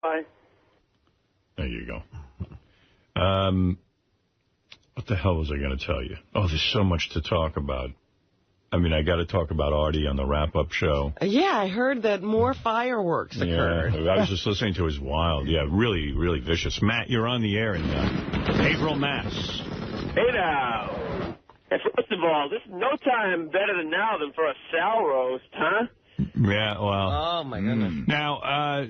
Bye. There you go. What the hell was I going to tell you? Oh, there's so much to talk about. I mean, I got to talk about Artie on the wrap-up show. Yeah, I heard that more fireworks occurred. Yeah, I was just listening to his wild. Yeah, really, really vicious. Matt, you're on the air in April, Mass. Hey now. And first of all, this is no time better than now than for a Sal roast, huh? Yeah, well. Oh, my goodness. Now,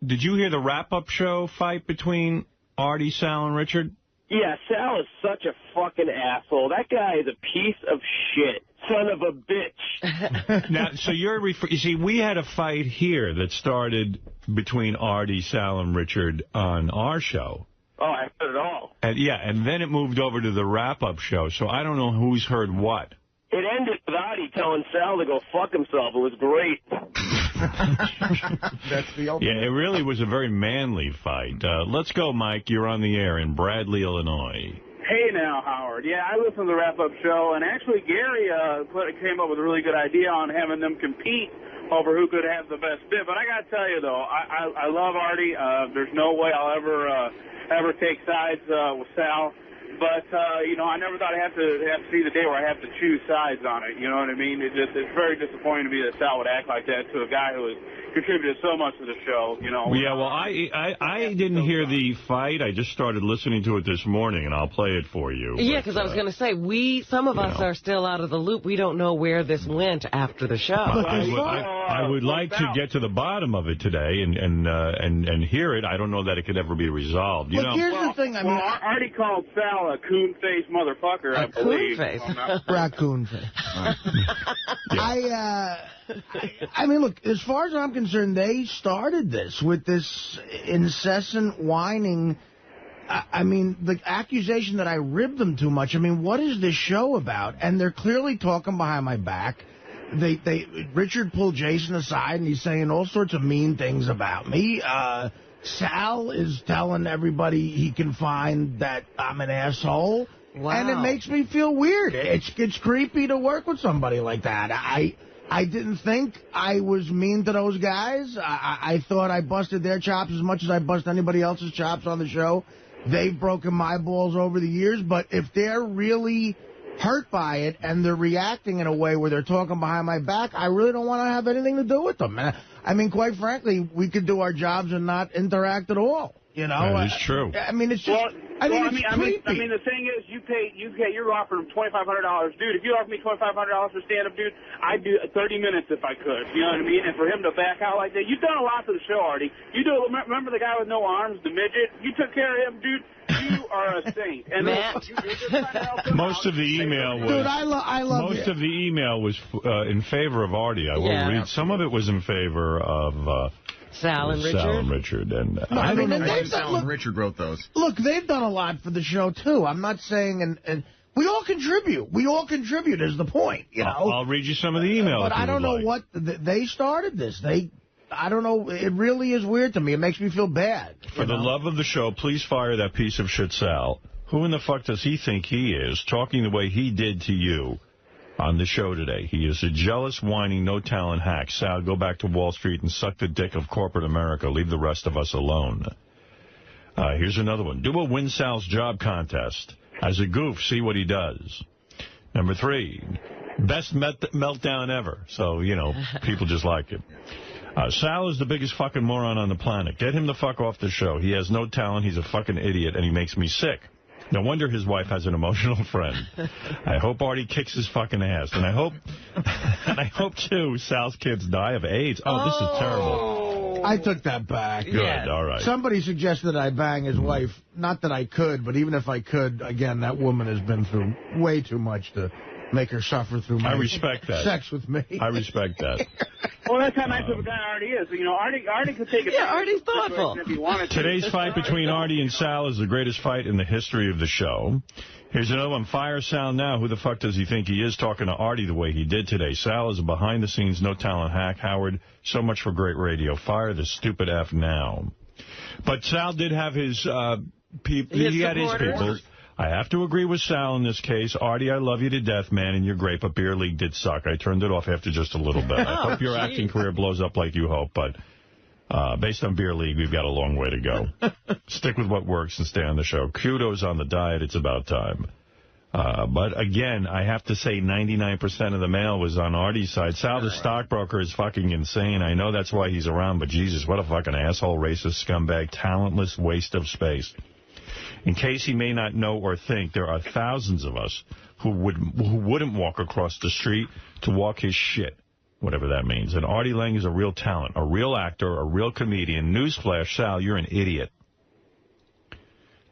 did you hear the wrap-up show fight between Artie, Sal, and Richard? Yeah, Sal is such a fucking asshole. That guy is a piece of shit. Son of a bitch. Now, so you see, we had a fight here that started between Artie, Sal, and Richard on our show. Oh, I heard it all. And then it moved over to the wrap-up show, so I don't know who's heard what. It ended with Artie telling Sal to go fuck himself. It was great. That's the ultimate. Yeah, it really was a very manly fight. Let's go, Mike. You're on the air in Bradley, Illinois. Hey now, Howard. Yeah, I listened to the wrap-up show, and actually Gary came up with a really good idea on having them compete over who could have the best bit. But I got to tell you, though, I love Artie. There's no way I'll ever take sides with Sal. But, I never thought I'd have to see the day where I have to choose sides on it. You know what I mean? It's very disappointing to me that Sal would act like that to a guy who has contributed so much to the show, Yeah, well, I didn't hear the fight. I just started listening to it this morning, and I'll play it for you. Yeah, because I was going to say, some of us are still out of the loop. We don't know where this went after the show. I would like to get to the bottom of it today and hear it. I don't know that it could ever be resolved. Here's the thing. I mean, Artie called Sal a coon-faced motherfucker, I believe. Raccoon face. I mean, look, as far as I'm concerned, they started this with this incessant whining. I mean, the accusation that I ribbed them too much. I mean, what is this show about? And they're clearly talking behind my back. Richard pulled Jason aside, and he's saying all sorts of mean things about me. Sal is telling everybody he can find that I'm an asshole. Wow. And it makes me feel weird. It's creepy to work with somebody like that. I didn't think I was mean to those guys. I thought I busted their chops as much as I bust anybody else's chops on the show. They've broken my balls over the years, but if they're really hurt by it and they're reacting in a way where they're talking behind my back, I really don't want to have anything to do with them. I mean, quite frankly, we could do our jobs and not interact at all. That is true. I mean, it's just. I mean, the thing is, you're offering $2,500, dude. If you offer me $2,500 for stand-up, dude, I'd do 30 minutes if I could. You know what I mean? And for him to back out like that, you've done a lot for the show, Artie. Remember the guy with no arms, the midget? You took care of him, dude. You are a saint. And most of the email was. Dude, I love most of the email was in favor of Artie. I will read. Some of it was in favor of. Sal and Richard. And I don't know why Sal and Richard wrote those. Look, they've done a lot for the show, too. I'm not saying... And we all contribute. We all contribute is the point, I'll read you some of the email. But I don't know what... They started this. I don't know. It really is weird to me. It makes me feel bad. For the love of the show, please fire that piece of shit Sal. Who in the fuck does he think he is, talking the way he did to you on the show today? He is a jealous, whining, no-talent hack. Sal, go back to Wall Street and suck the dick of corporate America. Leave the rest of us alone. Here's another one. Do a Win Sal's Job contest. As a goof, see what he does. Number 3, best meltdown ever. So, people just like it. Sal is the biggest fucking moron on the planet. Get him the fuck off the show. He has no talent. He's a fucking idiot, and he makes me sick. No wonder his wife has an emotional friend. I hope Artie kicks his fucking ass. And I hope, too, Sal's kids die of AIDS. Oh, this is terrible. I took that back. Good, all right. Somebody suggested I bang his wife. Not that I could, but even if I could, again, that woman has been through way too much to make her suffer through my sex with me. I respect that. Well, that's how nice of a guy Artie is. Artie could take it. Yeah, Artie's thoughtful. If he wanted to. Today's fight between Artie and Sal is the greatest fight in the history of the show. Here's another one. Fire Sal now. Who the fuck does he think he is, talking to Artie the way he did today? Sal is a behind-the-scenes, no-talent hack. Howard, so much for great radio. Fire the stupid F now. But Sal did have his people. He had his people. I have to agree with Sal in this case. Artie, I love you to death, man, and you're great, but Beer League did suck. I turned it off after just a little bit. I hope your acting career blows up like you hope, but Based on Beer League, we've got a long way to go. Stick with what works and stay on the show. Kudos on the diet. It's about time. But again, I have to say 99% of the mail was on Artie's side. Sal, the stockbroker, is fucking insane. I know that's why he's around, but Jesus, what a fucking asshole, racist scumbag, talentless waste of space. In case he may not know or think, there are thousands of us who wouldn't walk across the street to walk his shit, whatever that means. And Artie Lang is a real talent, a real actor, a real comedian. Newsflash, Sal, you're an idiot.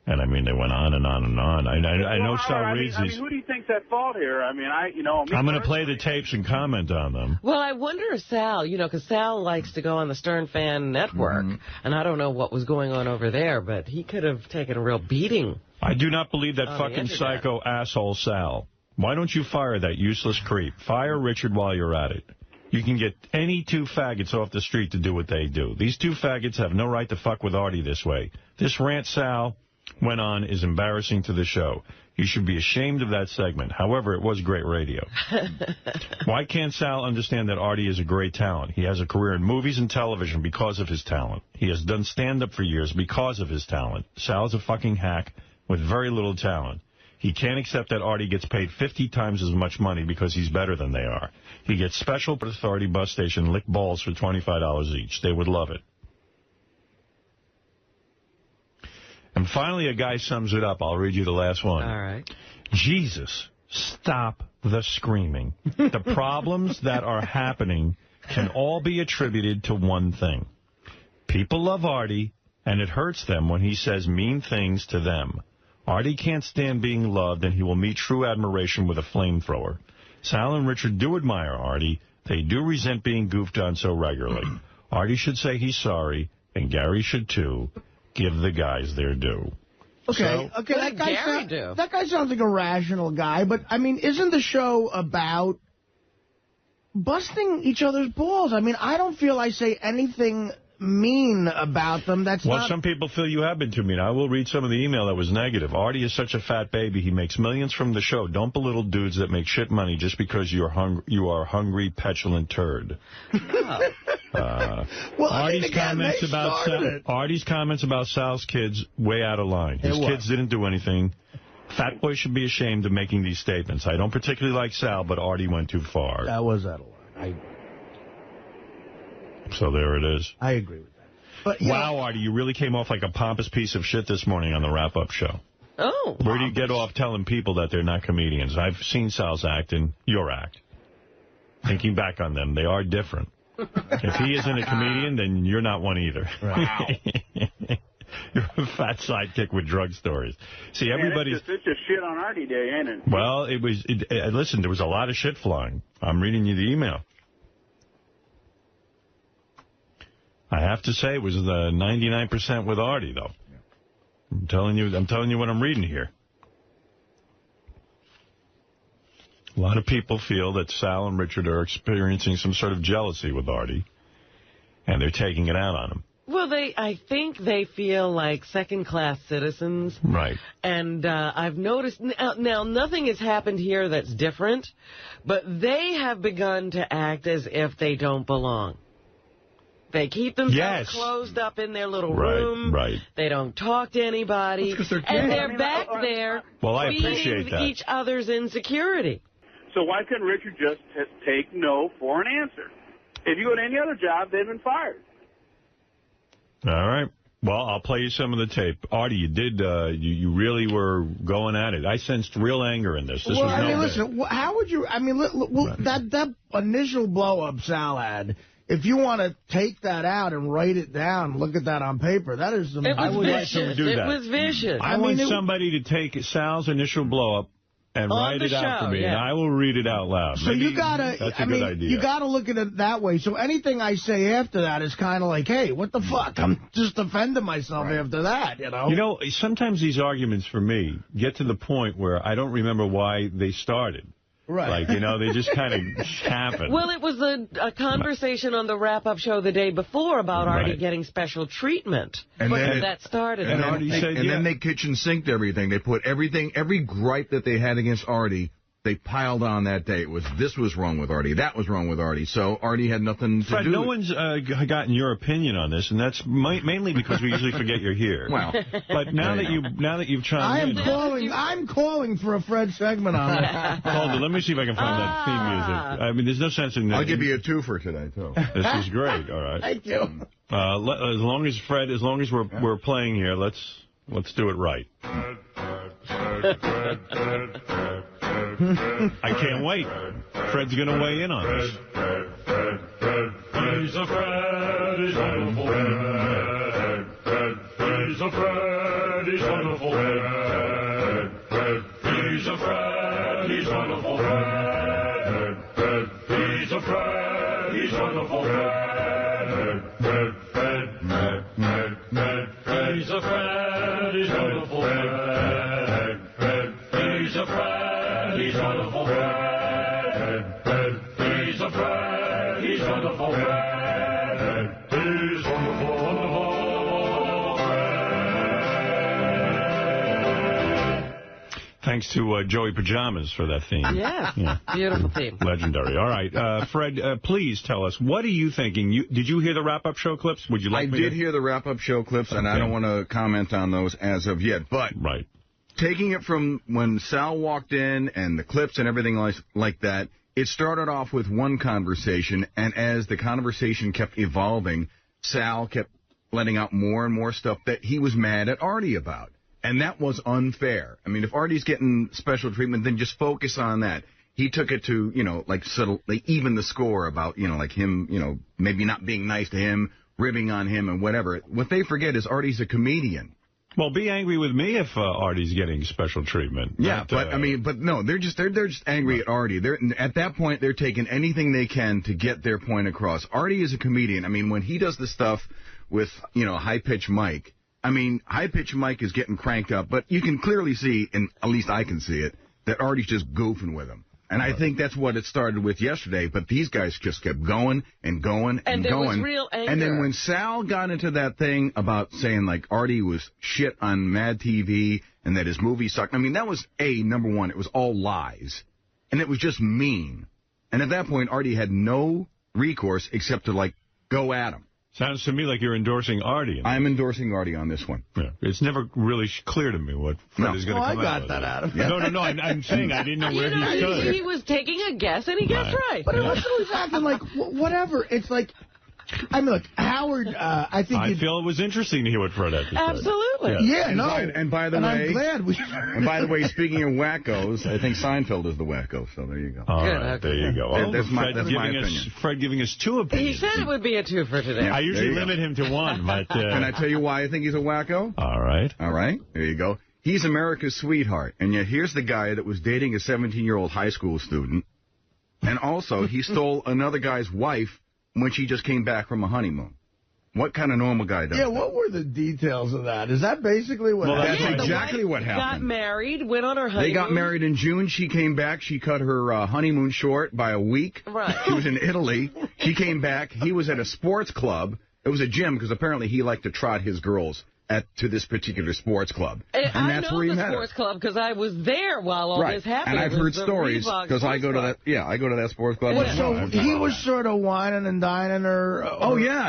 And, I mean, they went on and on and on. I know Sal reads these. Who do you think's at fault here? I mean, I'm going to play the tapes and comment on them. Well, I wonder if Sal, because Sal likes to go on the Stern Fan Network, and I don't know what was going on over there, but he could have taken a real beating. I do not believe that fucking psycho asshole Sal. Why don't you fire that useless creep? Fire Richard while you're at it. You can get any two faggots off the street to do what they do. These two faggots have no right to fuck with Artie this way. This rant Sal went on is embarrassing to the show. You should be ashamed of that segment. However, it was great radio. Why can't Sal understand that Artie is a great talent? He has a career in movies and television because of his talent. He has done stand-up for years because of his talent. Sal's a fucking hack with very little talent. He can't accept that Artie gets paid 50 times as much money because he's better than they are. He gets special authority bus station lick balls for $25 each. They would love it. And finally, a guy sums it up. I'll read you the last one. All right. Jesus, stop the screaming. The problems that are happening can all be attributed to one thing. People love Artie, and it hurts them when he says mean things to them. Artie can't stand being loved, and he will meet true admiration with a flamethrower. Sal and Richard do admire Artie. They do resent being goofed on so regularly. Artie should say he's sorry, and Gary should too. Give the guys their due. Okay, what did Gary do? That guy sounds like a rational guy, but, I mean, isn't the show about busting each other's balls? I mean, I don't feel I say anything mean about them. Well, some people feel you have been too mean. I will read some of the email that was negative. Artie is such a fat baby. He makes millions from the show. Don't belittle dudes that make shit money just because you are a hungry, petulant turd. Well, Artie's comments about Sal's kids, way out of line. His kids didn't do anything. Fat boy should be ashamed of making these statements. I don't particularly like Sal, but Artie went too far. That was out of line. So there it is. I agree with that. But, wow, Artie, you really came off like a pompous piece of shit this morning on the wrap-up show. Oh. Where do you get off telling people that they're not comedians? I've seen Sal's act and your act. Thinking back on them, they are different. If he isn't a comedian, then you're not one either. Wow. You're a fat sidekick with drug stories. See, everybody's... It's just shit on Artie Day, ain't it? Well, listen, there was a lot of shit flying. I'm reading you the email. I have to say it was 99% with Artie, though. I'm telling you what I'm reading here. A lot of people feel that Sal and Richard are experiencing some sort of jealousy with Artie, and they're taking it out on him. Well, I think they feel like second-class citizens. Right. And I've noticed, now nothing has happened here that's different, but they have begun to act as if they don't belong. They keep themselves closed up in their little room. Right. They don't talk to anybody. And they're back there feeding each other's insecurity. So why couldn't Richard just take no for an answer? If you go to any other job, they've been fired. All right. Well, I'll play you some of the tape. Artie, you did, you really were going at it. I sensed real anger in this. This was no listen, how would you, that initial blow-up Sal had, if you want to take that out and write it down, look at that on paper, that is... I would like to do that. It was vicious. I want somebody to take Sal's initial blow-up and write it out for me, and I will read it out loud. So you gotta, that's a good idea. You gotta look at it that way. So anything I say after that is kind of like, hey, what the fuck? I'm just defending myself after that, you know? You know, sometimes these arguments for me get to the point where I don't remember why they started. Right. Like, you know, they just kind of happen. Well, it was a conversation on the wrap-up show the day before about Artie getting special treatment. And then that started. And then they kitchen sinked everything. They put every gripe that they had against Artie, they piled on that day. This was wrong with Artie, that was wrong with Artie. So Artie had nothing to Fred, do. No one's gotten your opinion on this, and that's mainly because we usually forget you're here. Well, but now that you've chimed in, I'm calling for a Fred segment on it. Hold on, let me see if I can find that theme music. I mean, there's no sense in that. I'll give you a 2 for today too. This is great. All right. Thank you. As long as we're playing here, let's do it right. I can't wait. Fred's going to weigh in on this. He's a Fred, he's wonderful Fred. He's a Fred, he's wonderful Fred. He's a Fred, he's wonderful Fred. He's a Fred, he's wonderful Fred. He's a Fred, he's wonderful Fred. He's a Fred, he's wonderful Fred. He's a Fred, he's wonderful Fred. He's wonderful, wonderful Fred. Thanks to Joey Pajamas for that theme. Yes, yeah. Beautiful theme. Legendary. All right, Fred, please tell us, what are you thinking? Did you hear the wrap-up show clips? Would you like I did hear the wrap-up show clips, and I don't want to comment on those as of yet. But taking it from when Sal walked in and the clips and everything like that, it started off with one conversation, and as the conversation kept evolving, Sal kept letting out more and more stuff that he was mad at Artie about. And that was unfair. I mean, if Artie's getting special treatment, then just focus on that. He took it to, even the score about, like him, maybe not being nice to him, ribbing on him and whatever. What they forget is Artie's a comedian. Well, be angry with me if Artie's getting special treatment. Yeah, but no, they're just angry at Artie. At that point, they're taking anything they can to get their point across. Artie is a comedian. I mean, when he does the stuff with, high-pitch Mike, high-pitch Mike is getting cranked up, but you can clearly see, and at least I can see it, that Artie's just goofing with him. And I think that's what it started with yesterday, but these guys just kept going and going and there going. Was real anger. And then when Sal got into that thing about saying, Artie was shit on Mad TV and that his movie sucked, that was, number one, it was all lies. And it was just mean. And at that point, Artie had no recourse except to, go at him. Sounds to me like you're endorsing Artie. I'm endorsing Artie on this one. Yeah. It's never really clear to me what Fred is going to come out with. I got that out of him. Yeah. No, I'm saying I didn't know where he stood. He was taking a guess, and he guessed right. But Listen, he's acting like, whatever. It's like, look, Howard, I feel it was interesting to hear what Fred had to say. Absolutely. Yeah, no. And by the way, I'm glad we... And by the way, speaking of wackos, I think Seinfeld is the wacko, so there you go. All right, there you go. That's my opinion. Fred giving us 2 opinions. He said it would be a 2 for today. Yeah, I usually limit him to 1, but... Can I tell you why I think he's a wacko? All right. All right, there you go. He's America's sweetheart, and yet here's the guy that was dating a 17-year-old high school student, and also he stole another guy's wife when she just came back from a honeymoon. What kind of normal guy does that? What were the details of that? Is that basically what happened? That's exactly what happened. Got married, went on her honeymoon. They got married in June. She came back. She cut her honeymoon short by a week. Right. She was in Italy. She came back. He was at a sports club. It was a gym because apparently he liked to trot his girls to this particular sports club. And that's where he met her. I know the sports club because I was there while all this happened. And I've heard stories because I go to that. Yeah, I go to that sports club. Well, so he was sort of whining and dining her.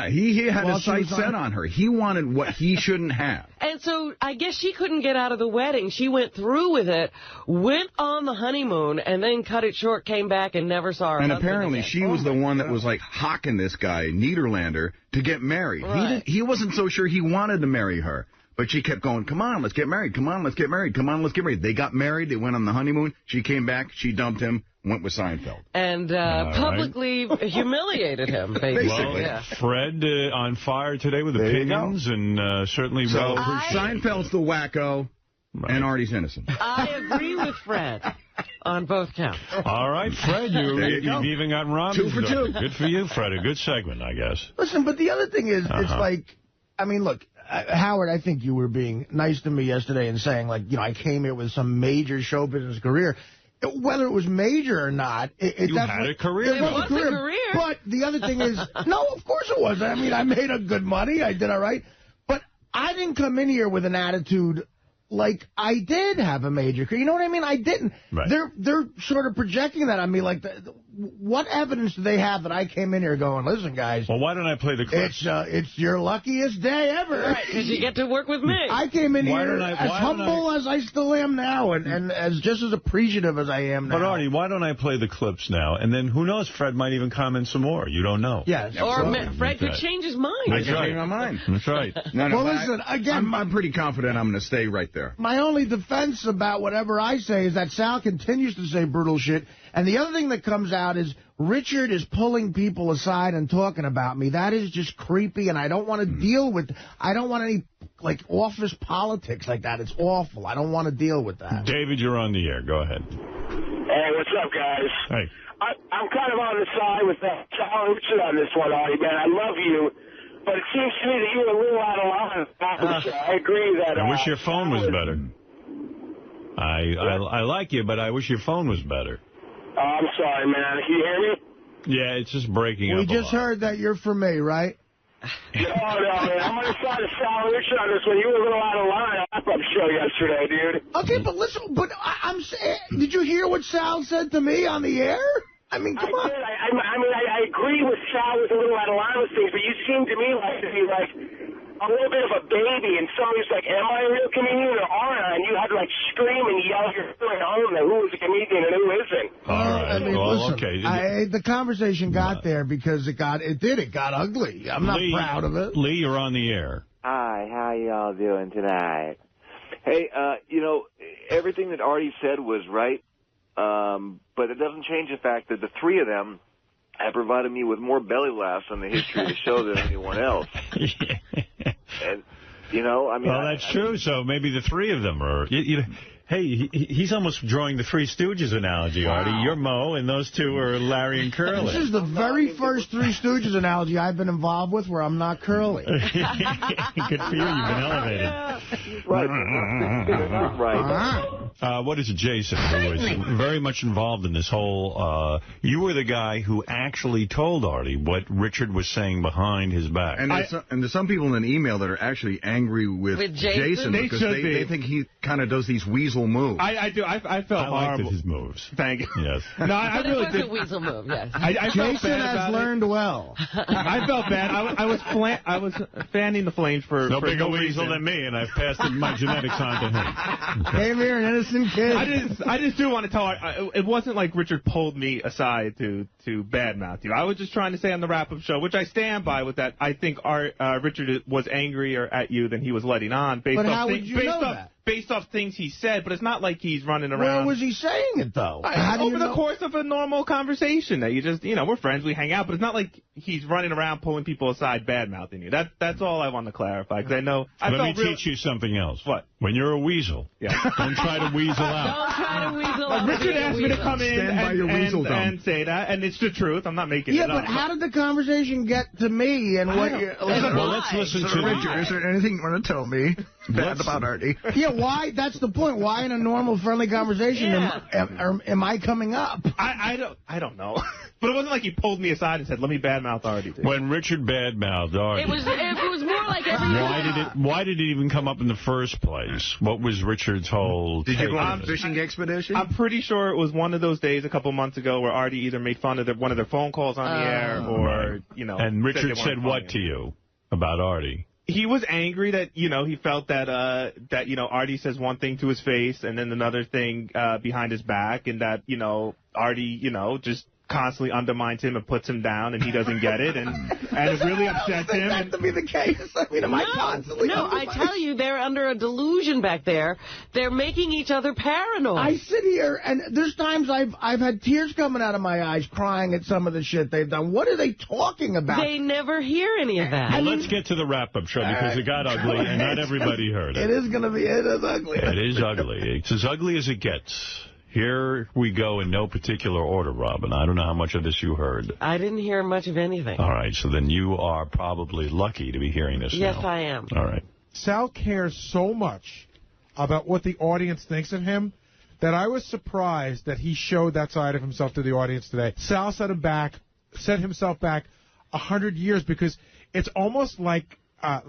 He had his sights set on her. He wanted what he shouldn't have. And so I guess she couldn't get out of the wedding. She went through with it, went on the honeymoon, and then cut it short, came back, and never saw her. And apparently she was the one that was hawking this guy, Niederlander, to get married. Right. He wasn't so sure he wanted to marry her. But she kept going, come on, let's get married. Come on, let's get married. Come on, let's get married. They got married. They went on the honeymoon. She came back. She dumped him, went with Seinfeld. And publicly humiliated him, basically. Well, Fred on fire today with opinions, and certainly Seinfeld's the wacko, and Artie's innocent. I agree with Fred on both counts. All right, Fred, you've even gotten Robin's 2 for 2. Good for you, Fred. A good segment, I guess. Listen, but the other thing is, it's look, Howard, I think you were being nice to me yesterday and saying, I came here with some major show business career. Whether it was major or not, you had a career. It was a career. But the other thing is, no, of course it wasn't. I made a good money. I did all right. But I didn't come in here with an attitude like I did have a major career. You know what I mean? I didn't. Right. They're sort of projecting that on me. Like, what evidence do they have that I came in here going, listen, guys. Well, why don't I play the clip? It's your luckiest day ever. Right, because you get to work with me. I came in here as humble as I still am now, and as just as appreciative as I am now. But, Artie, why don't I play the clips now? And then, who knows, Fred might even comment some more. You don't know. Yes. Or Fred could change his mind. That's right. My mind. That's right. No, well, listen, again, I'm pretty confident I'm going to stay right there. My only defense about whatever I say is that Sal continues to say brutal shit. And the other thing that comes out is Richard is pulling people aside and talking about me. That is just creepy, and I don't want to deal with... I don't want any, like, office politics like that. It's awful. I don't want to deal with that. David, you're on the air. Go ahead. Hey, what's up, guys? Hey. I'm kind of on the side with Sal Richard on this one, Artie, man. I love you. But it seems to me that you were a little out of line. I agree that... I wish your phone was better. I like you, but I wish your phone was better. Oh, I'm sorry, man. Can you hear me? Yeah, it's just breaking up. We just heard that you're for me, right? No, man. I'm on the side of Sal Richard on this one. You were a little out of line on the show yesterday, dude. Okay, but listen, I'm saying... Did you hear what Sal said to me on the air? I mean, come on. I agree with Sal was a little out of line with things, but you seem to me like to be like a little bit of a baby, and somebody's like, am I a real comedian or aren't I? And you had to, like, scream and yell your way home that who was a comedian and who isn't. All right. I mean, well, listen, okay. The conversation got there because it got ugly. I'm not proud of it. Lee, you're on the air. Hi, how y'all doing tonight? Hey, everything that Artie said was right, but it doesn't change the fact that the three of them have provided me with more belly laughs on the history of the show than anyone else. And, well, that's true. So maybe the three of them are... Hey, he's almost drawing the Three Stooges analogy, Artie. You're Mo, and those two are Larry and Curly. This is the very first Three Stooges analogy I've been involved with where I'm not Curly. Good for you. You've been elevated. Right. What is it, Jason, who was very much involved in this whole... you were the guy who actually told Artie what Richard was saying behind his back. And there's some people in an email that are actually angry with Jason because they think he kind of does these weasel moves. I do. I felt horrible. I liked his moves. Thank you. Yes. No, I really did. It was a weasel move, yes. Jason has learned well. I felt bad. I was fanning the flames for no bigger no weasel reason. than me, and I've passed my genetics on to him. Came here an innocent kid. I just do want to tell her, it wasn't like Richard pulled me aside to badmouth you. I was just trying to say on the wrap-up show, which I stand by with that, I think Richard was angrier at you than he was letting on. Based off things he said, but it's not like he's running around. Where was he saying it, though? Over the course of a normal conversation that you just, we're friends, we hang out, but it's not like he's running around pulling people aside, bad-mouthing you. That's all I want to clarify, because I know... Let me teach you something else. What? When you're a weasel, don't try to weasel out. Don't try to weasel out. Richard asked me to come in and say that, and it's the truth. I'm not making it up. Yeah, but how did the conversation get to me and what you're... Well, let's listen to Richard. Is there anything you want to tell me bad about Artie? Yeah, why? That's the point. Why in a normal, friendly conversation am I coming up? I don't know. But it wasn't like he pulled me aside and said, let me badmouth Artie. When Richard badmouthed Artie... It was more like every... Why did it even come up in the first place? What was Richard's whole... Did you go on a fishing expedition? I'm pretty sure it was one of those days a couple months ago where Artie either made fun of one of their phone calls on the air or, And Richard said what to you about Artie? He was angry that, he felt that Artie says one thing to his face and then another thing behind his back, and that, Artie, just constantly undermines him and puts him down, and he doesn't get it, and it really upsets him. That to be the case. I mean, am I constantly... No, I tell you, they're under a delusion back there. They're making each other paranoid. I sit here, and there's times I've had tears coming out of my eyes crying at some of the shit they've done. What are they talking about? They never hear any of that. Well, let's get to the wrap-up show, because it got ugly, and not everybody heard it. It is ugly. It is ugly. It's as ugly as it gets. Here we go in no particular order, Robin. I don't know how much of this you heard. I didn't hear much of anything. All right, so then you are probably lucky to be hearing this Yes, now. I am. All right. Sal cares so much about what the audience thinks of him that I was surprised that he showed that side of himself to the audience today. Sal set himself back 100 years, because it's almost like a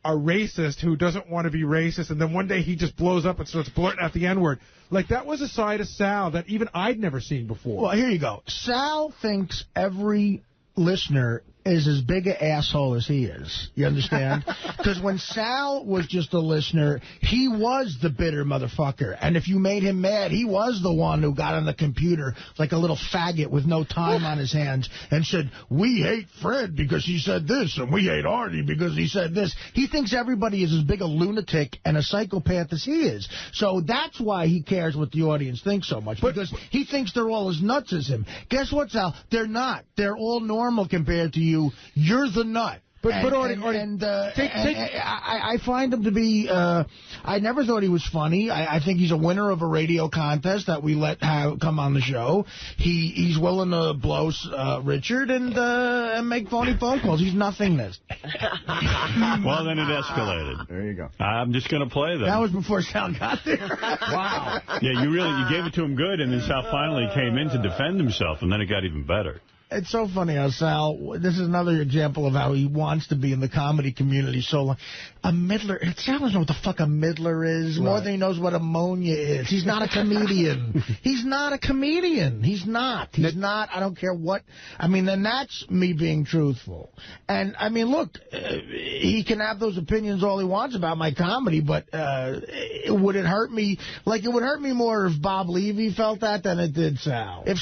a racist who doesn't want to be racist, and then one day he just blows up and starts blurting out the N-word. Like, that was a side of Sal that even I'd never seen before. Well, here you go. Sal thinks every listener is as big an asshole as he is. You understand? Because when Sal was just a listener, he was the bitter motherfucker. And if you made him mad, he was the one who got on the computer like a little faggot with no time on his hands and said, we hate Fred because he said this, and we hate Artie because he said this. He thinks everybody is as big a lunatic and a psychopath as he is. So that's why he cares what the audience thinks so much, because he thinks they're all as nuts as him. Guess what, Sal? They're not. They're all normal compared to you. You're the nut. I find him to be, I never thought he was funny. I think he's a winner of a radio contest that we let come on the show. He's willing to blow Richard and make phony phone calls. He's nothingness. Well, then it escalated. There you go. I'm just going to play them. That was before Sal got there. Wow. Yeah, you gave it to him good, and then Sal finally came in to defend himself, and then it got even better. It's so funny how Sal, this is another example of how he wants to be in the comedy community so long. A middler, Sal doesn't know what the fuck a middler is, more than he knows what ammonia is. He's not a comedian. He's not a comedian. He's not. He's not. I don't care what. I mean, and that's me being truthful. And, I mean, look, he can have those opinions all he wants about my comedy, but would it hurt me? Like, it would hurt me more if Bob Levy felt that than it did Sal. If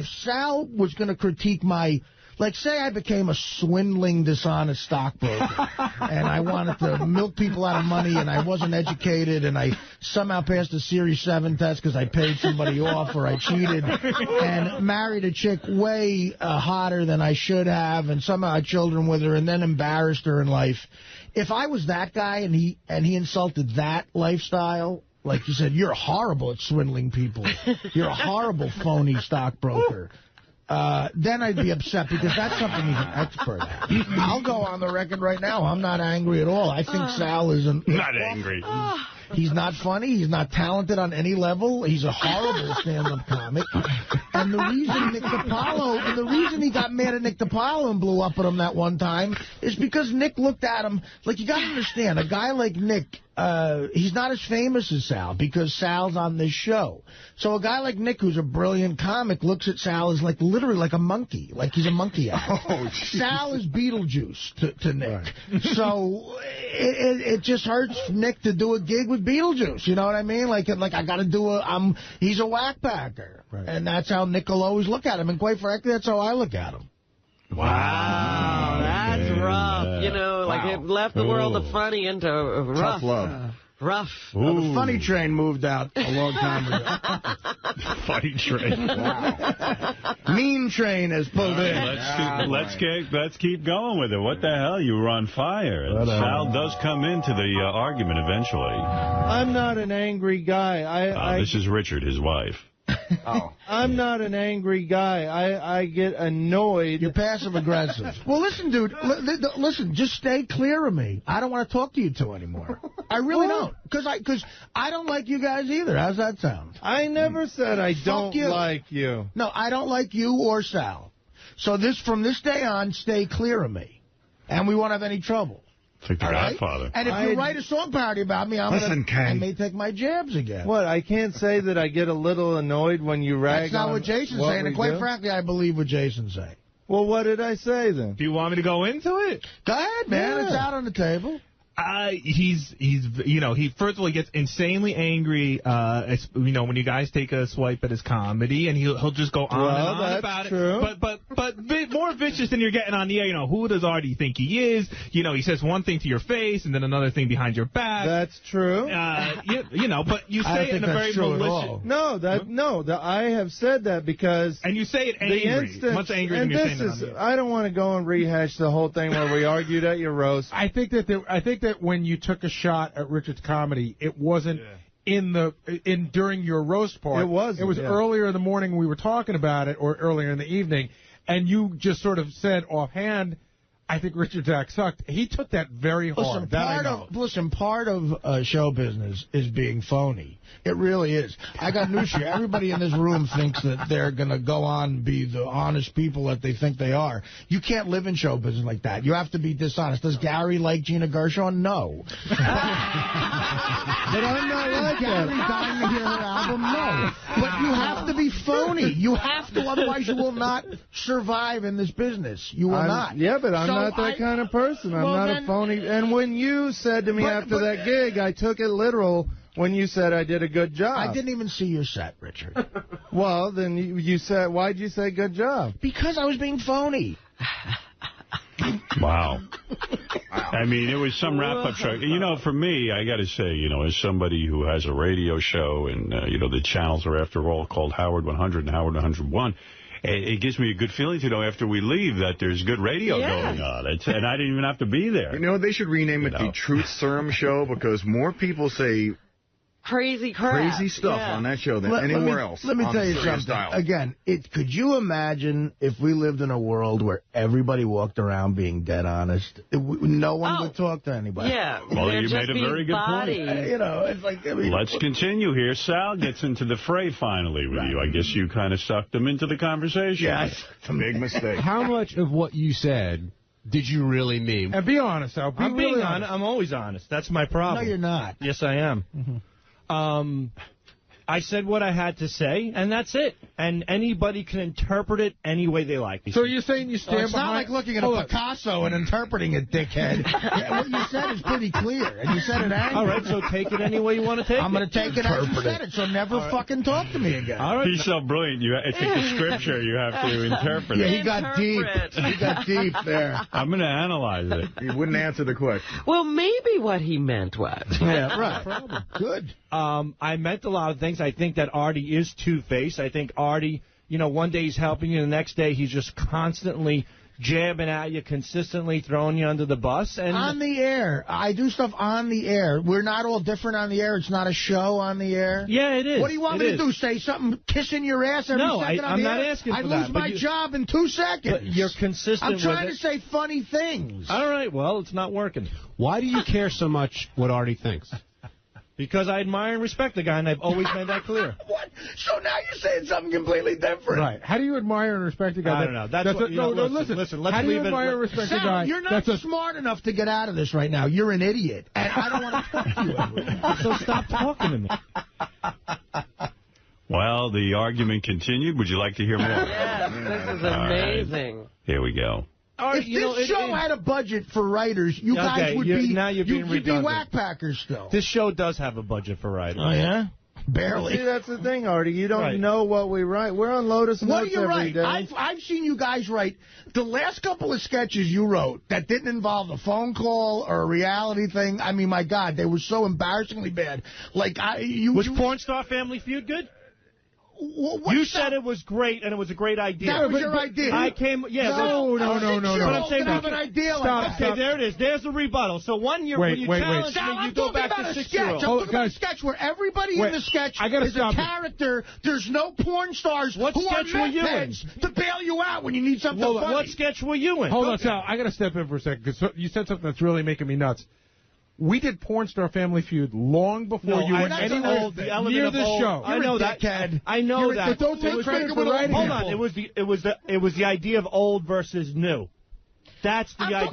Sal was going to critique my, like, say I became a swindling, dishonest stockbroker, and I wanted to milk people out of money, and I wasn't educated, and I somehow passed a Series 7 test because I paid somebody off or I cheated, and married a chick way hotter than I should have, and somehow had children with her, and then embarrassed her in life. If I was that guy and he insulted that lifestyle, like you said, you're horrible at swindling people. You're a horrible phony stockbroker. Then I'd be upset because that's something he's an expert at. I'll go on the record right now. I'm not angry at all. I think Sal is not angry. He's not funny. He's not talented on any level. He's a horrible stand-up comic. And the reason the reason he got mad at Nick DiPaolo and blew up at him that one time is because Nick looked at him, like, you got to understand, a guy like Nick, he's not as famous as Sal because Sal's on this show. So a guy like Nick, who's a brilliant comic, looks at Sal as like literally like a monkey, like he's a monkey act. Sal is Beetlejuice to Nick. Right. So it just hurts Nick to do a gig with Beetlejuice. You know what I mean? Like I got to do he's a whack-packer. Right. And that's how Nick will always look at him. And quite frankly, that's how I look at him. Wow, that's rough. You know, like it left the world of funny into rough. Tough love. Rough. Well, the funny train moved out a long time ago. Funny train. Wow. Mean train has pulled in. Let's keep going with it. What the hell? You were on fire. And Sal does come into the argument eventually. I'm not an angry guy. This is Richard, his wife. Oh. I'm not an angry guy. I get annoyed. You're passive-aggressive. Well, listen, dude. Listen, just stay clear of me. I don't want to talk to you two anymore. I really don't. Because I don't like you guys either. How's that sound? I never said I don't like you. No, I don't like you or Sal. So from this day on, stay clear of me. And we won't have any trouble. It's like the Godfather. And if you write a song parody about me, I may take my jabs again. What, I can't say that I get a little annoyed when you rag That's not what Jason's saying, and quite frankly, I believe what Jason's saying. Well, what did I say then? Do you want me to go into it? Go ahead, man. Yeah. It's out on the table. He first of all, he gets insanely angry, when you guys take a swipe at his comedy, and he'll just go on and on about it. But more vicious than you're getting on the air. Who does Artie think he is? He says one thing to your face and then another thing behind your back. That's true. But you say it in a very malicious. No, I have said that because. And you say it angry, much angrier than you're saying it on the air. I don't want to go and rehash the whole thing where we argued at your roast. I think that when you took a shot at Richard's comedy, it wasn't during your roast part. It wasn't. It was earlier in the morning when we were talking about it, or earlier in the evening, and you just sort of said offhand, I think Richard's act sucked. He took that very hard. Part of show business is being phony. It really is. I got news for you. Everybody in this room thinks that they're going to go on and be the honest people that they think they are. You can't live in show business like that. You have to be dishonest. Does Gary like Gina Gershon? No. But I'm not like Gary dying to hear her album? No. But you have to be phony. You have to, otherwise you will not survive in this business. You will not. Yeah, but I'm not that kind of person. I'm not a phony. And when you said to me after that gig, I took it literal when you said I did a good job. I didn't even see your set, Richard. Well, then you said, why'd you say good job? Because I was being phony. Wow. I mean, it was some wrap-up show. You know, for me, I got to say, you know, as somebody who has a radio show and, you know, the channels are, after all, called Howard 100 and Howard 101, it gives me a good feeling to know after we leave that there's good radio going on. And I didn't even have to be there. You know, they should rename it the Truth Serum Show because more people say crazy crap. Crazy stuff on that show than anywhere else. Let me tell you something. Again, could you imagine if we lived in a world where everybody walked around being dead honest? No one would talk to anybody. Yeah. Well, you made a very good point. You know, it's like... I mean, let's continue here. Sal gets into the fray finally with you. I guess you kind of sucked him into the conversation. Yeah, it's a big mistake. How much of what you said did you really mean? And be honest, Al. I'm being honest. I'm always honest. That's my problem. No, you're not. Yes, I am. Mm-hmm. I said what I had to say, and that's it. And anybody can interpret it any way they like. So you're saying you stand it's not like looking at a Picasso and interpreting it, dickhead. What you said is pretty clear, and you said it angry. All right, so take it any way you want to take it. I'm going to take it as you said it, so never fucking talk to me again. All right. He's so brilliant. It's like the scripture. You have to interpret it. Yeah, he got deep. He got deep there. I'm going to analyze it. He wouldn't answer the question. Well, maybe what he meant was. Yeah, right. Good. I meant a lot of things. I think that Artie is two-faced. I think Artie, you know, one day he's helping you, the next day he's just constantly jabbing at you, consistently throwing you under the bus. And on the air. I do stuff on the air. We're not all different on the air. It's not a show on the air. Yeah, it is. What do you want me to do? Say something kissing your ass every second on the air? No, I'm not asking for that. I lose my job in 2 seconds. But you're consistent I'm trying to say funny things. All right, well, it's not working. Why do you care so much what Artie thinks? Because I admire and respect the guy, and I've always made that clear. What? So now you're saying something completely different. Right. How do you admire and respect a guy? I don't know. That's what, listen, let's how do you leave admire and respect a guy? You're not smart enough to get out of this right now. You're an idiot. And I don't want to talk to you ever. So stop talking to me. Well, the argument continued. Would you like to hear more? Yes, this is amazing. Right. Here we go. If this show had a budget for writers, you guys would be whack-packers still. This show does have a budget for writers. Oh, yeah? Barely. See, that's the thing, Artie. You don't know what we write. We're on Lotus Notes every day. I've seen you guys write. The last couple of sketches you wrote that didn't involve a phone call or a reality thing, I mean, my God, they were so embarrassingly bad. Like, Was Porn Star Family Feud good? You said it was great, and it was a great idea. That was your idea. I came, No. But I'm saying, have an idea stop. Okay, there it is. There's the rebuttal. So when you challenge me, you go back to 6-year-old. I'm talking about a sketch where everybody in the sketch is a character. There's no porn stars who are meth to bail you out when you need something funny. What sketch were you in? Hold on, Sal. I got to step in for a second, because you said something that's really making me nuts. We did Porn Star Family Feud long before you were anywhere near this show. I know that. I know that. But don't take credit for writing. Hold on. It was the idea of old versus new. That's the idea I came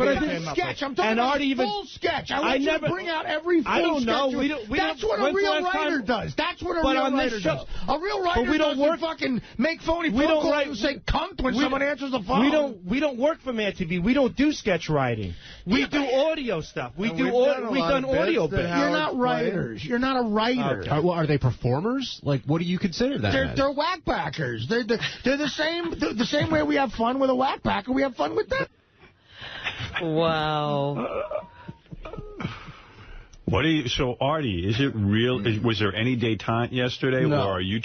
up with. I'm talking about a full sketch. I want you to bring out every full sketch. I don't know. That's what a real writer does. That's what a real writer does. A real writer doesn't fucking make phony phone calls and say cunt when someone answers the phone. We don't work for Mad TV. We don't do sketch writing. We do audio stuff. We've done audio bits. You're not writers. You're not a writer. Okay. Well, are they performers? Like, what do you consider that? They're whackpackers. They're the same way we have fun with a whackpacker. We have fun with them. Wow. So, Artie, is it real? Was there any détente yesterday? No. Or are you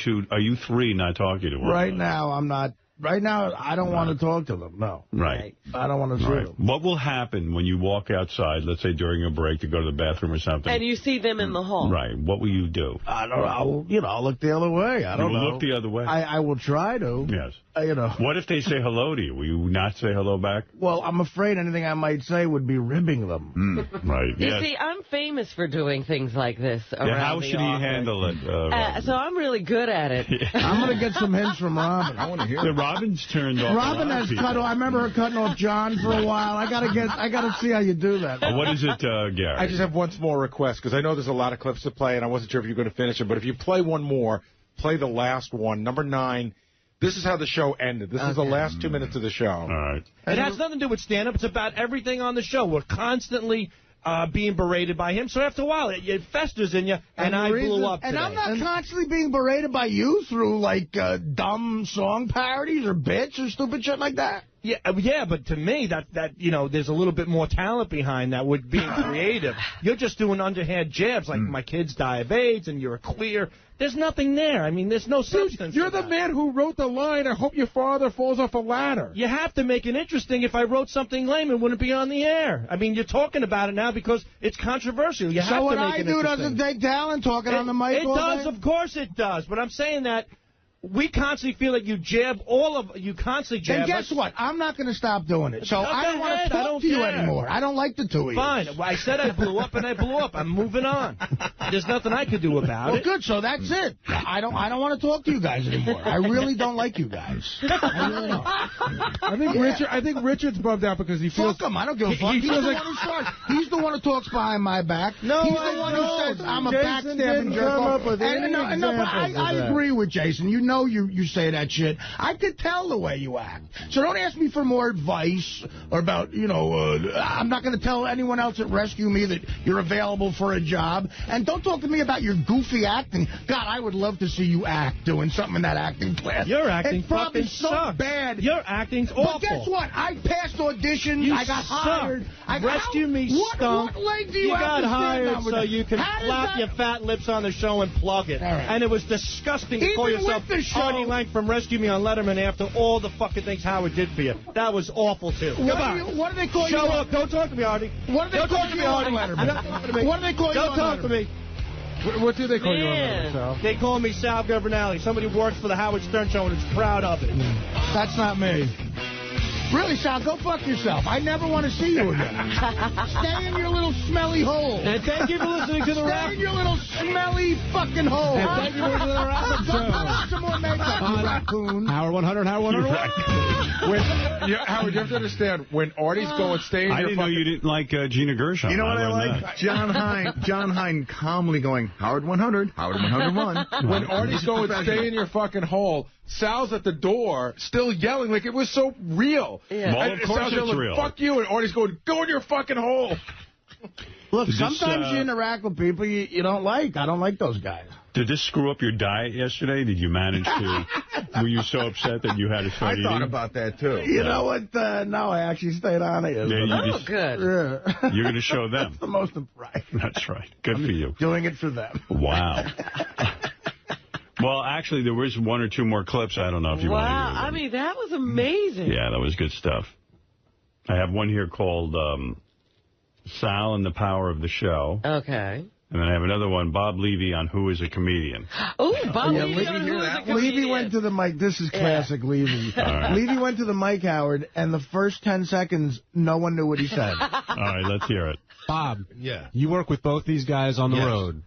three not talking to one Right now, I'm not Right now, I don't want to talk to them, no. Right. I don't want to see them. What will happen when you walk outside, let's say during a break to go to the bathroom or something? And you see them in the hall. Right. What will you do? I don't know. I'll look the other way. I don't know. Look the other way? I will try to. Yes. What if they say hello to you? Will you not say hello back? Well, I'm afraid anything I might say would be ribbing them. Right. You see, I'm famous for doing things like this around how should he handle it? so I'm really good at it. I'm going to get some hints from Robin. I want to hear it. Robin's turned off. Robin has cut off. I remember her cutting off John for a while. I gotta see how you do that. What is it, Gary? I just have one small request, because I know there's a lot of clips to play, and I wasn't sure if you were going to finish it. But if you play one more, play the last one, number 9. This is how the show ended. This is the last 2 minutes of the show. All right. It has nothing to do with stand-up. It's about everything on the show. We're constantly being berated by him. So after a while, it festers in you, and I blew up And today. I'm not constantly being berated by you through, like, dumb song parodies or bits or stupid shit like that. Yeah, but to me, that there's a little bit more talent behind that with being creative. You're just doing underhand jabs, like my kids die of AIDS, and you're a queer. There's nothing there. I mean, there's no substance. You're the man who wrote the line, I hope your father falls off a ladder. You have to make it interesting. If I wrote something lame, it wouldn't be on the air. I mean, you're talking about it now because it's controversial. You have to make it interesting. So what I do doesn't take talent talking on the mic all It does, day? of course it does. But I'm saying that we constantly feel like you constantly jab. And guess what? I'm not going to stop doing it. So Go I don't want ahead. to I talk don't to you care. anymore. I don't like the two of you. Fine. Well, I said I blew up, and I blew up. I'm moving on. There's nothing I could do about Well, it. good. So that's it. I don't want to talk to you guys anymore. I really don't like you guys. I really don't. I think Richard's bummed out because he feels... Fuck him. I don't give a fuck. He's the one who starts. He's the one who talks behind my back. No, he's the one who says I'm a Jason backstabbing didn't jerk come off. up with any examples of I that. agree with Jason. You know you say that shit. I could tell the way you act. So don't ask me for more advice or about, I'm not going to tell anyone else at Rescue Me that you're available for a job. And don't talk to me about your goofy acting. God, I would love to see you act doing something in that acting class. Your acting it's probably fucking so sucks. bad. Your acting's awful. But guess what? I passed auditions. I got hired. Rescue Me stunk. What leg do you have got to stand hired on with so that? you can How does flap that- your fat lips on the show and plug it. All right. And it was disgusting to call Even yourself with the show- Artie Lang from Rescue Me on Letterman after all the fucking things Howard did for you. That was awful, too. What do they call you? Shut up. Don't talk to me, Artie. What do they Don't call talk to you me, on Artie. Letterman? I'm not talking to me. What do they call you Don't on talk to Letterman? me. What do they call you on Man. that, Sal? They call me Sal Governale, somebody who works for the Howard Stern Show and is proud of it. That's not me. Really, Sal, go fuck yourself. I never want to see you again. Stay in your little smelly hole. And thank you for listening to the rap. Stay in your little smelly fucking hole. And thank you for listening to the wrap-up Go put on some more makeup, you raccoon. Howard 100, Howard 100. Howard, you have to understand, when Artie's going, stay in I your didn't know you didn't like Gina Gershon. You know what I learned like? that. John Hine calmly going, Howard 100, Howard 101. When Artie's going, stay in your fucking hole, Sal's at the door, still yelling like it was so real. Yeah. Well, of course Sal's it's yelling, real. fuck you, and Artie's going, go in your fucking hole. Look, This, sometimes you interact with people you don't like. I don't like those guys. Did this screw up your diet yesterday? Did you manage to... Were you so upset that you had to start eating? I thought about that, too. You know what? No, I actually stayed on it. Yeah, you just- good. Yeah. You're going to show them. That's the most right. That's right. Good for you. Doing it for them. Wow. Well, actually, there was one or two more clips. I don't know if you want to hear them. I mean, that was amazing. Yeah, that was good stuff. I have one here called Sal and the Power of the Show. Okay. And then I have another one, Bob Levy on Who is a Comedian. Oh, Bob Yeah, Levy on Who is a Comedian. Levy went to the mic. This is classic Levy. right. Levy went to the mic, Howard, and the first 10 seconds, no one knew what he said. All right, let's hear it. Bob, you work with both these guys on the road.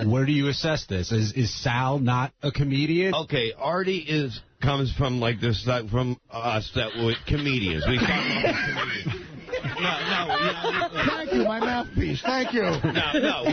Where do you assess this? Is Sal not a comedian? Okay, Artie comes from like this, from us that were comedians. We talk about comedians. Thank you, my mouthpiece. Thank you. No,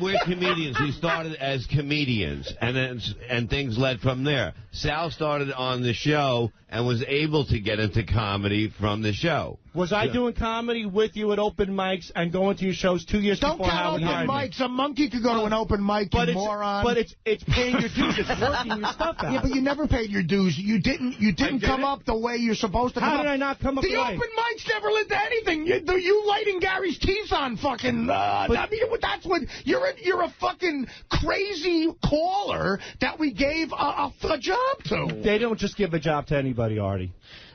we're comedians. We started as comedians, and things led from there. Sal started on the show and was able to get into comedy from the show. Was I doing comedy with you at open mics and going to your shows 2 years before Howard hired me? Don't count open mics. A monkey could go to an open mic, you moron. But it's paying your dues. It's working your stuff out. Yeah, but you never paid your dues. You didn't come up the way you're supposed to come up. How did I not come up the open mics never led to anything. You lighting Gary's teeth on fucking... I mean, that's what... You're a fucking crazy caller that we gave a job to. They don't just give a job to anybody, Artie.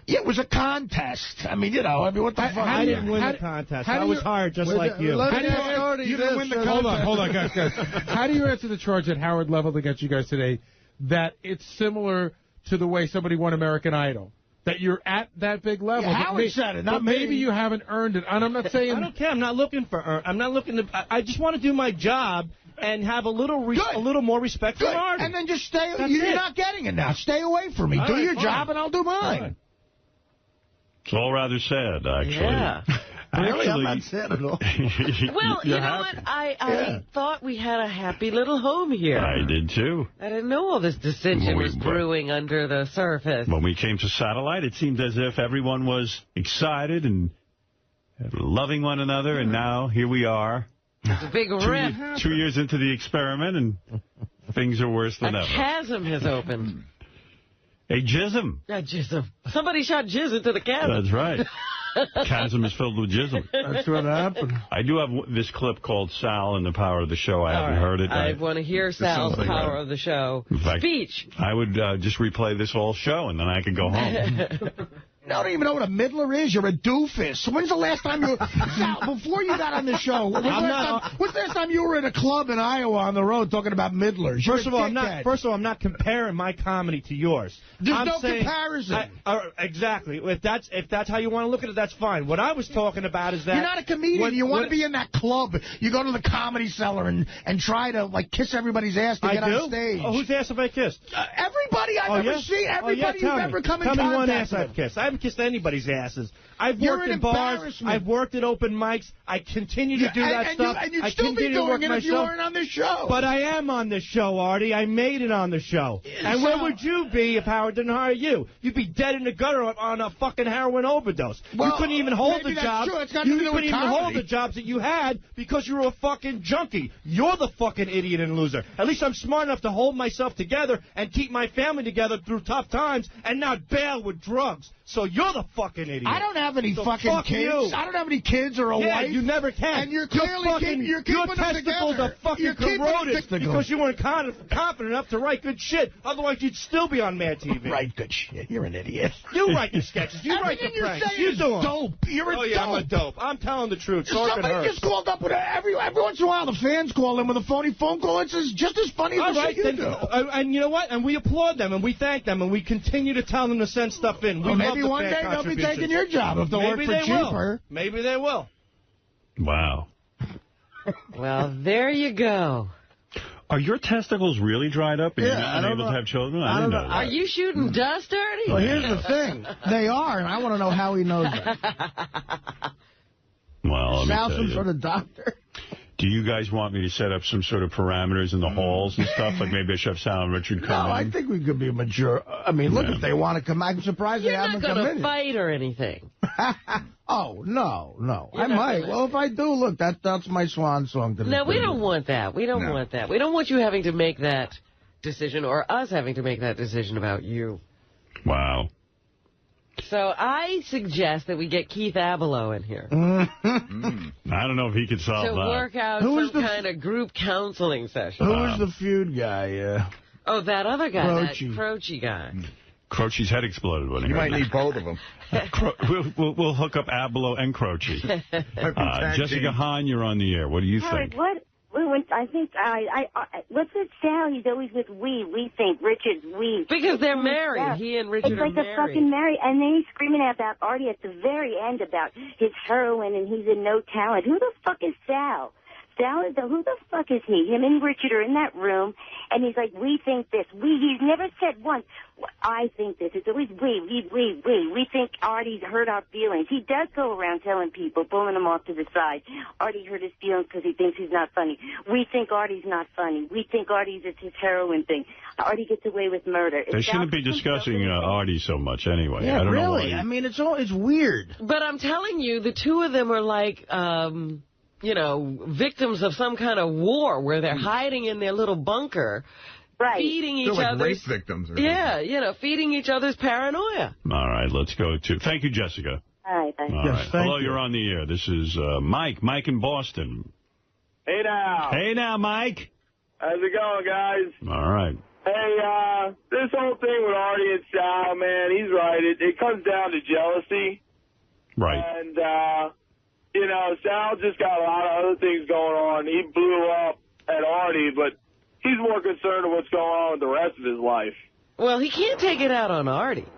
Yeah, it was a contest. I mean, what the fuck? I didn't win the contest. I was hired just like you. You didn't win the contest. Hold on, guys. How do you answer the charge that Howard leveled against you guys today that it's similar to the way somebody won American Idol? That you're at that big level. Yeah, Howard said it, not me. Maybe you haven't earned it. And I'm not saying... I don't care. I'm not looking for... I'm not looking to... I just want to do my job and have a little more respect for Artie. And then just stay... You're not getting it now. Stay away from me. Do your job and I'll do mine. It's all rather sad, actually. Yeah. Really? I'm not sad at all. Well, you know what? I thought we had a happy little home here. I did, too. I didn't know all this dissension was brewing under the surface. When we came to Satellite, it seemed as if everyone was excited and loving one another, and now here we are. It's a big rift. 2 years into the experiment, and things are worse than ever. A chasm has opened. A jism. A jism. Somebody shot jizz into the chasm. That's right. Chasm is filled with jism. That's what happened. I do have this clip called Sal and the Power of the Show. I haven't heard it. I want to hear Sal's Power of the Show speech. I would just replay this whole show, and then I could go home. You don't even know what a middler is. You're a doofus. When's the last time you... Sal, before you got on this show, when's the last time you were at a club in Iowa on the road talking about middlers? First of all, I'm not comparing my comedy to yours. There's no comparison. Exactly. If that's how you want to look at it, that's fine. What I was talking about is that... You're not a comedian. You want to be in that club. You go to the Comedy Cellar and try to, like, kiss everybody's ass to get on stage. Oh, whose ass have I kissed? Everybody I've ever seen. Everybody you've ever come in contact with. Tell me one ass I've kissed. I haven't kissed anybody's asses. I've worked in bars. I've worked at open mics. I continue to do that stuff. And you'd still be doing it if you weren't on this show. But I am on this show, Artie. I made it on the show. And where would you be if Howard didn't hire you? You'd be dead in the gutter on a fucking heroin overdose. Well, you couldn't even hold the job. You couldn't even hold the jobs that you had because you were a fucking junkie. You're the fucking idiot and loser. At least I'm smart enough to hold myself together and keep my family together through tough times and not bail with drugs. So you're the fucking idiot. I don't have any fucking kids. You. I don't have any kids or a wife. You never can. And you're clearly your testicles are fucking corroded because you weren't confident enough to write good shit. Otherwise, you'd still be on Mad TV. Write good shit. You're an idiot. You write the sketches. You write the pranks. You do them. Dope. You're a dope. I'm a dope. I'm telling the truth. Somebody just called up with every once in a while the fans call in with a phony phone call. It's just as funny as the shit you do. And you know what? And we applaud them and we thank them and we continue to tell them to send stuff in. Well, maybe one day they'll be taking your job if they work for cheaper. Maybe they will. Wow. Well, there you go. Are your testicles really dried up and you're not able to have children? I didn't know that. Are you shooting dust, Artie? Well, here's the thing. They are, and I want to know how he knows that. Well, let me tell you. Some sort of doctor. Do you guys want me to set up some sort of parameters in the halls and stuff? Like maybe I should have Sal and Richard come in? No, I think we could be mature. I mean, look, if they want to come, I'm surprised they haven't come in. You're not going to fight or anything. Oh, no. I might. Well, if I do, look, that's my swan song. No, we don't want that. We don't want that. We don't want you having to make that decision or us having to make that decision about you. Wow. So I suggest that we get Keith Abelow in here. I don't know if he could solve that. To work out some kind of group counseling session. Who is the feud guy? Oh, that other guy, that Croce guy. Croce's head exploded when he You might need both of them. We'll hook up Abelow and Croce. Jessica Hahn, you're on the air. What do you think? I think what's it, Sal? He's always with we. We think Richard's we. Because they're married. Yeah. He and Richard are married. It's like they're fucking married. And then he's screaming about Artie at the very end about his heroin and he's in no talent. Who the fuck is Sal? Who the fuck is he? Him and Richard are in that room, And he's like, we think this. He's never said once, I think this. It's always we. We think Artie's hurt our feelings. He does go around telling people, pulling them off to the side. Artie hurt his feelings because he thinks he's not funny. We think Artie's not funny. We think Artie's it's his heroin thing. Artie gets away with murder. They shouldn't be discussing Artie so much anyway. Yeah, I don't know really. I mean, it's weird. But I'm telling you, the two of them are like, you know, victims of some kind of war where they're hiding in their little bunker, feeding each like other's... rape victims. Yeah, you know, feeding each other's paranoia. All right, let's go to... Thank you, Jessica. All right, thank you. All right. Hello, you're on the air. This is Mike. Mike in Boston. Hey now. Hey now, Mike. How's it going, guys? All right. Hey, this whole thing with Artie and Sal, man, he's right. It comes down to jealousy. Right. And, you know, Sal just got a lot of other things going on. He blew up at Artie, but he's more concerned with what's going on with the rest of his life. Well, he can't take it out on Artie.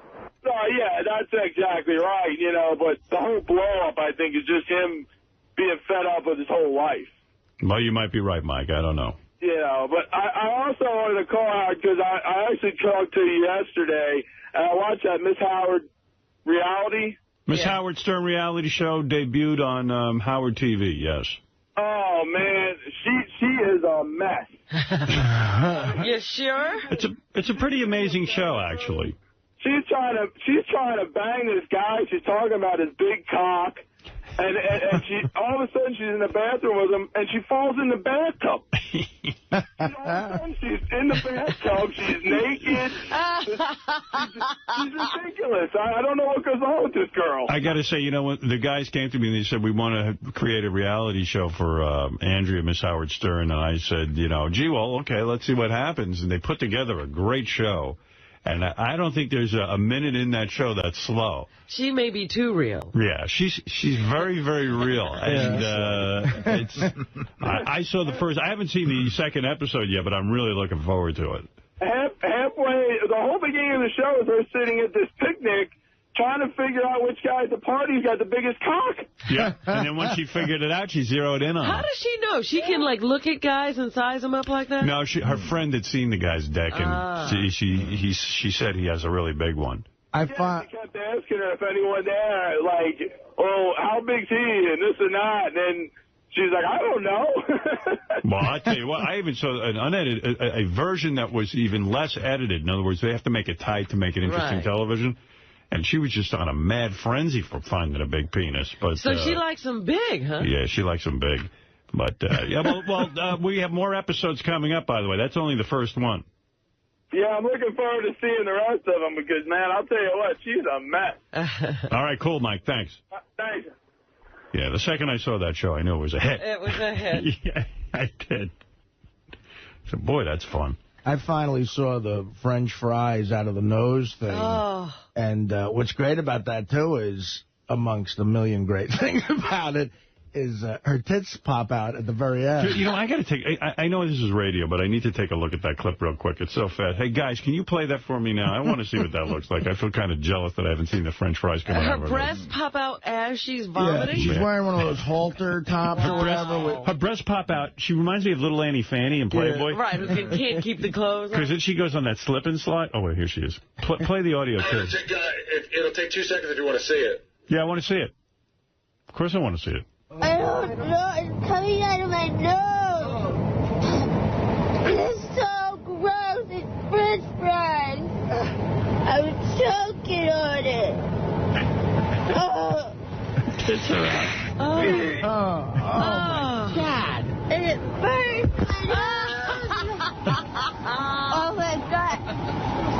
No, yeah, that's exactly right, you know, but the whole blow-up, I think, is just him being fed up with his whole life. Well, you might be right, Mike. I don't know. You know, but I also wanted to call out because I actually talked to you yesterday, and I watched that Miss Howard reality. Miss Howard Stern reality show debuted on Howard TV, yes. Oh, man, she is a mess. You sure? It's a pretty amazing show, actually. She's trying to bang this guy. She's talking about his big cock. And she all of a sudden she's in the bathroom with him, and she falls in the bathtub. And all of a sudden she's in the bathtub. She's naked. She's ridiculous. I don't know what goes on with this girl. I got to say, you know, when the guys came to me and they said, we want to create a reality show for Andrea, Miss Howard Stern. And I said, you know, gee, well, okay, let's see what happens. And they put together a great show. And I don't think there's a minute in that show that's slow. She may be too real. Yeah, she's very, very real. And I saw the first. I haven't seen the second episode yet, but I'm really looking forward to it. Halfway, the whole beginning of the show is her sitting at this picnic trying to figure out which guy at the party's got the biggest cock. Yeah, and then once she figured it out, she zeroed in on it. How does she know? She can, like, look at guys and size them up like that? No, her friend had seen the guy's deck, and she said he has a really big one. She kept asking her if anyone there, like, oh, how big's he, and this and that, and then she's like, I don't know. Well, I'll tell you what, I even saw an unedited, a version that was even less edited. In other words, they have to make it tight to make it interesting television. And she was just on a mad frenzy for finding a big penis. But so she likes them big, huh? Yeah, she likes them big. But, yeah, we have more episodes coming up, by the way. That's only the first one. Yeah, I'm looking forward to seeing the rest of them because, man, I'll tell you what, she's a mess. All right, cool, Mike. Thanks. Thanks. Yeah, the second I saw that show, I knew it was a hit. It was a hit. Yeah, I did. So, boy, that's fun. I finally saw the French fries out of the nose thing. Oh. And what's great about that, too, is, amongst a million great things about it, is her tits pop out at the very end. You know, I got to take... I know this is radio, but I need to take a look at that clip real quick. It's so fat. Hey, guys, can you play that for me now? I want to see what that looks like. I feel kind of jealous that I haven't seen the French fries come out. Her breasts pop out as she's vomiting? Yeah, she's wearing one of those halter tops or whatever. Her breasts pop out. She reminds me of little Annie Fanny in Playboy. Yeah. Right, who can't keep the clothes on. Because then she goes on that slip and slide. Oh, wait, here she is. Play the audio, too. It'll take 2 seconds if you want to see it. Yeah, I want to see it. Of course I want to see it. I don't know. It's coming out of my nose. It's so gross. It's French fries. I'm choking on it. Tits are out. God. And it burns my nose. Oh, my God.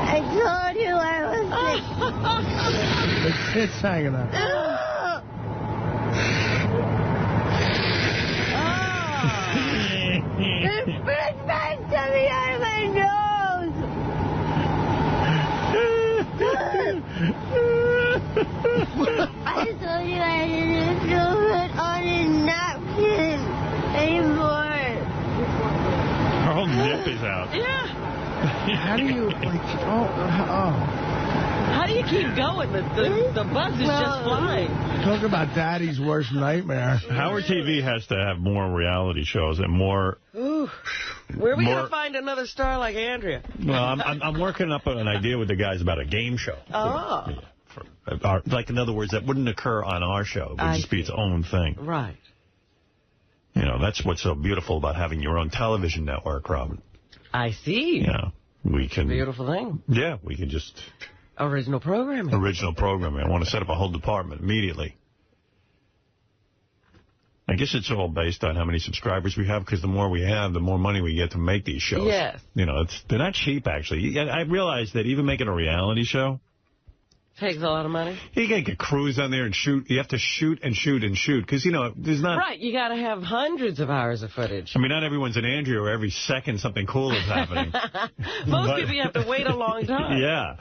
I told you I was sick. The tits hanging out. There's French fries coming out of my nose. I told you I didn't feel good on a napkin anymore. Her whole nip is out. Yeah. How do you, How do you keep going? The buzz is just flying. Talk about daddy's worst nightmare. Howard TV has to have more reality shows and more... Ooh. Where are we going to find another star like Andrea? Well, I'm working up an idea with the guys about a game show. Oh. Like, in other words, that wouldn't occur on our show. It would just be its own thing. Right. You know, that's what's so beautiful about having your own television network, Robin. I see. Yeah. We can... Beautiful thing. Yeah, we can just... Original programming. Original programming. I want to set up a whole department immediately. I guess it's all based on how many subscribers we have, because the more we have, the more money we get to make these shows. Yes. You know, they're not cheap, actually. I realize that even making a reality show... Takes a lot of money. You got to get crews on there and shoot. You have to shoot and shoot and shoot, because, you know, there's not... Right, you got to have hundreds of hours of footage. I mean, not everyone's an Andrea where every second something cool is happening. Most people, you have to wait a long time. Yeah.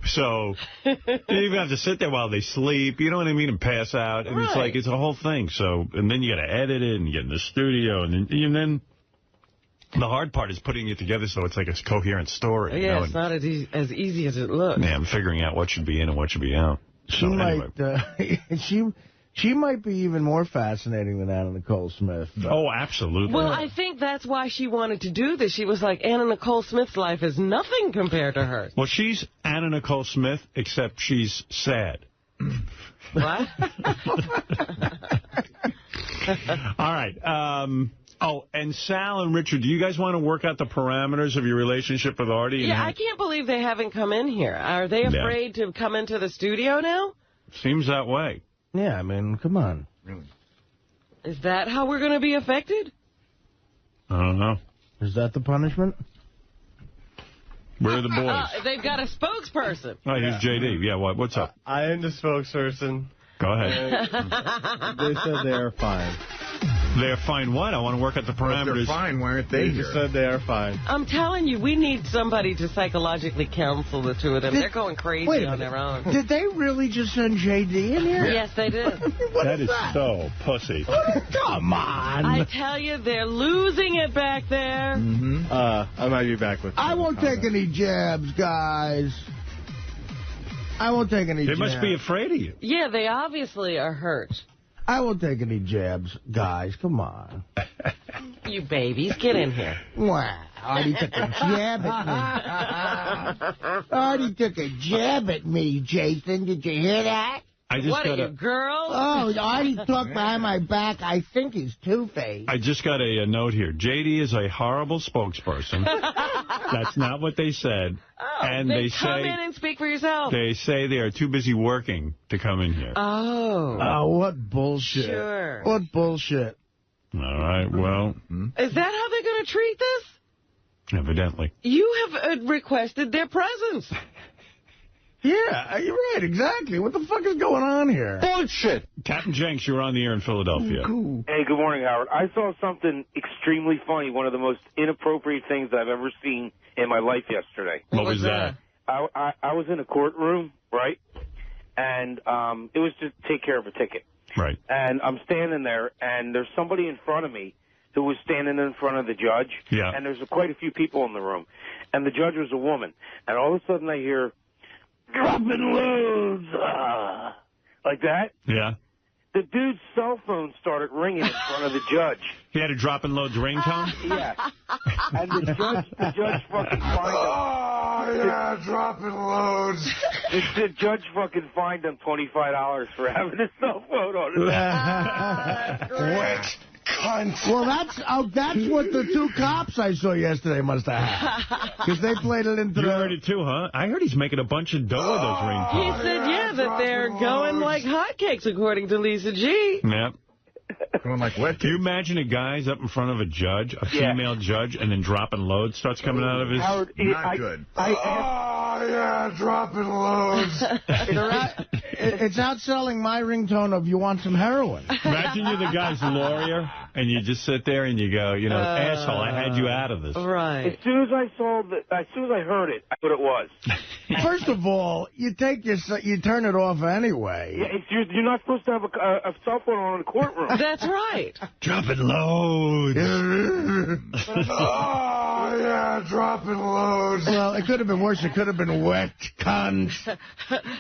So, you even have to sit there while they sleep, you know what I mean, and pass out. And It's like, it's a whole thing. So, and then you got to edit it and get in the studio. And then the hard part is putting it together so it's like a coherent story. Yeah, you know? it's not as easy as it looks. Yeah, I'm figuring out what should be in and what should be out. She she might be even more fascinating than Anna Nicole Smith. Oh, absolutely. Well, I think that's why she wanted to do this. She was like, Anna Nicole Smith's life is nothing compared to hers. Well, she's Anna Nicole Smith, except she's sad. What? All right. Oh, and Sal and Richard, do you guys want to work out the parameters of your relationship with Artie? Yeah, I can't believe they haven't come in here. Are they afraid to come into the studio now? Seems that way. Yeah, I mean, come on. Really? Is that how we're going to be affected? I don't know. Is that the punishment? Where are the boys? They've got a spokesperson. Oh, here's JD. Yeah, what's up? I am the spokesperson. Go ahead. They said they are fine. They're fine what? I want to work at the parameters. If they're fine, why aren't they here? They said they are fine. I'm telling you, we need somebody to psychologically counsel the two of them. They're going crazy on their own. Did they really just send J.D. in here? Yes, they did. That is so pussy. Come on. I tell you, they're losing it back there. Mm-hmm. I might be back with you. I won't take any jabs, guys. I won't take any jabs. They must be afraid of you. Yeah, they obviously are hurt. I won't take any jabs, guys. Come on. You babies, get in here. Wow. Artie took a jab at me. Artie took a jab at me, Jason. Did you hear that? What are you, girl? Oh, Artie talked behind my back. I think he's two-faced. I just got a note here. J.D. is a horrible spokesperson. That's not what they said. Oh, and they come in and speak for yourself. They say they are too busy working to come in here. Oh. Oh, what bullshit. Sure. What bullshit. All right, well. Is that how they're going to treat this? Evidently. You have requested their presence. Yeah, you're right, exactly. What the fuck is going on here? Bullshit. Captain Jenks, you're on the air in Philadelphia. Hey, good morning, Howard. I saw something extremely funny, one of the most inappropriate things I've ever seen in my life yesterday. What was that? I was in a courtroom, right? And it was to take care of a ticket. Right. And I'm standing there, and there's somebody in front of me who was standing in front of the judge. Yeah. And there's quite a few people in the room. And the judge was a woman. And all of a sudden I hear, dropping loads, like that. Yeah. The dude's cell phone started ringing in front of the judge. He had a dropping loads ringtone? Yeah. And the judge fucking fined him. Oh, yeah, dropping loads. The judge fucking fined him $25 for having his cell phone on his Wet cunt. Well, that's what the two cops I saw yesterday must have had. Because they played it into You heard it too, huh? I heard he's making a bunch of dough with those ringtones. He said, yeah, that they're going like hotcakes, according to Lisa G. Yep. Going like what? Can you imagine a guy's up in front of a judge, a female judge, and then dropping loads starts coming out of his... Howard, Not good. Oh, yeah, dropping loads. It's outselling my ringtone of "You Want Some Heroin." Imagine you're the guy's lawyer, and you just sit there and you go, you know, asshole, I had you out of this. Right. As soon as I heard it, I knew what it was. First of all, you turn it off anyway. Yeah, you're not supposed to have a cell phone on in a courtroom. That's right. Dropping loads. Oh, yeah, dropping loads. Well, it could have been worse. It could have been wet cunt.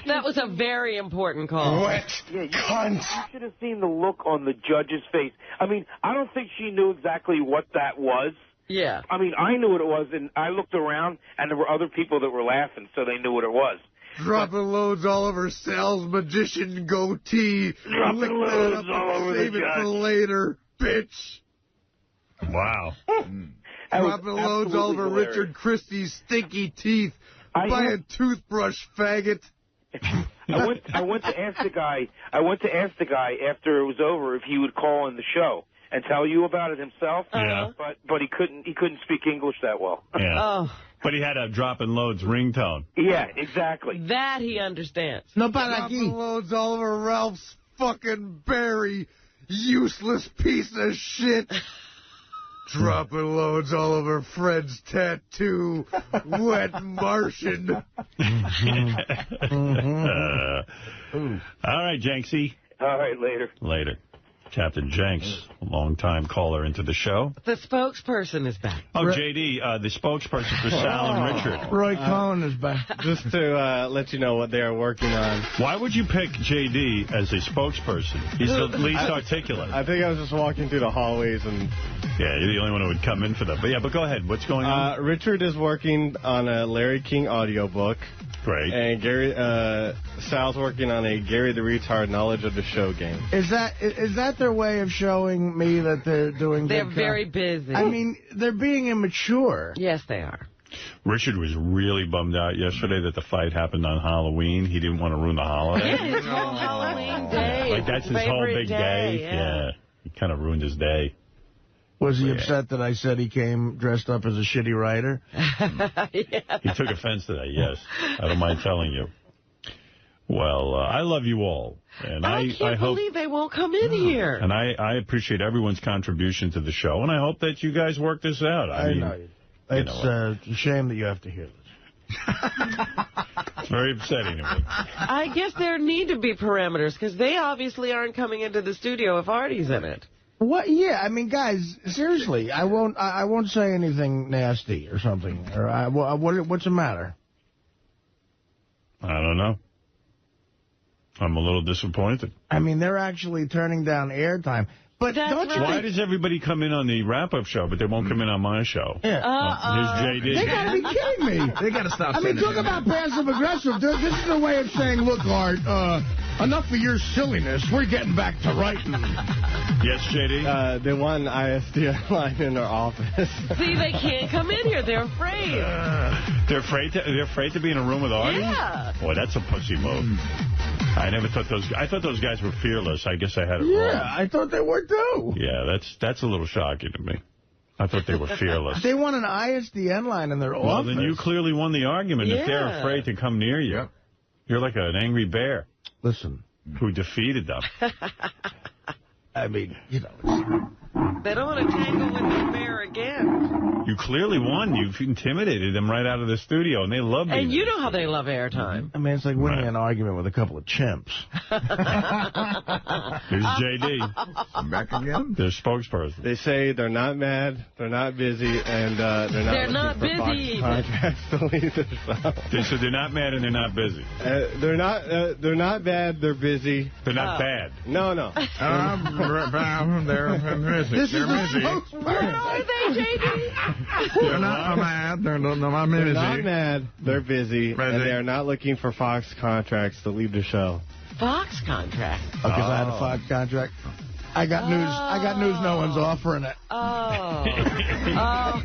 That was a very important call. Wet cunt. You should have seen the look on the judge's face. I mean, I don't think she knew exactly what that was. Yeah. I mean, I knew what it was, and I looked around, and there were other people that were laughing, so they knew what it was. Dropping loads all over Sal's magician goatee. Dropping loads all over the Save it for judge. later, bitch. Wow. Dropping loads all over hilarious. Richard Christie's stinky teeth. I Buy have- a toothbrush, faggot. I went to ask the guy. I went to ask the guy after it was over if he would call in the show and tell you about it himself. Yeah. But he couldn't. He couldn't speak English that well. Yeah. Oh. But he had a Dropping Loads ringtone. Yeah, exactly. That he understands. No, Dropping loads all over Ralph's fucking Barry. Useless piece of shit. Dropping loads all over Fred's tattoo. Wet Martian. All right, Jenksy. All right, later. Later. Captain Jenks, a long-time caller into the show. The spokesperson is back. Oh, J.D., the spokesperson for Sal and Richard. Roy Cohn is back. Just to let you know what they are working on. Why would you pick J.D. as a spokesperson? He's the least articulate. I think I was just walking through the hallways and... Yeah, you're the only one who would come in for that. But go ahead. What's going on? Richard is working on a Larry King audiobook. Great. And Sal's working on a Gary the Retard Knowledge of the Show game. Is that their way of showing me that they're doing They're good very busy. I mean, they're being immature. Yes, they are. Richard was really bummed out yesterday that the fight happened on Halloween. He didn't want to ruin the holiday. Yeah, his whole Halloween day. Like, that's his whole favorite big day. Yeah. He kind of ruined his day. Was he upset that I said he came dressed up as a shitty writer? He took offense to that, yes. I don't mind telling you. Well, I love you all. And I can't believe they won't come in here. And I appreciate everyone's contribution to the show, and I hope that you guys work this out. I mean, know. It's a shame that you have to hear this. It's very upsetting to me. I guess there need to be parameters, because they obviously aren't coming into the studio if Artie's in it. What? Yeah, I mean, guys, seriously, I won't say anything nasty or something. Or what's the matter? I don't know. I'm a little disappointed. I mean, they're actually turning down airtime. But don't you Why think... does everybody come in on the wrap-up show, but they won't come in on my show? Yeah. Here's J.D. They got to be kidding me. They got to stop I mean, talk about passive-aggressive. This is a way of saying, look, Art, enough of your silliness. We're getting back to writing. Yes, J.D.? They want an ISDN line in their office. See, they can't come in here. They're afraid. They're afraid to be in a room with Artie? Yeah. Boy, that's a pussy move. I never thought I thought those guys were fearless. I guess I had it wrong. Yeah, I thought they were, too. Yeah, that's a little shocking to me. I thought they were fearless. They want an ISDN line in their office. Well, then you clearly won the argument. If they're Yeah. afraid to come near you, you're like an angry bear. Listen. Who defeated them. I mean, you know. They don't want to tangle with the bear again. You clearly won. You've intimidated them right out of the studio, and they love And you. you know how they love airtime. I mean, it's like winning an argument with a couple of chimps. There's J.D. I'm back again. Their spokesperson. They say they're not mad, they're not busy, and they're not looking for busy. Fox contracts to leave the show. They said they're not mad and they're not busy. They're not bad, they're busy. They're not bad. No. They're busy. This They're is the busy. spokesperson. Where are they, J.D.? They're not mad. They're not busy. They're not mad, they're busy, and they're not looking for Fox contracts to leave the show. Fox contract. Because I had a Fox contract. I got news. I got news. No one's offering it. Oh.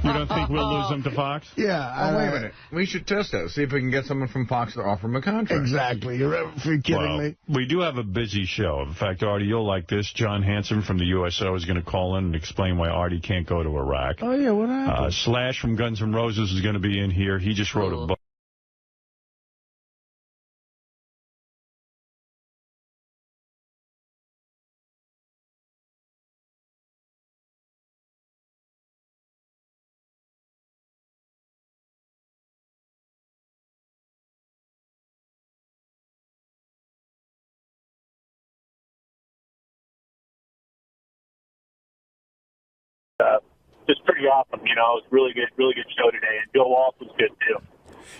You don't think we'll lose them to Fox? Yeah. Wait a minute. We should test that. See if we can get someone from Fox to offer them a contract. Exactly. You're kidding me? We do have a busy show. In fact, Artie, you'll like this. John Hanson from the USO is going to call in and explain why Artie can't go to Iraq. Oh, yeah. What happened? Slash from Guns N' Roses is going to be in here. He just wrote a book. Just pretty awesome, you know. It was really good show today, and Bill Walsh was good too.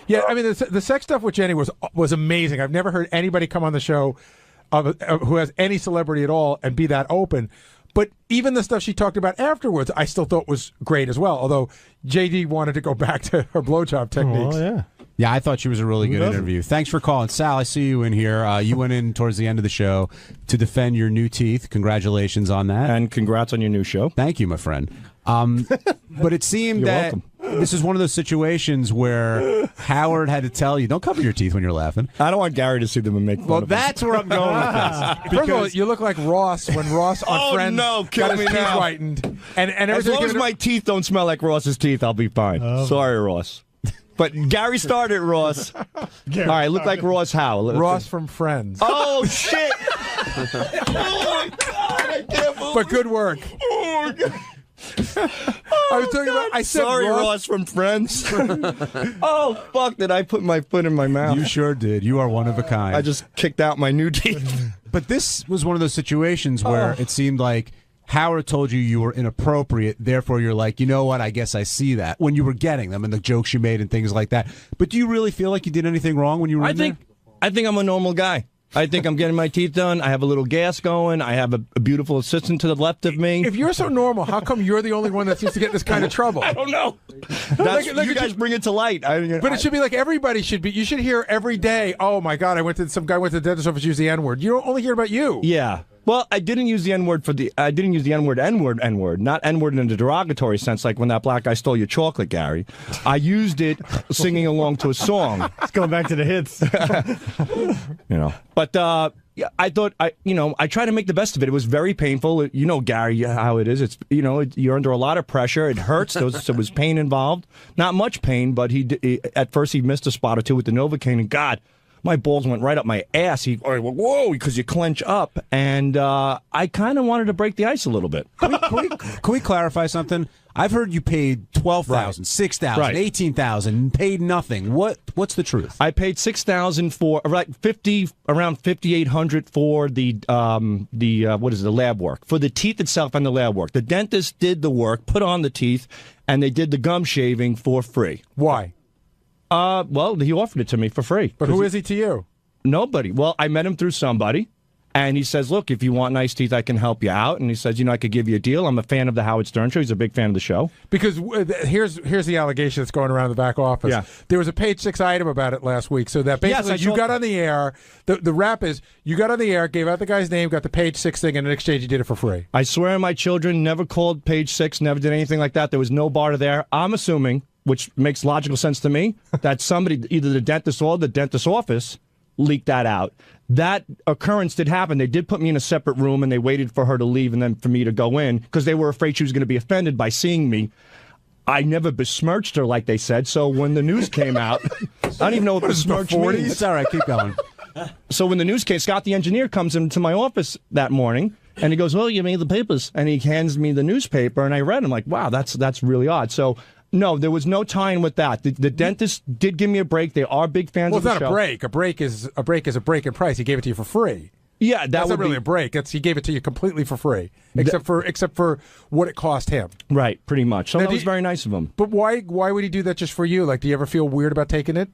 Yeah, I mean the sex stuff with Jenny was amazing. I've never heard anybody come on the show who has any celebrity at all and be that open. But even the stuff she talked about afterwards, I still thought was great as well. Although J.D. wanted to go back to her blowjob techniques. Oh, yeah. Yeah, I thought she was a really good interview. Thanks for calling. Sal, I see you in here. You went in towards the end of the show to defend your new teeth. Congratulations on that. And congrats on your new show. Thank you, my friend. But it seemed that this is one of those situations where Howard had to tell you, don't cover your teeth when you're laughing. I don't want Gary to see them and make fun of them. That's where I'm going with this. First of all, you look like Ross when Ross on Friends kill got me his teeth now. whitened. And as long as my teeth don't smell like Ross's teeth, I'll be fine. Sorry, Ross. But Gary started, Ross. All right, look like Ross how? Ross from Friends. Oh, shit. Oh, my God. I can't believe But good work. Oh, my God. I was talking about. I said Sorry, Ross from Friends. Oh, fuck, did I put my foot in my mouth? You sure did. You are one of a kind. I just kicked out my new teeth. But this was one of those situations where it seemed like Howard told you were inappropriate, therefore you're like, you know what, I guess I see that, when you were getting them and the jokes you made and things like that. But do you really feel like you did anything wrong when you were in there? I think I'm a normal guy. I think I'm getting my teeth done. I have a little gas going. I have a beautiful assistant to the left of me. If you're so normal, how come you're the only one that seems to get this kind of trouble? I don't know. You guys bring it to light. But it should be like everybody should be. You should hear every day, oh, my God, some guy went to the dentist office, used the N-word. You don't only hear about you. Yeah. Well, I didn't use the N-word N-word, not N-word in a derogatory sense, like when that black guy stole your chocolate, Gary. I used it singing along to a song. Let's go back to the hits. But I thought, I tried to make the best of it. It was very painful. You know, Gary, how it is. It's, you're under a lot of pressure. It hurts. There was pain involved. Not much pain, but at first he missed a spot or two with the Novocaine, and God, my balls went right up my ass. Whoa, because you clench up. And I kind of wanted to break the ice a little bit. Can we clarify something? I've heard you paid $12,000, $6,000, $18,000, paid nothing. What's the truth? I paid $6,000 for around $5,800 for the lab work, for the teeth itself and the lab work. The dentist did the work, put on the teeth, and they did the gum shaving for free. Why? Well, he offered it to me for free. But who is he to you? Nobody. Well, I met him through somebody, and he says, look, if you want nice teeth, I can help you out. And he says, I could give you a deal. I'm a fan of the Howard Stern Show. He's a big fan of the show. Because here's the allegation that's going around the back office. Yeah. There was a Page 6 item about it last week. So that basically you got on the air. The rap is you got on the air, gave out the guy's name, got the Page 6 thing, and in exchange you did it for free. I swear on my children, never called Page 6, never did anything like that. There was no barter there. I'm assuming, which makes logical sense to me, that somebody, either the dentist or the dentist's office, leaked that out. That occurrence did happen. They did put me in a separate room, and they waited for her to leave and then for me to go in because they were afraid she was going to be offended by seeing me. I never besmirched her, like they said, so when the news came out, I don't even know what besmirch means. It's all right, keep going. So when the news came, Scott the engineer comes into my office that morning, and he goes, well, you made the papers. And he hands me the newspaper, and I read it. I'm like, wow, that's really odd. So no, there was no tie-in with that. The dentist did give me a break. They are big fans of the show. Well, it's not a break. A break is a break in price. He gave it to you for free. Yeah, that's not really a break. He gave it to you completely for free, except for what it cost him. Right, pretty much. So that was very nice of him. But why would he do that just for you? Like, do you ever feel weird about taking it?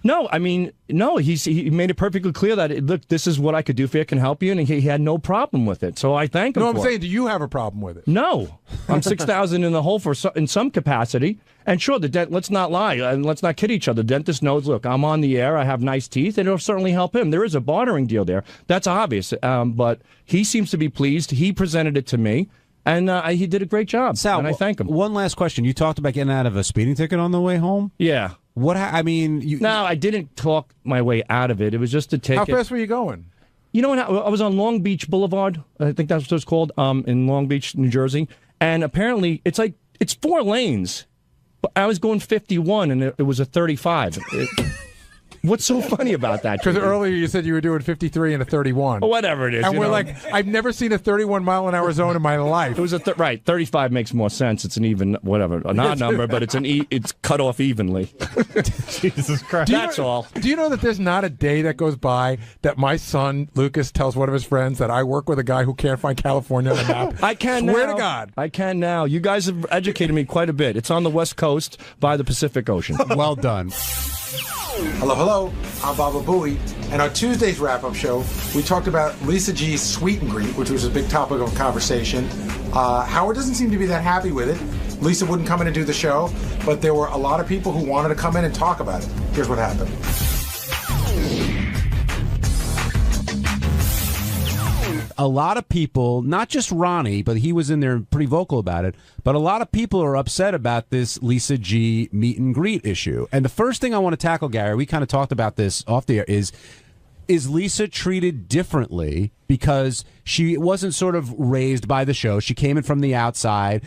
No, I mean, no. He made it perfectly clear that look, this is what I could do for you, I can help you, and he had no problem with it. So I thank him. No, I'm saying, do you have a problem with it? No, I'm $6,000 in the hole in some capacity. And sure, let's not lie and let's not kid each other. The dentist knows. Look, I'm on the air. I have nice teeth, and it'll certainly help him. There is a bartering deal there. That's obvious. But he seems to be pleased. He presented it to me. And he did a great job, Sal, and I thank him. One last question. You talked about getting out of a speeding ticket on the way home? Yeah. No, I didn't talk my way out of it. It was just a ticket. How fast were you going? You know what? I was on Long Beach Boulevard. I think that's what it's called, in Long Beach, New Jersey. And apparently, it's 4 lanes. But I was going 51, and it was a 35. What's so funny about that? Because earlier you said you were doing 53 and a 31. Whatever it is. And we're like, I've never seen a 31-mile-an-hour zone in my life. It was right. 35 makes more sense. It's an even, whatever, an odd number, but it's cut off evenly. Jesus Christ. That's all. Do you know that there's not a day that goes by that my son, Lucas, tells one of his friends that I work with a guy who can't find California on the map? I can Swear now. to God. I can now. You guys have educated me quite a bit. It's on the West Coast by the Pacific Ocean. Well done. Hello, hello. I'm Baba Booey. And on Tuesday's wrap-up show, we talked about Lisa G's sweet and greet, which was a big topic of conversation. Howard doesn't seem to be that happy with it. Lisa wouldn't come in and do the show, but there were a lot of people who wanted to come in and talk about it. Here's what happened. A lot of people, not just Ronnie, but he was in there pretty vocal about it, but a lot of people are upset about this Lisa G meet and greet issue. And the first thing I want to tackle, Gary, we kind of talked about this off the air, is Lisa treated differently because she wasn't sort of raised by the show? She came in from the outside.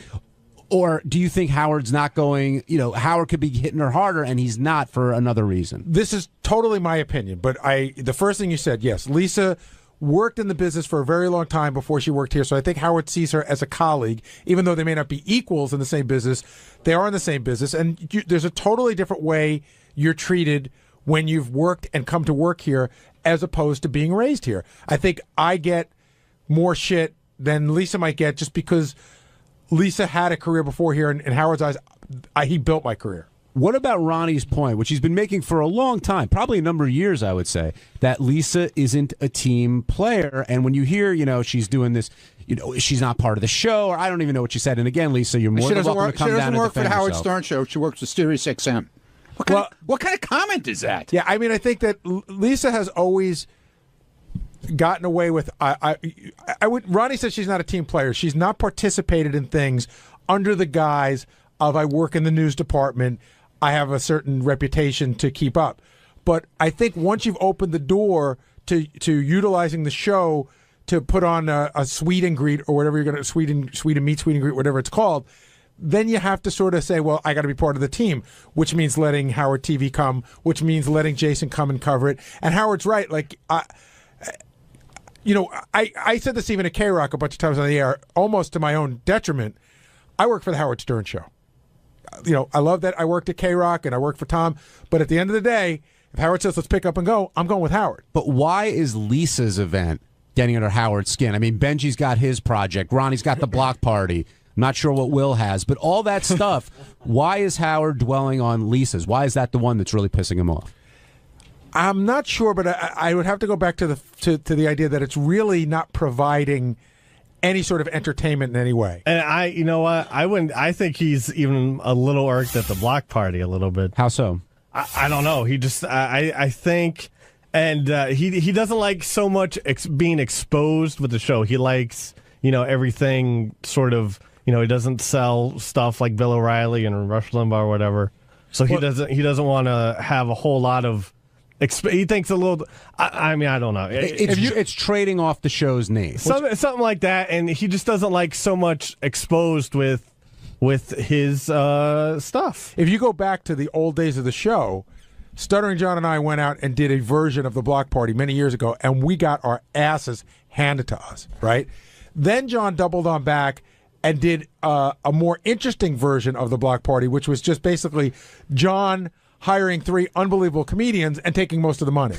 Or do you think Howard's not going, Howard could be hitting her harder and he's not for another reason? This is totally my opinion, but the first thing you said, yes, Lisa worked in the business for a very long time before she worked here, so I think Howard sees her as a colleague. Even though they may not be equals in the same business, they are in the same business, and there's a totally different way you're treated when you've worked and come to work here as opposed to being raised here. I think I get more shit than Lisa might get just because Lisa had a career before here, and in Howard's eyes, he built my career. What about Ronnie's point, which he's been making for a long time, probably a number of years, I would say, that Lisa isn't a team player. And when you hear, she's doing this, she's not part of the show, or I don't even know what she said. And again, Lisa, you're more than welcome to come down and defend yourself. She doesn't work for the Howard Stern show. She works for Sirius XM. What kind of comment is that? Yeah, I mean, I think that Lisa has always gotten away with. Ronnie says she's not a team player. She's not participated in things under the guise of I work in the news department. I have a certain reputation to keep up. But I think once you've opened the door to utilizing the show to put on a sweet and greet or whatever you're going to sweet and meet, sweet and greet, whatever it's called, then you have to sort of say, well, I got to be part of the team, which means letting Howard TV come, which means letting Jason come and cover it. And Howard's right. Like, I said this even at K-Rock a bunch of times on the air, almost to my own detriment. I work for the Howard Stern show. I love that I worked at K-Rock and I worked for Tom, but at the end of the day, if Howard says let's pick up and go, I'm going with Howard. But why is Lisa's event getting under Howard's skin? I mean, Benji's got his project, Ronnie's got the block party. I'm not sure what Will has, but all that stuff, why is Howard dwelling on Lisa's? Why is that the one that's really pissing him off? I'm not sure, but I would have to go back to the idea that it's really not providing any sort of entertainment in any way. And you know what? I think he's even a little irked at the block party a little bit. How so? I don't know. He just, I think, and he doesn't like so much being exposed with the show. He likes, everything sort of, he doesn't sell stuff like Bill O'Reilly and Rush Limbaugh or whatever. So he doesn't want to have a whole lot of. He thinks a little. I mean, I don't know. It's trading off the show's name, something like that, and he just doesn't like so much exposed with his stuff. If you go back to the old days of the show, Stuttering John and I went out and did a version of the block party many years ago, and we got our asses handed to us. Right? Then John doubled on back and did a more interesting version of the block party, which was just basically John hiring 3 unbelievable comedians and taking most of the money.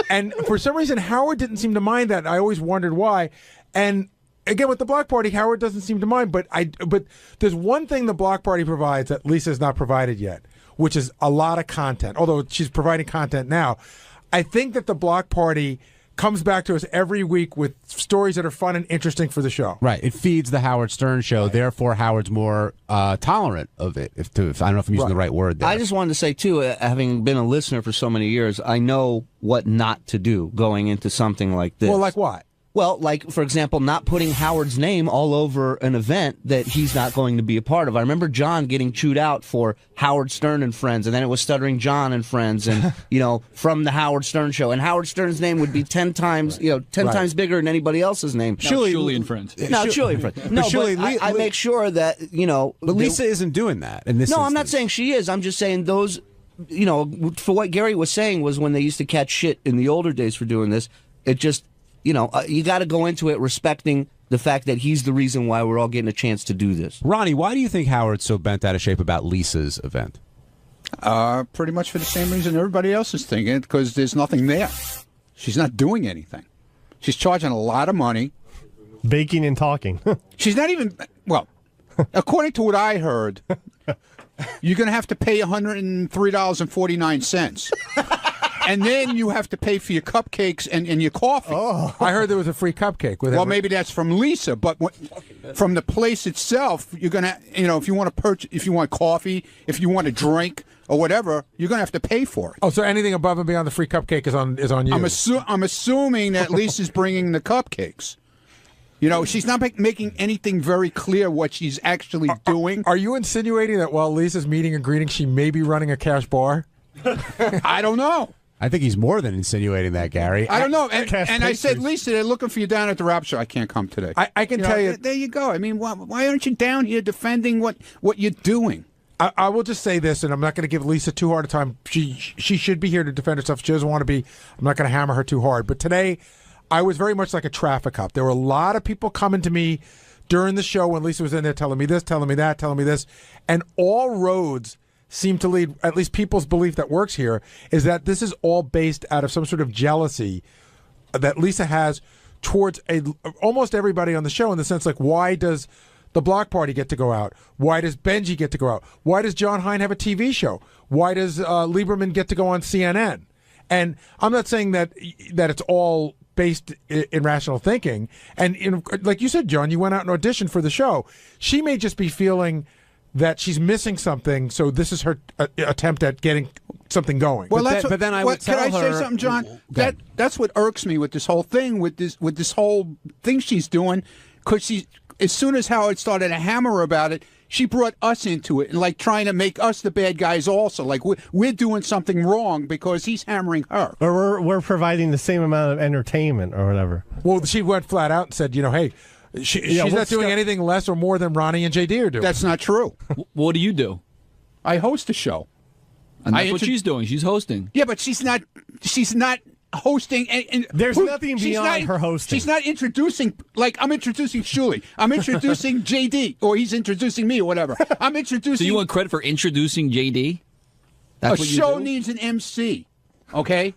And for some reason, Howard didn't seem to mind that. I always wondered why. And again, with the block party, Howard doesn't seem to mind. But there's one thing the block party provides that Lisa's not provided yet, which is a lot of content. Although she's providing content now, I think that the block party comes back to us every week with stories that are fun and interesting for the show. Right. It feeds the Howard Stern show. Right. Therefore, Howard's more tolerant of it. If I don't know if I'm using the right word there. I just wanted to say, too, having been a listener for so many years, I know what not to do going into something like this. Well, like what? Well, like, for example, not putting Howard's name all over an event that he's not going to be a part of. I remember John getting chewed out for Howard Stern and Friends, and then it was Stuttering John and Friends, and, from the Howard Stern show. And Howard Stern's name would be 10 times, 10 times bigger than anybody else's name. Julie and Friends. No, Julie and Friends. No, but I make sure that, But Lisa isn't doing that in this instance. I'm not saying she is. I'm just saying those, for what Gary was saying was when they used to catch shit in the older days for doing this, it just... you got to go into it respecting the fact that he's the reason why we're all getting a chance to do this. Ronnie, why do you think Howard's so bent out of shape about Lisa's event? Pretty much for the same reason everybody else is thinking, because there's nothing there. She's not doing anything. She's charging a lot of money. Baking and talking. She's not even, according to what I heard, you're going to have to pay $103.49. And then you have to pay for your cupcakes and your coffee. Oh, I heard there was a free cupcake with it. Well, maybe that's from Lisa, but from the place itself, you're gonna, if you want to purchase, if you want coffee, if you want a drink or whatever, you're gonna have to pay for it. Oh, so anything above and beyond the free cupcake is on you. I'm assuming that Lisa's bringing the cupcakes. She's not making anything very clear what she's actually doing. Are you insinuating that while Lisa's meeting and greeting, she may be running a cash bar? I don't know. I think he's more than insinuating that, Gary. I don't know. And I said, Lisa, they're looking for you down at the rap show. I can't come today. I can tell you. There you go. I mean, why aren't you down here defending what you're doing? I will just say this, and I'm not going to give Lisa too hard a time. She should be here to defend herself. She doesn't want to be. I'm not going to hammer her too hard. But today, I was very much like a traffic cop. There were a lot of people coming to me during the show when Lisa was in there telling me this, telling me that, telling me this. And all roads seem to lead, at least people's belief that works here, is that this is all based out of some sort of jealousy that Lisa has towards almost everybody on the show, in the sense like, why does the Block Party get to go out? Why does Benji get to go out? Why does John Hein have a TV show? Why does Lieberman get to go on CNN? And I'm not saying that it's all based in rational thinking. And like you said, John, you went out and auditioned for the show. She may just be feeling that she's missing something, so this is her attempt at getting something going. Well, but then I would tell her. Can I say something, John? That's what irks me with this whole thing, with this whole thing she's doing, because as soon as Howard started to hammer her about it, she brought us into it and like trying to make us the bad guys also. Like we're doing something wrong because he's hammering her. Or we're providing the same amount of entertainment or whatever. Well, she went flat out and said, hey, she's not doing anything less or more than Ronnie and JD are doing. That's not true. What do you do? I host a show. And that's what she's doing. She's hosting. Yeah, but she's not hosting. And there's nothing beyond her hosting. She's not introducing, like I'm introducing Shuli. I'm introducing JD, or he's introducing me, or whatever. I'm introducing. So you want credit for introducing JD? That's what you do? A show needs an MC, okay?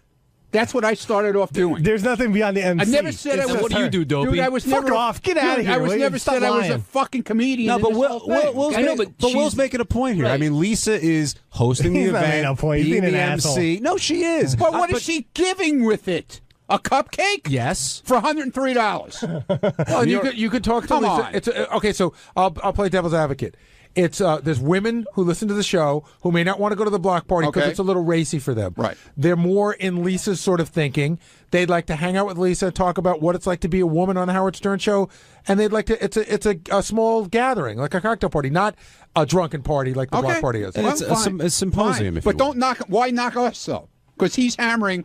That's what I started off doing. There's nothing beyond the MC. I never said I was. What do you do, Dopey? Dude, I was Fuck never off. Get out of here. I was never said I was a fucking comedian. No, but Will's making a point here. Right. I mean, Lisa is hosting the event, being the MC. No, she is. But what is she giving with it? A cupcake? Yes. For $103. Well, you could talk to Come Lisa. on. It's okay, so I'll play devil's advocate. It's there's women who listen to the show who may not want to go to the Block Party because it's a little racy for them. Right. They're more in Lisa's sort of thinking. They'd like to hang out with Lisa, talk about what it's like to be a woman on the Howard Stern show, and they'd like to. It's a small gathering, like a cocktail party, not a drunken party like the Block Party is. And it's a symposium. If but you don't knock. Why knock us though? Because he's hammering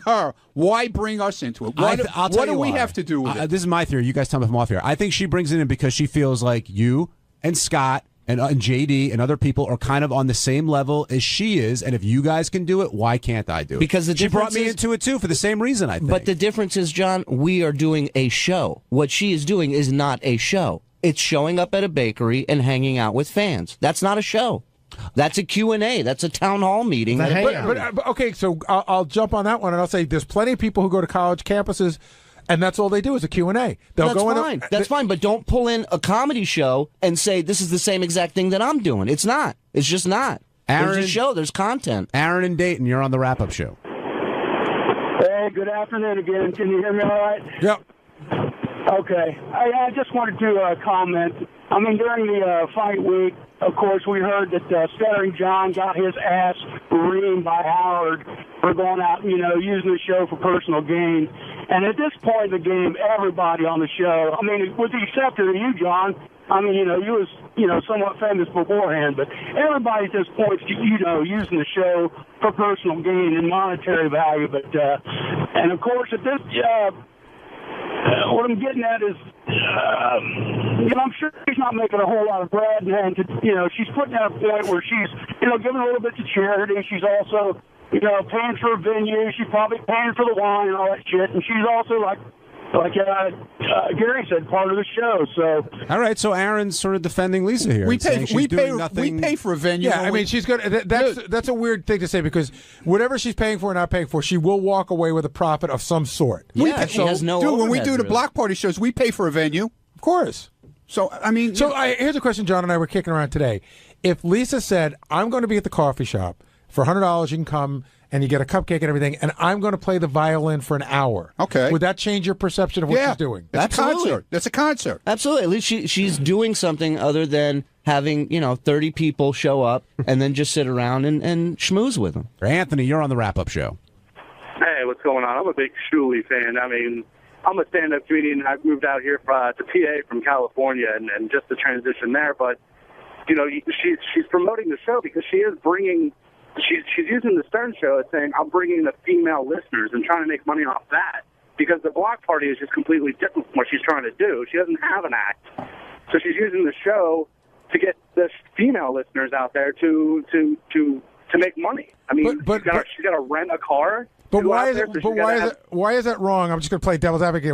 her. Why bring us into it? What do we have to do with it? This is my theory. You guys tell me if I'm off here. I think she brings it in because she feels like you and Scott and JD and other people are kind of on the same level as she is, and if you guys can do it, why can't I do it? Because she brought me into it too for the same reason, I think. But the difference is, John, we are doing a show. What she is doing is not a show. It's showing up at a bakery and hanging out with fans. That's not a show. That's a Q&A. That's a town hall meeting. But okay, so I'll jump on that one, and I'll say there's plenty of people who go to college campuses, and that's all they do is a Q&A. That's fine. That's fine, but don't pull in a comedy show and say this is the same exact thing that I'm doing. It's not. It's just not. There's a show. There's content. Aaron and Dayton, you're on the wrap-up show. Hey, good afternoon again. Can you hear me all right? Yep. Okay. I just wanted to comment. I mean, during the fight week, of course, we heard that Stuttering John got his ass reamed by Howard for going out, using the show for personal gain. And at this point in the game, everybody on the show, I mean, with the exception of you, John, I mean, you was, somewhat famous beforehand, but everybody at this point, using the show for personal gain and monetary value. But, and of course, at this, what I'm getting at is, I'm sure she's not making a whole lot of bread, and she's putting at a point where she's, giving a little bit to charity. She's also, paying for a venue. She's probably paying for the wine and all that shit. And she's also like Gary said, part of the show. So all right, so Aaron's sort of defending Lisa here. We pay for a venue. Yeah, I mean, she's good. That's a weird thing to say because whatever she's paying for or not paying for, she will walk away with a profit of some sort. Yeah, she has no when we overhead, do the really. Block Party shows, we pay for a venue. Of course. So, I mean... Here's a question John and I were kicking around today. If Lisa said, I'm going to be at the coffee shop, for $100 you can come and you get a cupcake and everything, and I'm going to play the violin for an hour. Okay. Would that change your perception of what she's doing? That's a concert. That's a concert. Absolutely. At least she's doing something other than having, 30 people show up and then just sit around and schmooze with them. Anthony, you're on the wrap-up show. Hey, what's going on? I'm a big Shuli fan. I mean, I'm a stand-up comedian. I've moved out here to PA from California, and just the transition there. But, she's promoting the show because she is bringing... She's using the Stern Show as saying, I'm bringing the female listeners and trying to make money off that. Because the block party is just completely different from what she's trying to do. She doesn't have an act. So she's using the show to get the female listeners out there to make money. I mean, she's got to rent a car. But why is that wrong? I'm just going to play devil's advocate.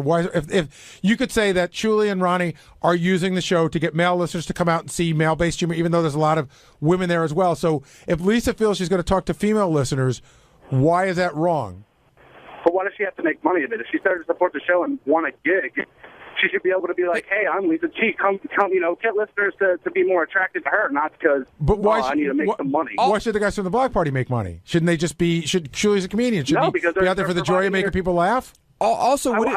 If you could say that Shuli and Ronnie are using the show to get male listeners to come out and see male-based humor, even though there's a lot of women there as well. So if Lisa feels she's going to talk to female listeners, why is that wrong? But why does she have to make money of it? If she started to support the show and won a gig, she should be able to be like, hey, I'm Lisa G. Come, get listeners to be more attracted to her, not because I need to make some money. Why should the guys from the block party make money? Shouldn't they just be, Shuli's a comedian, shouldn't he because be out there for the joy of making people laugh? Also, would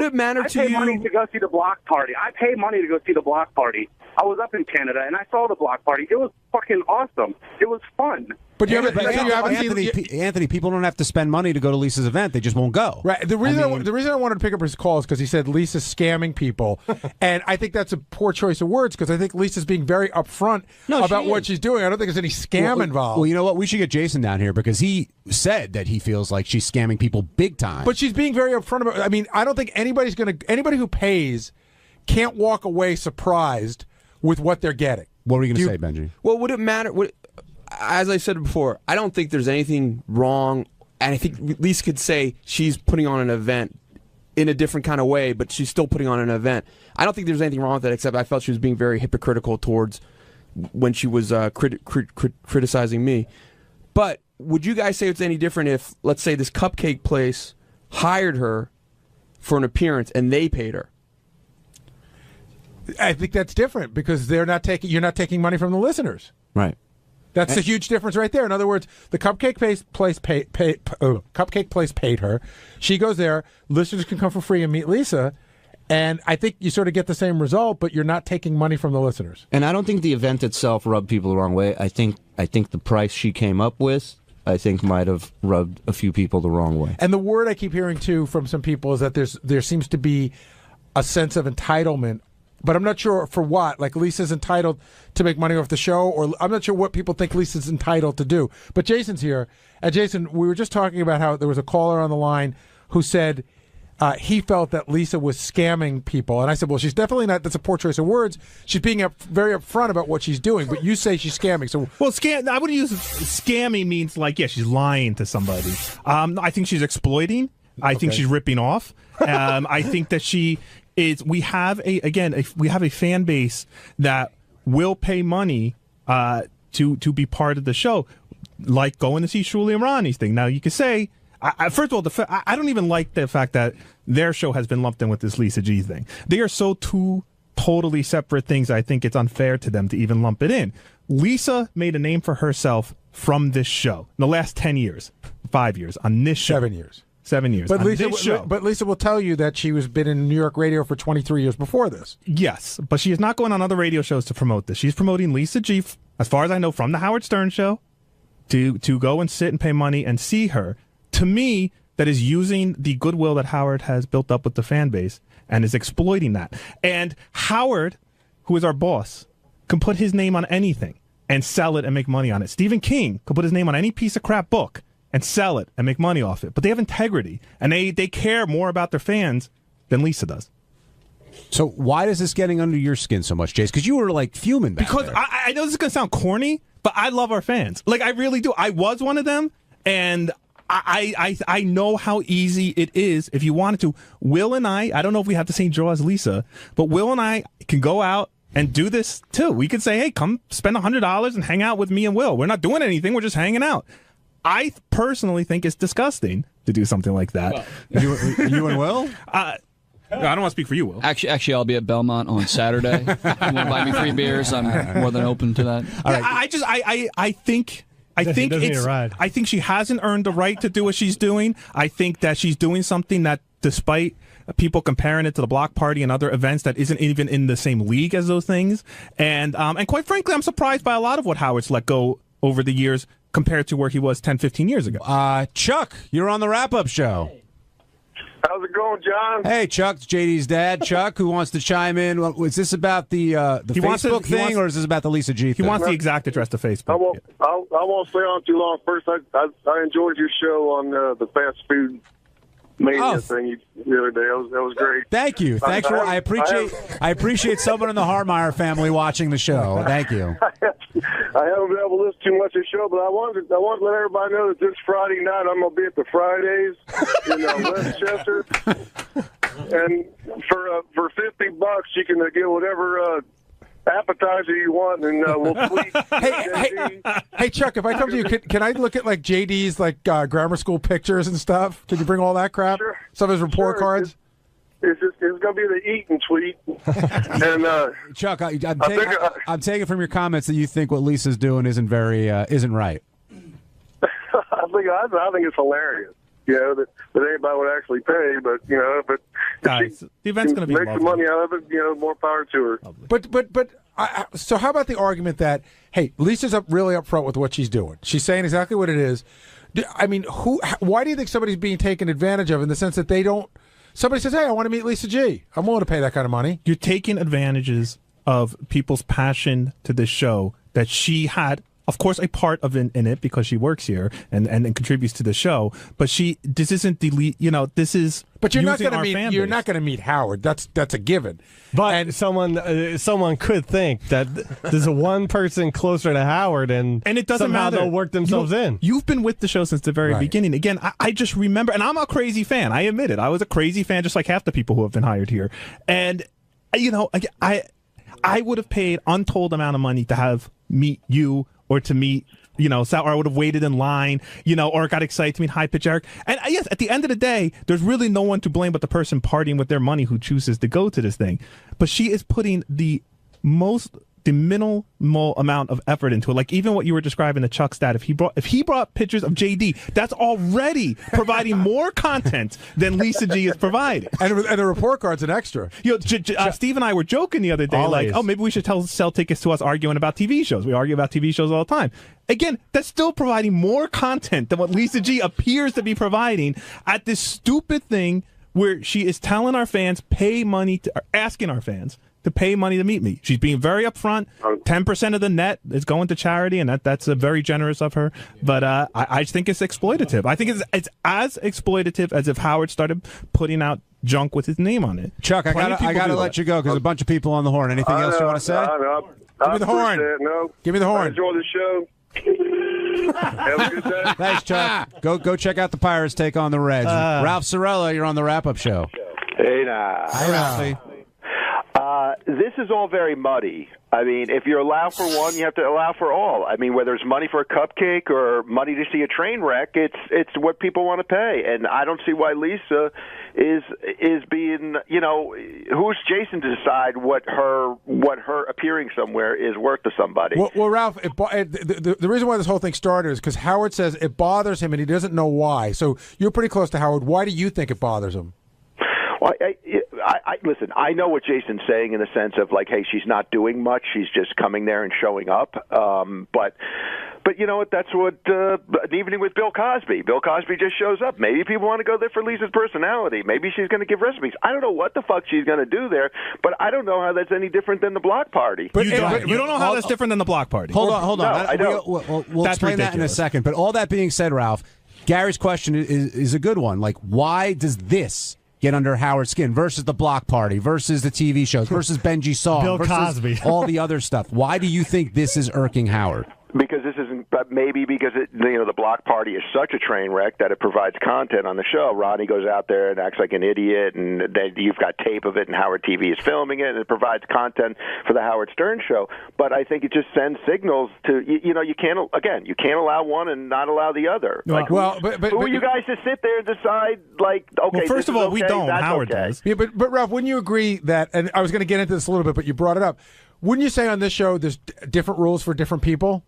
it matter to you? I pay money to go see the block party. I pay money to go see the block party. I was up in Canada, and I saw the block party. It was fucking awesome. It was fun. But Anthony, people don't have to spend money to go to Lisa's event. They just won't go. Right. The reason I wanted to pick up his call is because he said Lisa's scamming people. And I think that's a poor choice of words because I think Lisa's being very upfront about what she's doing. I don't think there's any scam involved. Well, you know what? We should get Jason down here because he said that he feels like she's scamming people big time. But she's being very upfront about it. I mean, I don't think anybody who pays can't walk away surprised with what they're getting. What were you going to say, Benji? Well, would it matter? As I said before, I don't think there's anything wrong, and I think Lisa could say she's putting on an event in a different kind of way, but she's still putting on an event. I don't think there's anything wrong with that, except I felt she was being very hypocritical towards when she was criticizing me. But would you guys say it's any different if, let's say, this cupcake place hired her for an appearance and they paid her? I think that's different because you're not taking money from the listeners. Right. That's a huge difference right there. In other words, the cupcake place paid her. She goes there. Listeners can come for free and meet Lisa. And I think you sort of get the same result, but you're not taking money from the listeners. And I don't think the event itself rubbed people the wrong way. I think the price she came up with, I think, might have rubbed a few people the wrong way. And the word I keep hearing, too, from some people is that there seems to be a sense of entitlement. But I'm not sure for what. Like, Lisa's entitled to make money off the show, or I'm not sure what people think Lisa's entitled to do. But Jason's here. And Jason, we were just talking about how there was a caller on the line who said he felt that Lisa was scamming people. And I said, well, she's definitely not. That's a poor choice of words. She's being very upfront about what she's doing. But you say she's scamming. So, well, I would use scamming means like, she's lying to somebody. I think she's exploiting. I think she's ripping off. I think that we have a fan base that will pay money to be part of the show, like going to see Shuli and Ronnie's thing. Now you could say, first of all, I don't even like the fact that their show has been lumped in with this Lisa G thing. They are so two totally separate things. I think it's unfair to them to even lump it in. Lisa made a name for herself from this show in the last 10 years, 5 years on this show. 7 years. 7 years. But Lisa will tell you that she was been in New York radio for 23 years before this. Yes, but she is not going on other radio shows to promote this. She's promoting Lisa G, as far as I know, from the Howard Stern Show, to go and sit and pay money and see her. To me, that is using the goodwill that Howard has built up with the fan base and is exploiting that. And Howard, who is our boss, can put his name on anything and sell it and make money on it. Stephen King could put his name on any piece of crap book and sell it and make money off it. But they have integrity, and they care more about their fans than Lisa does. So why is this getting under your skin so much, Jace? Because you were, like, fuming back there. I know this is going to sound corny, but I love our fans. Like, I really do. I was one of them, and I know how easy it is if you wanted to. Will and I don't know if we have the same draw as Lisa, but Will and I can go out and do this, too. We could say, hey, come spend $100 and hang out with me and Will. We're not doing anything. We're just hanging out. I personally think it's disgusting to do something like that. Well, you and Will? I don't want to speak for you, Will. Actually, I'll be at Belmont on Saturday. If you want to buy me 3 beers, I'm more than open to that. I think I think she hasn't earned the right to do what she's doing. I think that she's doing something that, despite people comparing it to the block party and other events, that isn't even in the same league as those things. And quite frankly, I'm surprised by a lot of what Howard's let go over the years compared to where he was 10, 15 years ago. Chuck, you're on the wrap-up show. How's it going, John? Hey, Chuck, it's JD's dad. Chuck, who wants to chime in? Was this about the Facebook thing, or is this about the Lisa G thing? He wants the exact address to Facebook. I won't stay on too long. First, I enjoyed your show on the fast food mania thing the other day. That was great. Thank you. Thanks I appreciate someone in the Harmeyer family watching the show. Thank you. I haven't been able to listen too much of the show, but I wanted to let everybody know that this Friday night I'm going to be at the Fridays in Westchester, and for $50 you can get whatever appetizer you want, and we'll sleep. Hey, Chuck, if I come to you, can I look at like JD's grammar school pictures and stuff? Can you bring all that crap? Sure. Some of his report cards. It's going to be the eat and tweet. And Chuck, I'm taking from your comments that you think what Lisa's doing isn't right. I think it's hilarious. That anybody would actually pay, but if Guys, the event's going to be make some money out of it, more power to her. But so how about the argument that, hey, Lisa's really upfront with what she's doing? She's saying exactly what it is. I mean, why do you think somebody's being taken advantage of in the sense that they don't? Somebody says, hey, I want to meet Lisa G. I'm willing to pay that kind of money. You're taking advantages of people's passion to this show that she had, of course, a part of in it because she works here and contributes to the show. But this isn't this is. But you're not going to meet. You're not going to meet Howard. That's a given. But someone could think that there's one person closer to Howard, and it doesn't somehow matter. They'll work themselves in. You've been with the show since the very beginning. Again, I just remember, and I'm a crazy fan. I admit it. I was a crazy fan, just like half the people who have been hired here. And I would have paid untold amount of money to meet you. Or to meet, Sal, or I would have waited in line, or got excited to meet High Pitch Eric. And yes, at the end of the day, there's really no one to blame but the person partying with their money who chooses to go to this thing. But she is putting the minimal amount of effort into it. Like even what you were describing, the Chuck stat, if he brought pictures of JD, that's already providing more content than Lisa G is providing. And the report card's an extra. Steve and I were joking the other day, maybe we should sell tickets to us arguing about TV shows. We argue about TV shows all the time. Again, that's still providing more content than what Lisa G appears to be providing at this stupid thing where she is telling our fans, asking our fans to pay money to meet me. She's being very upfront. 10% of the net is going to charity, and that's very generous of her. But I just think it's exploitative. I think it's as exploitative as if Howard started putting out junk with his name on it. Chuck, I gotta let you go because a bunch of people on the horn. Anything else you want to say? Give me the horn. Give me the horn. I enjoy the show. Have a good day. Thanks, Chuck. Go check out the Pirates take on the Reds. Ralph Sorella, you're on the wrap-up show. Hey, now. Hi, Ralphie. This is all very muddy. I mean, if you allow for one, you have to allow for all. I mean, whether it's money for a cupcake or money to see a train wreck, it's what people want to pay. And I don't see why Lisa is being, who's Jason to decide what her appearing somewhere is worth to somebody? Well Ralph, the reason why this whole thing started is because Howard says it bothers him and he doesn't know why. So you're pretty close to Howard. Why do you think it bothers him? Well, listen, I know what Jason's saying in the sense of like, hey, she's not doing much. She's just coming there and showing up. But you know what? That's what an evening with Bill Cosby. Bill Cosby just shows up. Maybe people want to go there for Lisa's personality. Maybe she's going to give recipes. I don't know what the fuck she's going to do there, but I don't know how that's any different than the block party. But you don't know how that's different than the block party. Hold on. No, I don't. We'll explain that in a second. But all that being said, Ralph, Gary's question is a good one. Like, why does this get under Howard's skin versus the block party, versus the TV shows, versus Benji Song, Bill versus Cosby, all the other stuff? Why do you think this is irking Howard? Because this isn't, but maybe because the block party is such a train wreck that it provides content on the show. Ronnie goes out there and acts like an idiot, and then you've got tape of it, and Howard TV is filming it, and it provides content for the Howard Stern show. But I think it just sends signals to you can't allow one and not allow the other. But who are you guys to sit there and decide? Like, okay, well, first of all, okay, we don't. Howard does. Yeah, but Ralph, wouldn't you agree that? And I was going to get into this a little bit, but you brought it up. Wouldn't you say on this show there's different rules for different people?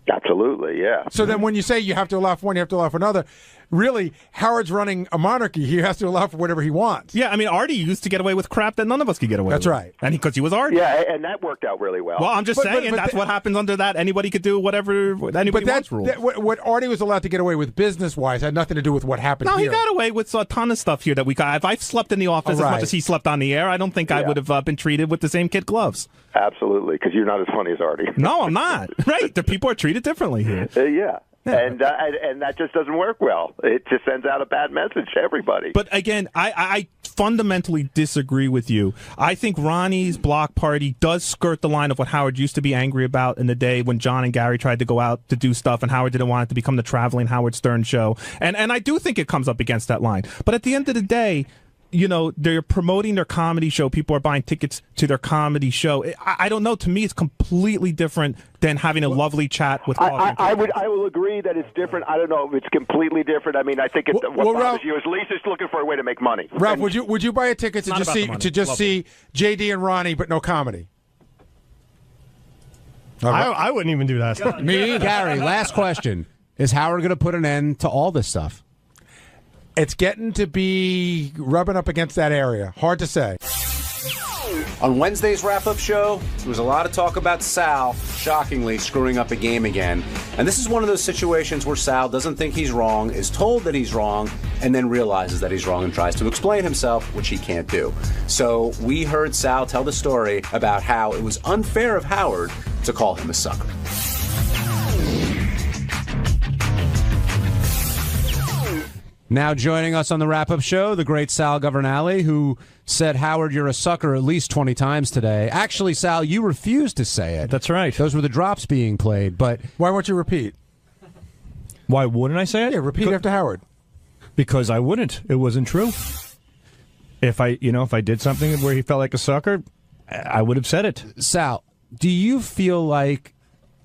Absolutely, yeah. So then when you say you have to allow for one, you have to allow for another, really, Howard's running a monarchy. He has to allow for whatever he wants. Yeah, I mean, Artie used to get away with crap that none of us could get away with. That's right. And because he was Artie. Yeah, and that worked out really well. Well, I'm just saying that's what happens under that. Anybody could do whatever anybody wants rules. What Artie was allowed to get away with business-wise had nothing to do with what happened No, here. he got away with a ton of stuff here that we got. If I slept in the office as much as he slept on the air, I don't think I would have been treated with the same kid gloves. Absolutely, because you're not as funny as Artie. No, I'm not. Right. The people are treated differently here. Yeah. And that just doesn't work well. It just sends out a bad message to everybody. But again, I fundamentally disagree with you. I think Ronnie's block party does skirt the line of what Howard used to be angry about in the day when John and Gary tried to go out to do stuff and Howard didn't want it to become the traveling Howard Stern show. And I do think it comes up against that line. But at the end of the day, they're promoting their comedy show. People are buying tickets to their comedy show. I don't know. To me, it's completely different than having a lovely chat with coffee. I will agree that it's different. I don't know if it's completely different. I mean, I think what bothers you is Lisa's looking for a way to make money. Ralph, would you buy a ticket to just see JD and Ronnie, but no comedy? I wouldn't even do that. Me, Gary. Last question: is Howard going to put an end to all this stuff? It's getting to be rubbing up against that area. Hard to say. On Wednesday's wrap-up show, there was a lot of talk about Sal, shockingly, screwing up a game again. And this is one of those situations where Sal doesn't think he's wrong, is told that he's wrong, and then realizes that he's wrong and tries to explain himself, which he can't do. So we heard Sal tell the story about how it was unfair of Howard to call him a sucker. Now joining us on the wrap-up show, the great Sal Governale, who said, Howard, you're a sucker at least 20 times today. Actually, Sal, you refused to say it. That's right. Those were the drops being played, but... Why won't you repeat? Why wouldn't I say it? Yeah, repeat after Howard. Because I wouldn't. It wasn't true. If I did something where he felt like a sucker, I would have said it. Sal, do you feel like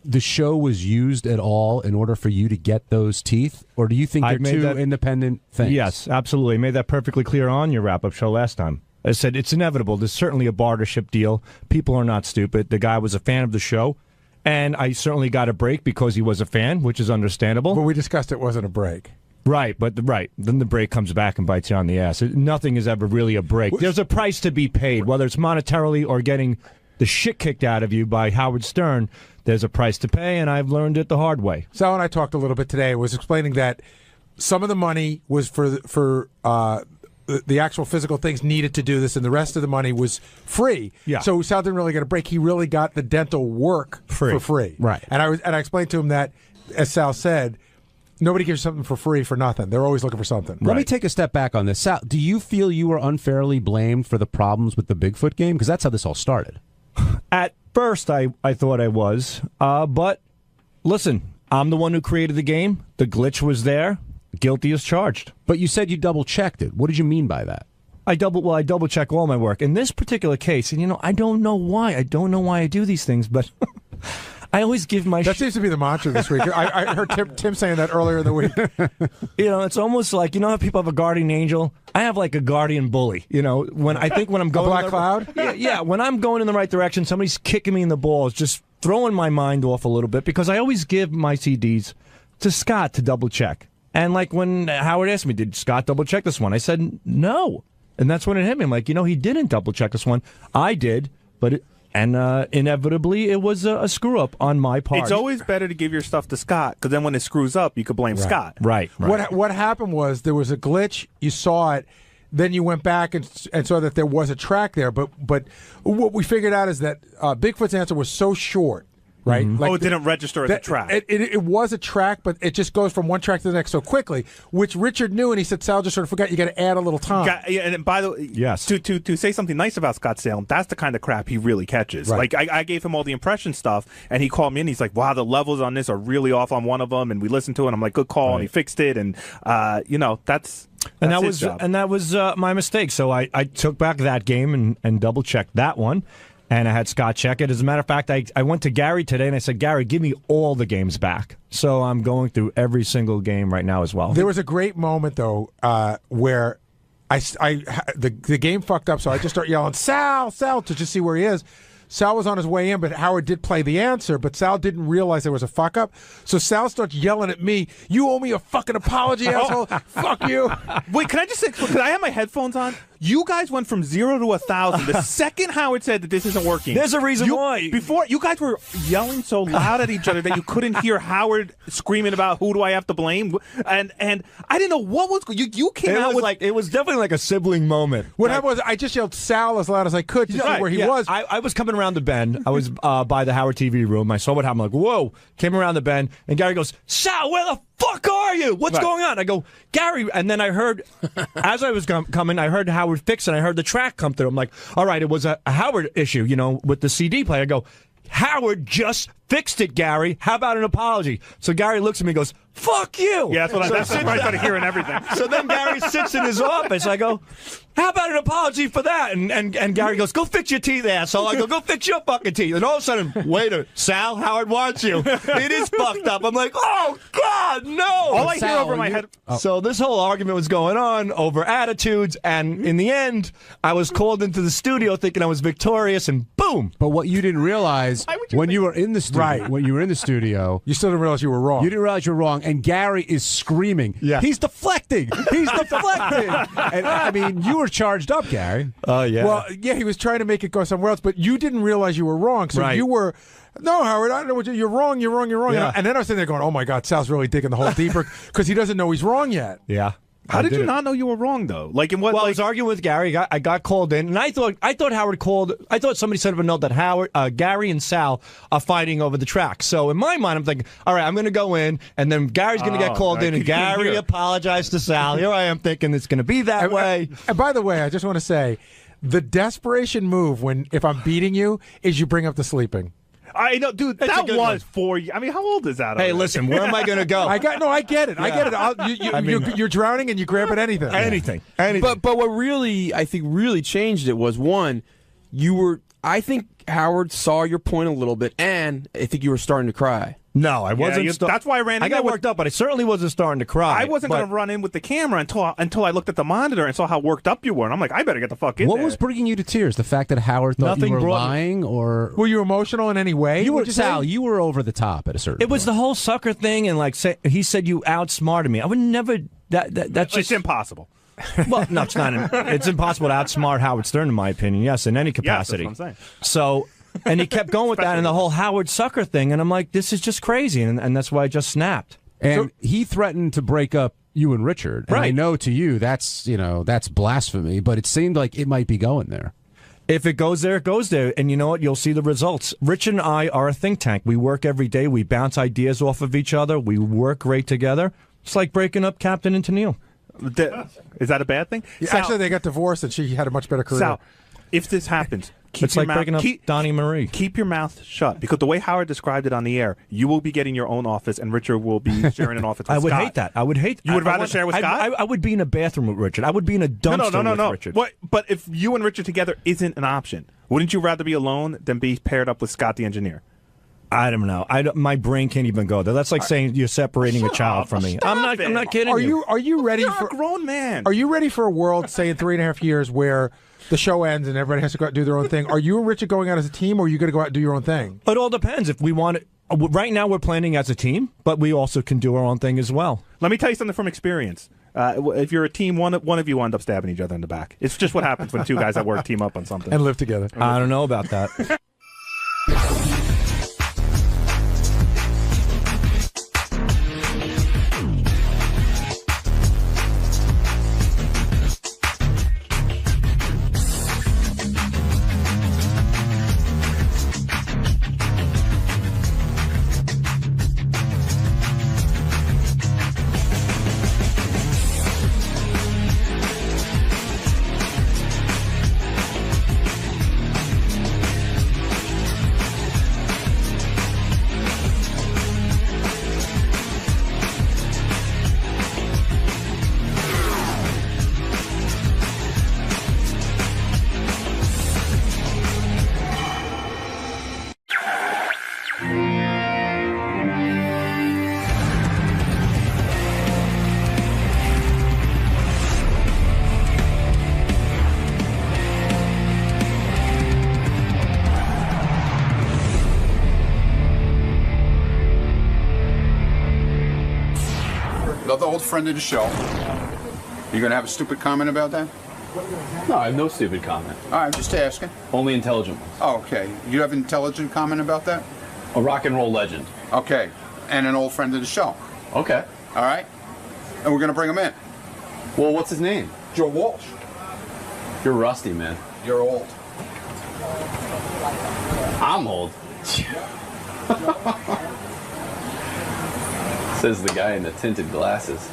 the show was used at all in order for you to get those teeth? Or do you think they're two independent things? Yes, absolutely. I made that perfectly clear on your wrap-up show last time. I said it's inevitable. There's certainly a bartership deal. People are not stupid. The guy was a fan of the show, and I certainly got a break because he was a fan, which is understandable. But we discussed it wasn't a break. Right, then the break comes back and bites you on the ass. Nothing is ever really a break. There's a price to be paid, whether it's monetarily or getting the shit kicked out of you by Howard Stern. There's a price to pay, and I've learned it the hard way. Sal and I talked a little bit today. I was explaining that some of the money was for the actual physical things needed to do this, and the rest of the money was free. Yeah. So Sal didn't really get a break. He really got the dental work for free. Right. And I explained to him that, as Sal said, nobody gives something for free for nothing. They're always looking for something. Let me take a step back on this. Sal, do you feel you were unfairly blamed for the problems with the Bigfoot game? Because that's how this all started. At first, I thought I was. But listen, I'm the one who created the game. The glitch was there. Guilty as charged. But you said you double-checked it. What did you mean by that? I double-check all my work. In this particular case, and I don't know why. I don't know why I do these things, but I always give my... That seems to be the mantra this week. I heard Tim saying that earlier in the week. It's almost like, how people have a guardian angel? I have like a guardian bully. When I'm going... A black cloud? Yeah, when I'm going in the right direction, somebody's kicking me in the balls, just throwing my mind off a little bit, because I always give my CDs to Scott to double-check. And like when Howard asked me, did Scott double-check this one? I said, no. And that's when it hit me. I'm like, he didn't double-check this one. I did, but... inevitably, it was a screw-up on my part. It's always better to give your stuff to Scott, because then when it screws up, you could blame Scott. Right. What happened was there was a glitch. You saw it. Then you went back and saw that there was a track there. But what we figured out is that Bigfoot's answer was so short right? Mm-hmm. It didn't register as a track. It was a track, but it just goes from one track to the next so quickly, which Richard knew, and he said Sal just sort of forgot you got to add a little time. And by the way, yes, to say something nice about Scott Salem, that's the kind of crap he really catches. Right. Like I gave him all the impression stuff, and he called me in. He's like, "Wow, the levels on this are really off on one of them," and we listened to it. And I'm like, "Good call," and he fixed it, and that's his job. that was my mistake. So I took back that game and double checked that one. And I had Scott check it. As a matter of fact, I went to Gary today and I said, Gary, give me all the games back. So I'm going through every single game right now as well. There was a great moment, though, where the game fucked up, so I just start yelling, Sal, to just see where he is. Sal was on his way in, but Howard did play the answer, but Sal didn't realize there was a fuck-up. So Sal starts yelling at me, you owe me a fucking apology, asshole. Fuck you. Wait, can I just say, because I have my headphones on, you guys went from 0 to 1,000 the second Howard said that this isn't working. There's a reason why. Before, you guys were yelling so loud at each other that you couldn't hear Howard screaming about who do I have to blame. And I didn't know what was going on. You came out with... It was definitely like a sibling moment. What happened was I just yelled Sal as loud as I could to see where he was. I was coming around the bend. I was by the Howard TV room. I saw what happened. I'm like, whoa. Came around the bend, and Gary goes, Sal, where the fuck are you? What's going on? I go, Gary, and then I heard, as I was coming, I heard Howard fix it, and I heard the track come through. I'm like, all right, it was a Howard issue, with the CD player. I go, Howard just fixed it, Gary. How about an apology? So Gary looks at me and goes, fuck you. Yeah, that's what I started hearing everything. So then Gary sits in his office. I go, how about an apology for that? And Gary goes, go fix your teeth, asshole. I go fix your fucking teeth. And all of a sudden, waiter, Sal, Howard wants you. It is fucked up. I'm like, oh, God, no. All I hear over my head. So this whole argument was going on over attitudes. And in the end, I was called into the studio thinking I was victorious, and boom. But what you didn't realize when you were in the studio, when you were in the studio, you still didn't realize you were wrong. You didn't realize you were wrong. And Gary is screaming. Yeah. He's deflecting. He's deflecting. And I mean, you were charged up, Gary. Oh, yeah. Well, yeah, he was trying to make it go somewhere else, but you didn't realize you were wrong. So you were, no, Howard, I don't know what you're wrong. Yeah. And then I was sitting there going, oh, my God, Sal's really digging the hole deeper because he doesn't know he's wrong yet. Yeah. How did you not know you were wrong, though? Like in what? Well, I was arguing with Gary. I got called in, and I thought Howard called. I thought somebody sent up a note that Gary and Sal are fighting over the track. So in my mind, I'm thinking, all right, I'm going to go in, and then Gary's going to get called in, and Gary apologized to Sal. Here I am thinking it's going to be that way. And by the way, I just want to say, the desperation move if I'm beating you is you bring up the sleeping. I know, dude. That was 4 years. I mean, how old is that? Hey, listen, where am I going to go? I get it. Yeah. I get it. You're drowning and you grab at anything. Anything. But what I think really changed it was, one, I think Howard saw your point a little bit, and I think you were starting to cry. No, I wasn't. That's why I ran in. I got worked up, but I certainly wasn't starting to cry. I wasn't going to run in with the camera until I looked at the monitor and saw how worked up you were. And I'm like, I better get the fuck in What there. was bringing you to tears? The fact that Howard thought you were lying? Or were you emotional in any way? You were, Sal, you were over the top at a certain point. It was the whole sucker thing, and he said you outsmarted me. I would never... That's just... It's impossible. Well, no, it's not. It's impossible to outsmart Howard Stern, in my opinion, yes, in any capacity. Yes, that's what I'm saying. So... And he kept going with that and the whole Howard Sucker thing, and I'm like, this is just crazy, and that's why I just snapped. And he threatened to break up you and Richard. And I know to you that's blasphemy, but it seemed like it might be going there. If it goes there, it goes there. And you know what? You'll see the results. Richard and I are a think tank. We work every day. We bounce ideas off of each other. We work great together. It's like breaking up Captain and Tennille. Is that a bad thing? Yeah, actually, they got divorced, and she had a much better career. Sal, if this happens... It's like breaking up Donnie Marie. Keep your mouth shut, because the way Howard described it on the air, you will be getting your own office, and Richard will be sharing an office with I would Scott. hate that. I would hate. You would rather share with Scott? I would be in a bathroom with Richard. I would be in a dumpster with Richard. But if you and Richard together isn't an option, wouldn't you rather be alone than be paired up with Scott the engineer? I don't know. My brain can't even go there. That's like saying you're separating a child from me. I'm not kidding you. Are you ready You're for a grown man? Are you ready for a world, say in 3.5 years, where the show ends and everybody has to go out and do their own thing? Are you and Richard going out as a team, or are you going to go out and do your own thing? It all depends. If we want it. Right now we're planning as a team, but we also can do our own thing as well. Let me tell you something from experience. If you're a team, one of you end up stabbing each other in the back. It's just what happens when two guys at work team up on something. And live together. I don't know about that. another old friend of the show. You going to have a stupid comment about that? No, I have no stupid comment. All right, I'm just asking. Only intelligent ones. Oh, okay. You have an intelligent comment about that? A rock and roll legend. Okay. And an old friend of the show. Okay. All right. And we're going to bring him in. Well, what's his name? Joe Walsh. You're rusty, man. You're old. I'm old. Says the guy in the tinted glasses.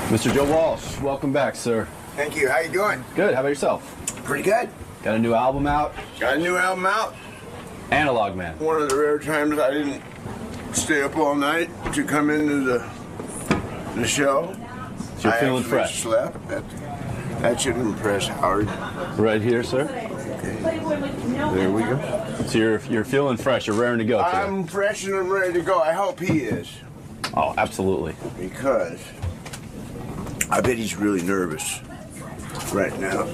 Mr. Joe Walsh, welcome back, sir. Thank you. How you doing? Good. How about yourself? Pretty good. Got a new album out? Got a new album out. Analog Man. One of the rare times I didn't stay up all night to come into the show. So you're feeling fresh. Slept. That should impress Howard. Right here, sir. Okay. There we go. So you're feeling fresh. You're raring to go today. I'm fresh and I'm ready to go. I hope he is. Oh, absolutely. Because I bet he's really nervous right now.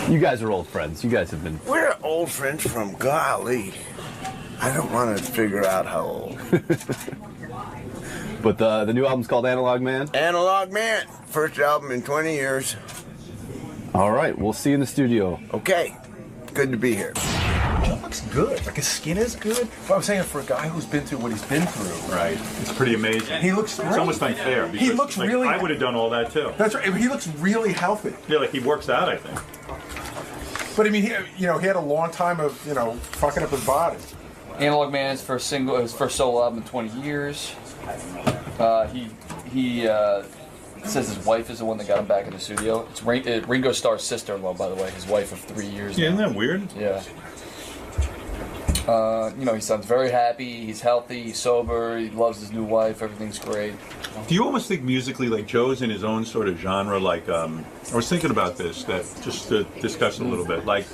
You guys are old friends. You guys have been... We're old friends from golly. I don't want to figure out how old. But the new album's called Analog Man? Analog Man. First album in 20 years. All right. We'll see you in the studio. Okay. Good to be here. Joe looks good. Like his skin is good. But I'm saying for a guy who's been through what he's been through. Right. It's pretty amazing. He looks great. It's almost unfair. Because, he looks like, really... I would have done all that, too. That's right. He looks really healthy. Yeah, like he works out, I think. But, I mean, he had a long time of, fucking up his body. Analog Man is his first solo album in 20 years. He says his wife is the one that got him back in the studio. It's Ringo Starr's sister-in-law, by the way, his wife of 3 years. Yeah, isn't that weird? Yeah. He sounds very happy. He's healthy. He's sober. He loves his new wife. Everything's great. Do you almost think musically, like Joe's in his own sort of genre? Like, I was thinking about this, that just to discuss a little bit. Like,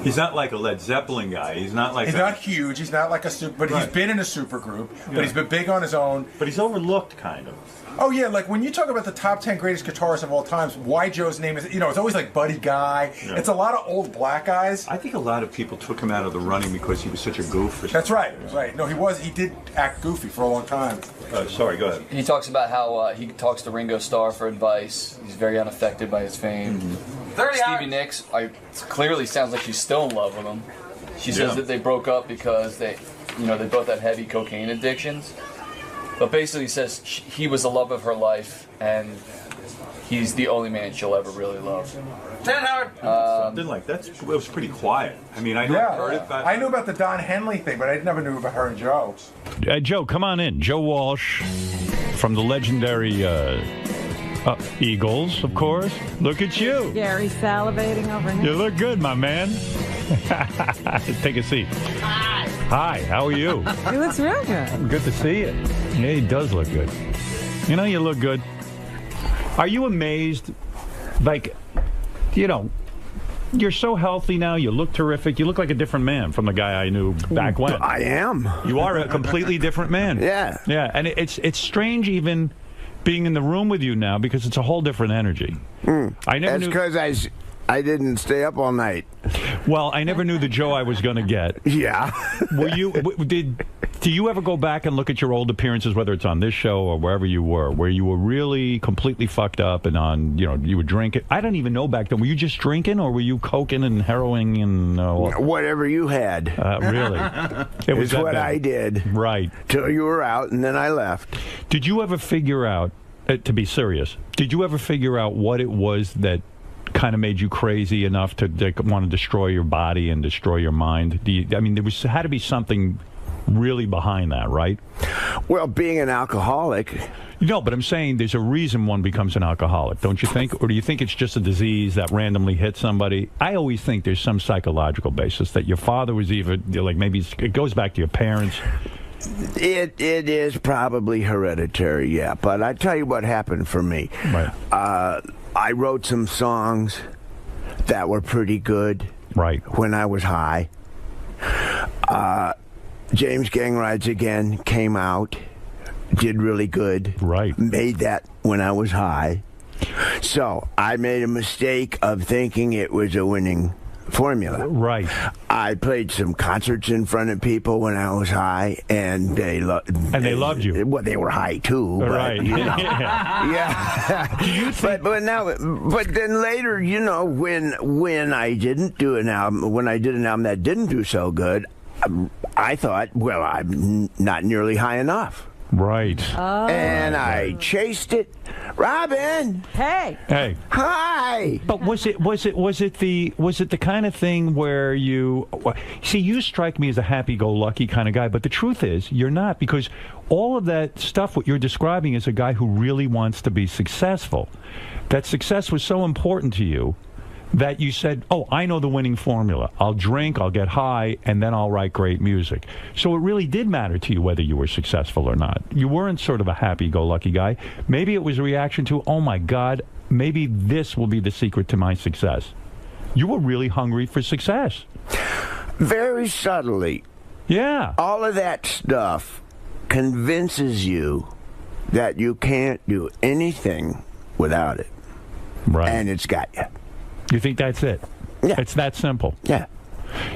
he's not like a Led Zeppelin guy. He's not like he's not huge. He's not like a super. But he's been in a super group. But he's been big on his own. But he's overlooked, kind of. Oh yeah, like when you talk about the top 10 greatest guitarists of all times, why Joe's name is, it's always like Buddy Guy. Yeah. It's a lot of old black guys. I think a lot of people took him out of the running because he was such a goof. That's right. Right. No, he did act goofy for a long time. Sorry, go ahead. He talks about how he talks to Ringo Starr for advice. He's very unaffected by his fame. Mm-hmm. Stevie Nicks, clearly sounds like she's still in love with him. She says that they broke up because they both had heavy cocaine addictions. But basically says he was the love of her life, and he's the only man she'll ever really love. Something like that. It was pretty quiet. I mean, I heard it. But I knew about the Don Henley thing, but I never knew about her and Joe. Joe, come on in. Joe Walsh from the legendary Eagles, of course. Look at you. Gary salivating over here. You look good, my man. Take a seat. Hi, how are you? He looks real good. Good to see you. Yeah, he does look good. You look good. Are you amazed? Like, you're so healthy now. You look terrific. You look like a different man from the guy I knew back when. I am. You are a completely different man. Yeah. Yeah, and it's strange even being in the room with you now because it's a whole different energy. I never knew. That's because I didn't stay up all night. Well, I never knew the Joe I was going to get. Yeah. Do you ever go back and look at your old appearances, whether it's on this show or wherever you were, where you were really completely fucked up and on, you were drinking? I don't even know back then. Were you just drinking or were you coking and heroin and whatever you had? Really? It was what I did. Right. Till you were out, and then I left. Did you ever figure out, to be serious, did you ever figure out what it was that kind of made you crazy enough to want to destroy your body and destroy your mind? There had to be something really behind that, right? Well, being an alcoholic. No, but I'm saying there's a reason one becomes an alcoholic, don't you think? Or do you think it's just a disease that randomly hits somebody? I always think there's some psychological basis that your father was even, maybe it goes back to your parents. It is probably hereditary, yeah. But I tell you what happened for me. Right. I wrote some songs that were pretty good. Right. When I was high. James Gang Rides Again came out, did really good. Right. Made that when I was high. So I made a mistake of thinking it was a winning formula. Right. I played some concerts in front of people when I was high, and they loved you. Well, they were high too. But, Right. You know, yeah. But then later, you know, when I didn't do an album, when I did an album that didn't do so good, I thought, well, I'm not nearly high enough. Right. Oh. And I chased it. Robin. Hey. Hi. But was it the kind of thing where you see, you strike me as a happy-go-lucky kind of guy, but the truth is you're not, because all of that stuff what you're describing is a guy who really wants to be successful. That success was so important to you that you said, oh, I know the winning formula. I'll drink, I'll get high, and then I'll write great music. So it really did matter to you whether you were successful or not. You weren't sort of a happy-go-lucky guy. Maybe it was a reaction to, oh, my God, maybe this will be the secret to my success. You were really hungry for success. Very subtly. Yeah. All of that stuff convinces you that you can't do anything without it. Right. And it's got you. You think that's it? Yeah. It's that simple? Yeah.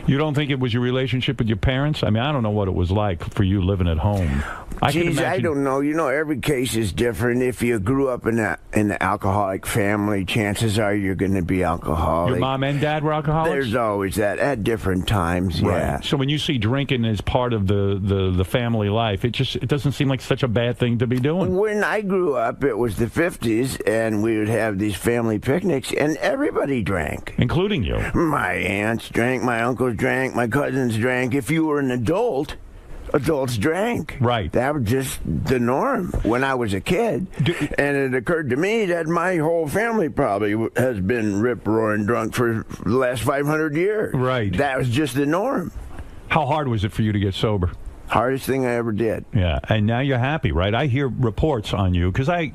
You don't think it was your relationship with your parents? I mean, I don't know what it was like for you living at home. I don't know. You know, every case is different. If you grew up in an alcoholic family, chances are you're going to be alcoholic. Your mom and dad were alcoholics? There's always that at different times, yeah. Right. So when you see drinking as part of the family life, it doesn't seem like such a bad thing to be doing. When I grew up, it was the 50s, and we would have these family picnics, and everybody drank. Including you. My aunts drank, my uncles drank, my cousins drank. If you were an adult, adults drank. Right. That was just the norm when I was a kid. And it occurred to me that my whole family probably has been rip-roaring drunk for the last 500 years. Right. That was just the norm. How hard was it for you to get sober? Hardest thing I ever did. Yeah, and now you're happy, right? I hear reports on you, because I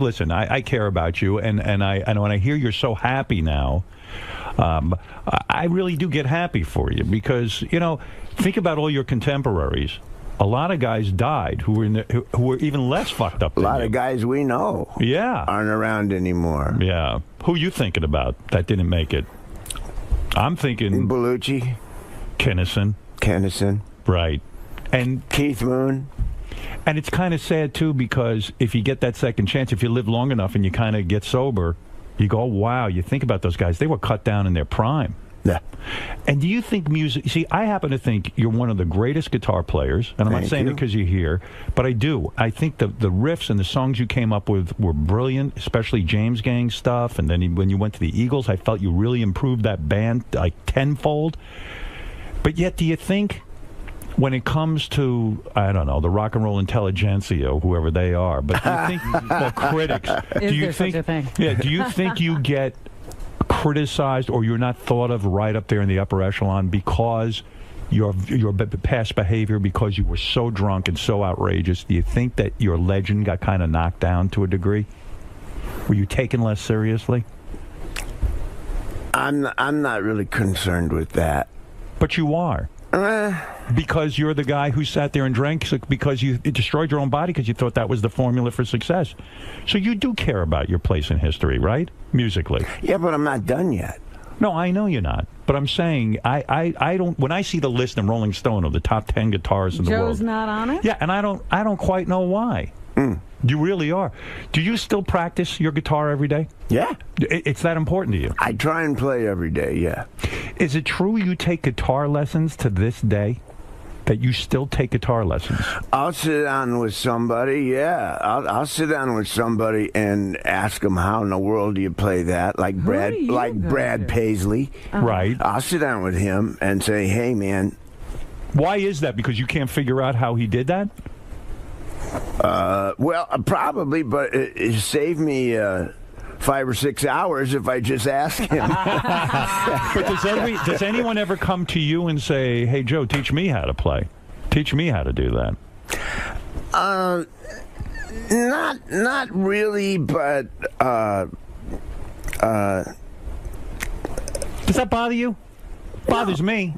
care about you, and when I hear you're so happy now, I really do get happy for you, because, you know, think about all your contemporaries. A lot of guys died who were even less fucked up than you. A lot of guys we know aren't around anymore. Yeah. Who you thinking about that didn't make it? I'm thinking Bellucci. Kennison. Right. And Keith Moon. And it's kind of sad, too, because if you get that second chance, if you live long enough and you kind of get sober, you go, wow, you think about those guys. They were cut down in their prime. Yeah. And do you think music... See, I happen to think you're one of the greatest guitar players, and I'm not saying it because you're here, but I do. I think the riffs and the songs you came up with were brilliant, especially James Gang stuff, and then when you went to the Eagles, I felt you really improved that band like tenfold. But yet, do you think... when it comes to, I don't know, the rock and roll intelligentsia, or whoever they are, but do you think, well, critics, do you think, yeah, do you think you get criticized or you're not thought of right up there in the upper echelon because your past behavior, because you were so drunk and so outrageous? Do you think that your legend got kind of knocked down to a degree? Were you taken less seriously? I'm not really concerned with that. But you are. Because you're the guy who sat there and drank because you destroyed your own body because you thought that was the formula for success. So you do care about your place in history, right? Musically. Yeah, but I'm not done yet. No, I know you're not. But I'm saying, I don't. When I see the list in Rolling Stone of the top 10 guitarists in the world. Joe's not on it? Yeah, and I don't quite know why. You really are. Do you still practice your guitar every day? Yeah. It's that important to you? I try and play every day, yeah. Is it true you take guitar lessons to this day? That you still take guitar lessons? I'll sit down with somebody, yeah. I'll sit down with somebody and ask them, how in the world do you play that? Like Brad Paisley. Right. I'll sit down with him and say, hey, man. Why is that? Because you can't figure out how he did that? Well, probably, but it saved me 5 or 6 hours if I just ask him. But does anyone ever come to you and say, hey, Joe, teach me how to play? Teach me how to do that? Not really, but does that bother you? Bothers me.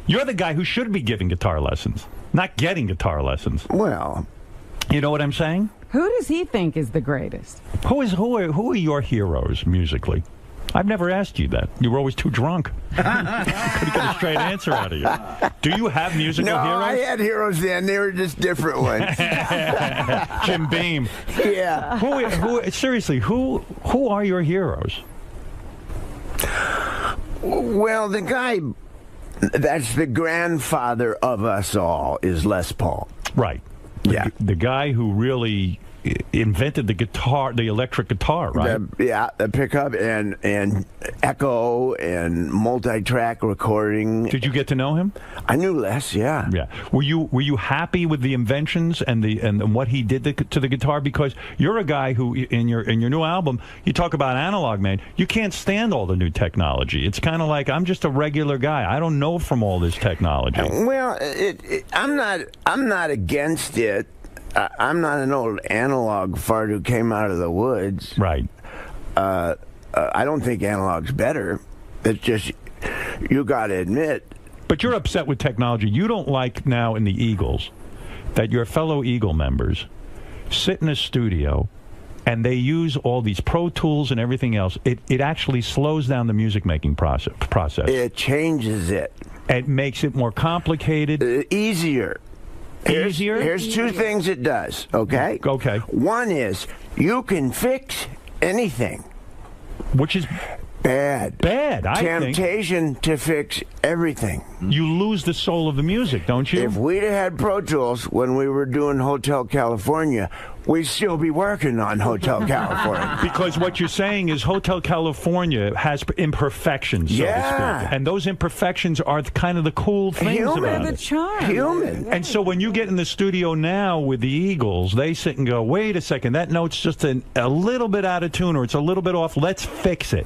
You're the guy who should be giving guitar lessons, not getting guitar lessons. Well, you know what I'm saying? Who does he think is the greatest? Who are your heroes musically? I've never asked you that. You were always too drunk. Couldn't get a straight answer out of you. Do you have musical No, heroes? I had heroes then. They were just different ones. Jim Beam. Yeah. Seriously, who are your heroes? Well, the guy that's the grandfather of us all is Les Paul. Right. Yeah. The guy who really invented the guitar, the electric guitar, right? The pickup and echo and multi-track recording. Did you get to know him? I knew Les, yeah. Yeah. Were you happy with the inventions and what he did to the guitar? Because you're a guy who in your new album you talk about analog, man. You can't stand all the new technology. It's kind of like I'm just a regular guy. I don't know from all this technology. Well, I'm not against it. I'm not an old analog fart who came out of the woods. Right. I don't think analog's better. It's just, you got to admit. But you're upset with technology. You don't like now in the Eagles that your fellow Eagle members sit in a studio and they use all these Pro Tools and everything else. It actually slows down the music-making process. It changes it. It makes it more complicated. Easier. Here's two things it does, okay? Okay. One is you can fix anything. Which is bad. Bad, I think. Temptation to fix everything. You lose the soul of the music, don't you? If we'd had Pro Tools when we were doing Hotel California, we'd still be working on Hotel California. Because what you're saying is Hotel California has imperfections, so to speak. And those imperfections are kind of the cool things about it. The charm. Human. And so when you get in the studio now with the Eagles, they sit and go, wait a second, that note's just a little bit out of tune or it's a little bit off. Let's fix it.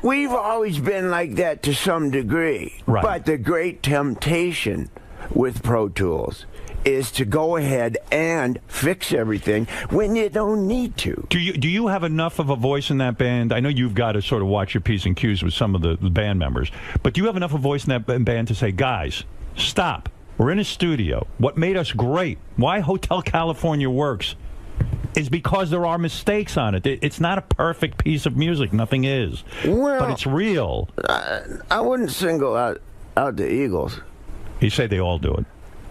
We've always been like that to some degree. Right. But the great temptation with Pro Tools is to go ahead and fix everything when you don't need to. Do you have enough of a voice in that band? I know you've got to sort of watch your P's and Q's with some of the band members, but do you have enough of a voice in that band to say, guys, stop. We're in a studio. What made us great, why Hotel California works, is because there are mistakes on it. It's not a perfect piece of music. Nothing is. Well, but it's real. I wouldn't single out the Eagles. You say they all do it.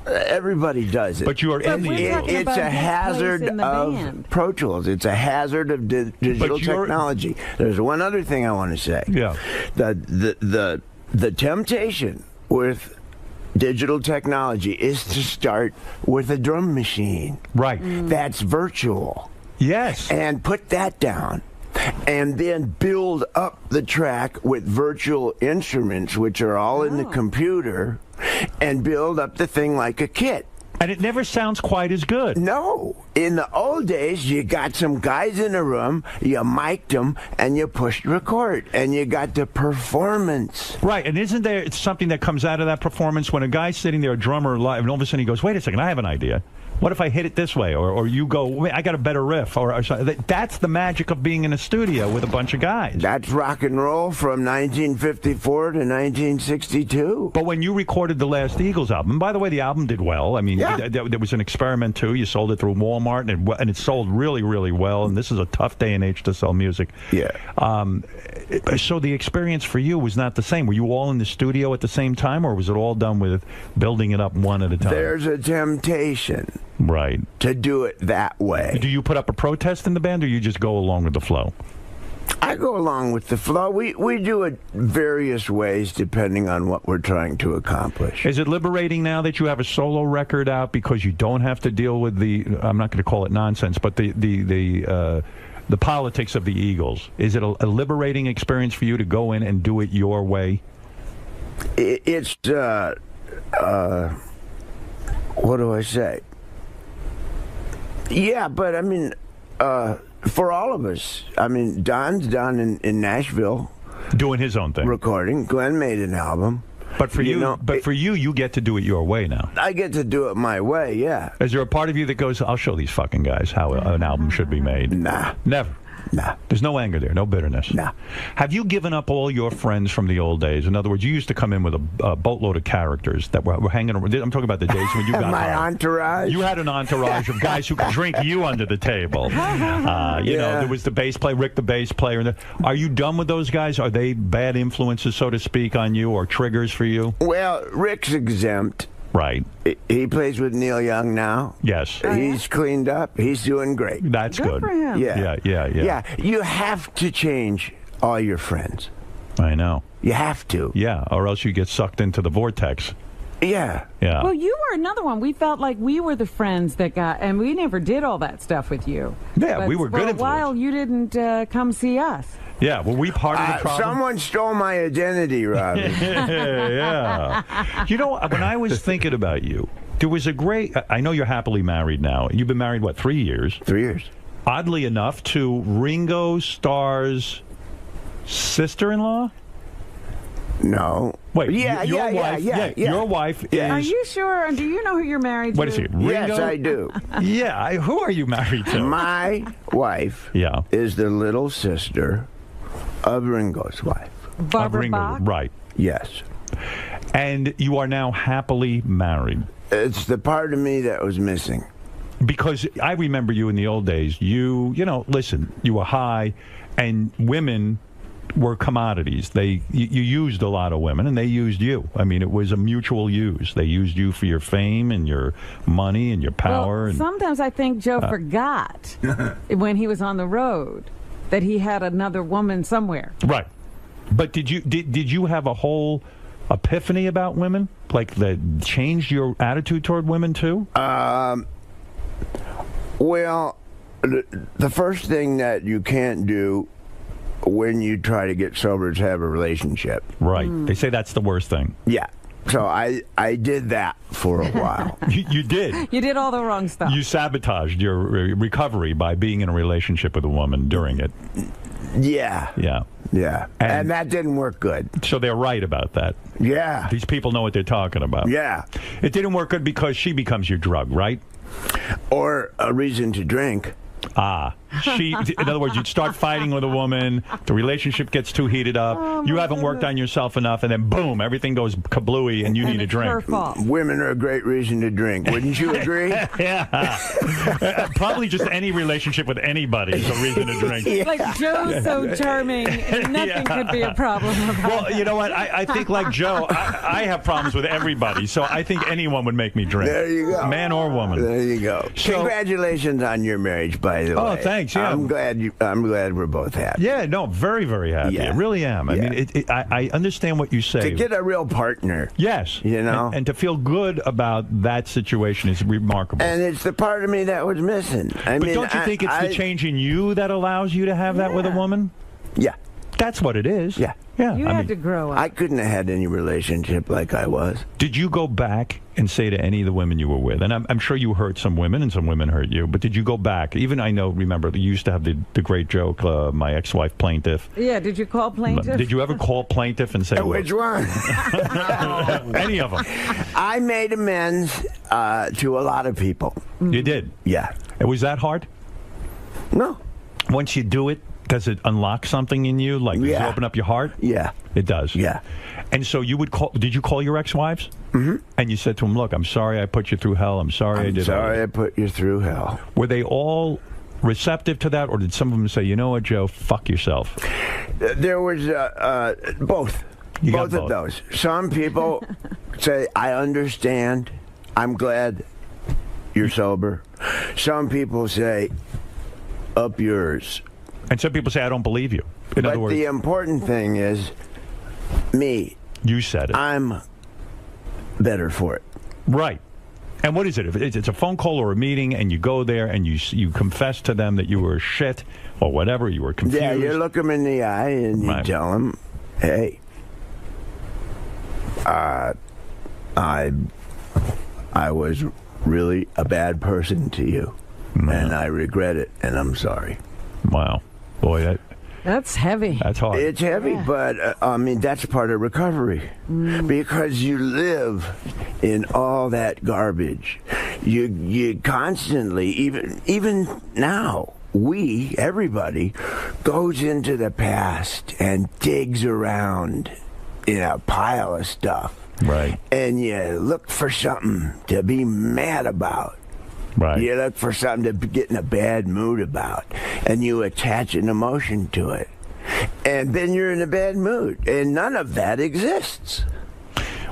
Everybody does it. But you are in the Eagles. It's a hazard of Pro Tools. It's a hazard of digital technology. There's one other thing I want to say. Yeah. The temptation with digital technology is to start with a drum machine. Right. That's virtual. Yes. And put that down. And then build up the track with virtual instruments, which are all in the computer, and build up the thing like a kit. And it never sounds quite as good. No. In the old days, you got some guys in a room, you mic'd them, and you pushed record, and you got the performance. Right, and isn't there something that comes out of that performance when a guy's sitting there, a drummer live, and all of a sudden he goes, wait a second, I have an idea. What if I hit it this way? Or you go, wait, I got a better riff. Or that's the magic of being in a studio with a bunch of guys. That's rock and roll from 1954 to 1962. But when you recorded the last Eagles album, and by the way, the album did well. I mean, there was an experiment, too. You sold it through Walmart, and it sold really, really well. And this is a tough day and age to sell music. Yeah. So the experience for you was not the same. Were you all in the studio at the same time, or was it all done with building it up one at a time? There's a temptation. Right. To do it that way. Do you put up a protest in the band, or you just go along with the flow? I go along with the flow. We do it various ways depending on what we're trying to accomplish. Is it liberating now that you have a solo record out because you don't have to deal with the, I'm not going to call it nonsense, but the politics of the Eagles? Is it a liberating experience for you to go in and do it your way? It's, what do I say? Yeah, but I mean, for all of us, I mean, Don's down in Nashville, doing his own thing, recording. Glenn made an album, but for you get to do it your way now. I get to do it my way. Yeah. Is there a part of you that goes, "I'll show these fucking guys how an album should be made"? Nah, never. Nah. There's no anger there, no bitterness. Nah. Have you given up all your friends from the old days? In other words, you used to come in with a boatload of characters that were hanging around. I'm talking about the days when you got my entourage. You had an entourage of guys who could drink you under the table. You know, there was the bass player, Rick the bass player. Are you done with those guys? Are they bad influences, so to speak, on you or triggers for you? Well, Rick's exempt. Right. He plays with Neil Young now. Yes. He's cleaned up. He's doing great. That's good. for him. Yeah. Yeah. You have to change all your friends. I know. You have to. Yeah, or else you get sucked into the vortex. Yeah. Yeah. Well, you were another one. We felt like we were the friends that got, and we never did all that stuff with you. Yeah, But we were good for a influence. while. You didn't come see us. Yeah, were we part of the problem? Someone stole my identity, Robbie. Yeah. You know, when I was thinking about you, there was a great... I know you're happily married now. You've been married, what, 3 years? 3 years. Oddly enough, to Ringo Starr's sister-in-law? No. Wait, Yeah, your yeah, wife, yeah. Your wife is... Are you sure? And do you know who you're married to? What is he, Ringo? Yes, I do. Yeah, who are you married to? My wife is the little sister of Ringo's wife. Barbara Ringo, Bach? right. Yes. And you are now happily married. It's the part of me that was missing. Because I remember you in the old days. You know, listen, you were high, and women were commodities. You used a lot of women, and they used you. I mean, it was a mutual use. They used you for your fame and your money and your power. Well, sometimes I think Joe forgot when he was on the road that he had another woman somewhere. Right. But did you have a whole epiphany about women? Like that changed your attitude toward women too? Well, the first thing that you can't do when you try to get sober is have a relationship. Right. They say that's the worst thing. Yeah. So I did that for a while. You did. You did all the wrong stuff. You sabotaged your recovery by being in a relationship with a woman during it. Yeah. Yeah. Yeah. And that didn't work good. So they're right about that. Yeah. These people know what they're talking about. Yeah. It didn't work good because she becomes your drug, right? Or a reason to drink. In other words, you'd start fighting with a woman, the relationship gets too heated up, you haven't worked on yourself enough, and then boom, everything goes kablooey and you need a drink. Women are a great reason to drink. Wouldn't you agree? Yeah. Probably just any relationship with anybody is a reason to drink. Like Joe's so charming, nothing could be a problem about Well, you know what? I think like Joe, I have problems with everybody, so I think anyone would make me drink. There you go. Man or woman. There you go. So, congratulations on your marriage, by the way. Oh, thanks. Yeah. I'm glad we're both happy. Yeah, no, very, very happy. Yeah. I really am. I mean, I understand what you say. To get a real partner. Yes. You know? And to feel good about that situation is remarkable. And it's the part of me that was missing. But don't you think it's the change in you that allows you to have that with a woman? Yeah. That's what it is. Yeah. Yeah. You had to grow up. I couldn't have had any relationship like I was. Did you go back and say to any of the women you were with, and I'm sure you hurt some women and some women hurt you, but did you go back? Even I know, remember, you used to have the great joke, my ex-wife plaintiff. Yeah, did you call plaintiff? Did you ever call plaintiff and say, which one? Any of them. I made amends to a lot of people. You did? Yeah. Was that hard? No. Once you do it, does it unlock something in you? Like, does it open up your heart? Yeah. It does? Yeah. And so you would call, did you call your ex-wives? Mm-hmm. And you said to them, look, I'm sorry I put you through hell. I'm sorry I did I put you through hell. Were they all receptive to that, or did some of them say, you know what, Joe, fuck yourself? There was both. Both of those. Some people say, I understand. I'm glad you're sober. Some people say, up yours. And some people say, I don't believe you. In other words, the important thing is me. You said it. I'm better for it. Right. And what is it? If it's a phone call or a meeting, and you go there and you confess to them that you were shit or whatever, you were confused. Yeah, you look them in the eye and you tell them, hey, I was really a bad person to you, and I regret it, and I'm sorry. Wow. Boy, that's heavy. That's hard. It's heavy, but I mean, that's part of recovery. Because you live in all that garbage. You constantly, even now, everybody, goes into the past and digs around in a pile of stuff. Right. And you look for something to be mad about. Right. You look for something to get in a bad mood about. And you attach an emotion to it. And then you're in a bad mood. And none of that exists.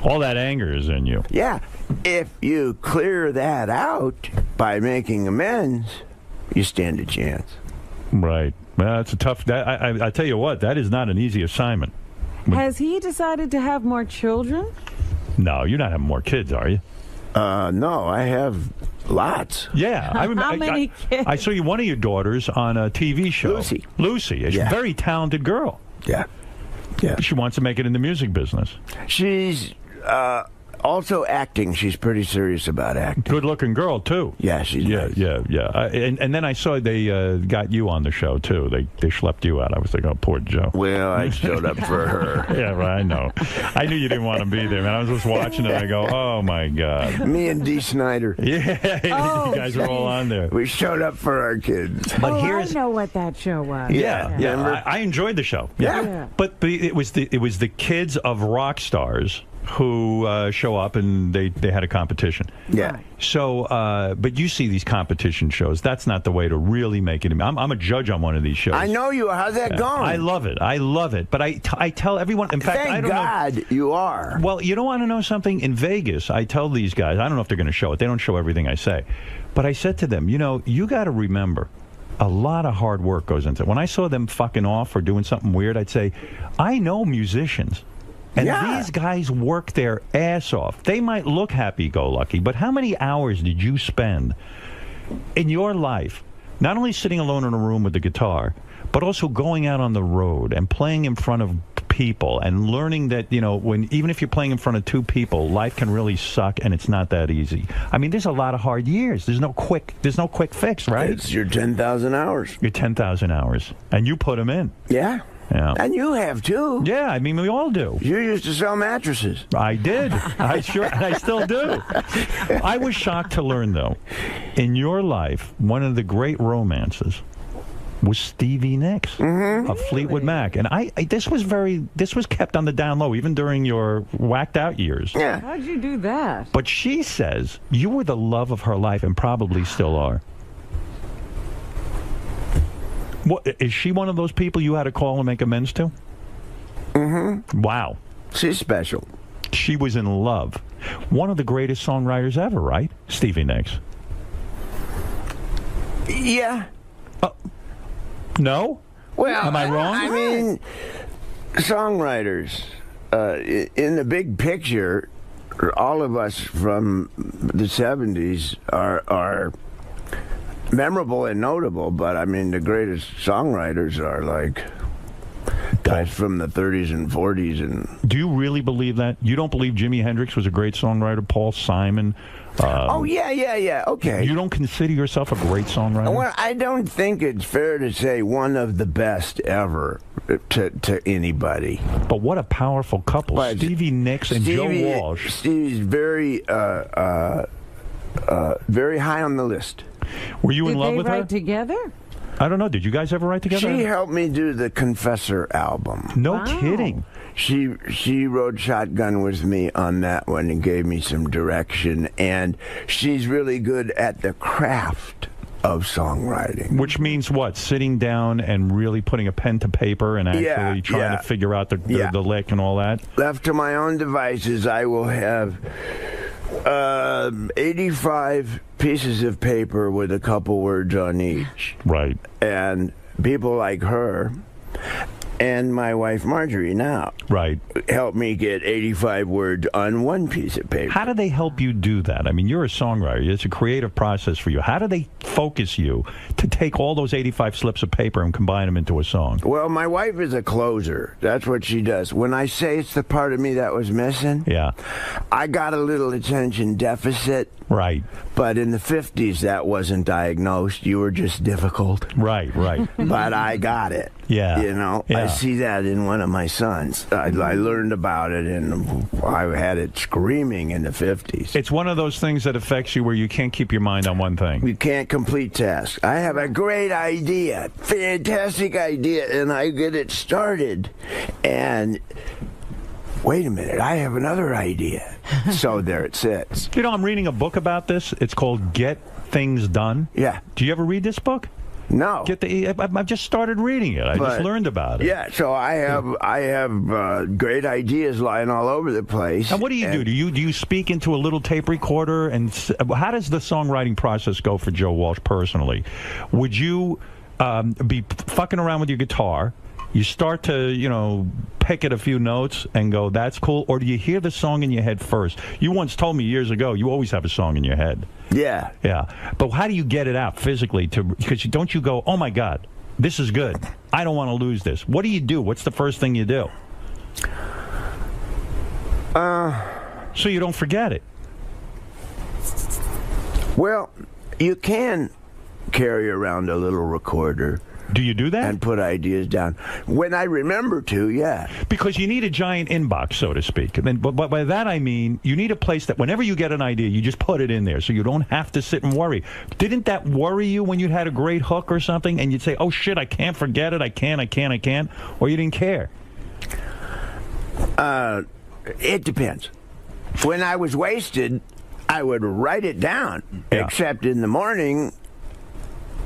All that anger is in you. Yeah. If you clear that out by making amends, you stand a chance. Right. Well, that's a tough. I tell you what, that is not an easy assignment. Has he decided to have more children? No, you're not having more kids, are you? No, I have lots. Yeah. How many kids? I saw one of your daughters on a TV show. Lucy. She's a very talented girl. Yeah. She wants to make it in the music business. She's also acting. She's pretty serious about acting. Good-looking girl, too. Yeah, she's nice. Yeah. And then I saw they got you on the show, too. They schlepped you out. I was like, oh, poor Joe. Well, I showed up for her. Yeah, right, I know. I knew you didn't want to be there, man. I was just watching it. I go, oh, my God. Me and Dee Snider. Yeah, you guys are all on there. We showed up for our kids. But I know what that show was. Yeah. I enjoyed the show. Yeah. But it was the kids of rock stars who show up, and they had a competition. Yeah. So, but you see these competition shows. That's not the way to really make it. I'm a judge on one of these shows. I know you. How's that going? I love it. But I tell everyone. In fact, I don't know. You are. Well, you don't want to know something? In Vegas, I tell these guys. I don't know if they're going to show it. They don't show everything I say. But I said to them, you got to remember, a lot of hard work goes into it. When I saw them fucking off or doing something weird, I'd say, I know musicians. And these guys work their ass off. They might look happy-go-lucky, but how many hours did you spend in your life not only sitting alone in a room with the guitar, but also going out on the road and playing in front of people and learning that, even if you're playing in front of two people, life can really suck and it's not that easy. I mean, there's a lot of hard years. There's no quick fix, right? It's your 10,000 hours. Your 10,000 hours. And you put them in. Yeah. Yeah. And you have too. Yeah, I mean, we all do. You used to sell mattresses. I did. I still do. I was shocked to learn, though, in your life, one of the great romances was Stevie Nicks of Fleetwood Mac, and this was kept on the down low even during your whacked out years. Yeah. How'd you do that? But she says you were the love of her life and probably still are. What, is she one of those people you had to call and make amends to? Mm-hmm. Wow. She's special. She was in love. One of the greatest songwriters ever, right? Stevie Nicks. Yeah. No? Well, am I wrong? I mean, songwriters, in the big picture, all of us from the 70s are memorable and notable, but I mean, the greatest songwriters are like guys from the 30s and 40s. And do you really believe that? You don't believe Jimi Hendrix was a great songwriter? Paul Simon? Yeah. Okay. You don't consider yourself a great songwriter? Well, I don't think it's fair to say one of the best ever to anybody. But what a powerful couple, but Stevie Nicks and Joe Walsh. Stevie's very high on the list. Were you in love with her? Did they write together? I don't know. Did you guys ever write together? She helped me do the Confessor album. No kidding. She rode shotgun with me on that one and gave me some direction. And she's really good at the craft of songwriting. Which means what? Sitting down and really putting a pen to paper and actually trying to figure out the lick and all that? Left to my own devices, I will have 85 pieces of paper with a couple words on each. Right. And people like her and my wife Marjorie now help me get 85 words on one piece of paper. How do they help you do that? I mean, you're a songwriter. It's a creative process for you. How do they focus you to take all those 85 slips of paper and combine them into a song? Well, my wife is a closer. That's what she does. When I say it's the part of me that was missing, I got a little attention deficit. Right. But in the 50s, that wasn't diagnosed. You were just difficult. Right. But I got it. Yeah. You know, Yeah. I see that in one of my sons. I learned about it, and I had it screaming in the 50s. It's one of those things that affects you where you can't keep your mind on one thing. You can't complete tasks. I have a great idea, fantastic idea, and I get it started, and wait a minute, I have another idea. So there it sits. You know, I'm reading a book about this. It's called Get Things Done. Yeah. Do you ever read this book? No. I've just started reading it. I just learned about it. Yeah, so I have great ideas lying all over the place. And what do you do? Do you speak into a little tape recorder? And how does the songwriting process go for Joe Walsh personally? Would you be fucking around with your guitar? You start to, pick at a few notes and go, that's cool? Or do you hear the song in your head first? You once told me years ago you always have a song in your head. Yeah. Yeah. But how do you get it out physically? Because don't you go, oh, my God, this is good. I don't want to lose this. What do you do? What's the first thing you do? So you don't forget it. Well, you can carry around a little recorder. Do you do that? And put ideas down. When I remember to, yeah. Because you need a giant inbox, so to speak. But by that I mean you need a place that whenever you get an idea, you just put it in there so you don't have to sit and worry. Didn't that worry you when you had a great hook or something and you'd say, oh, shit, I can't forget it, I can't, or you didn't care? It depends. When I was wasted, I would write it down, except in the morning,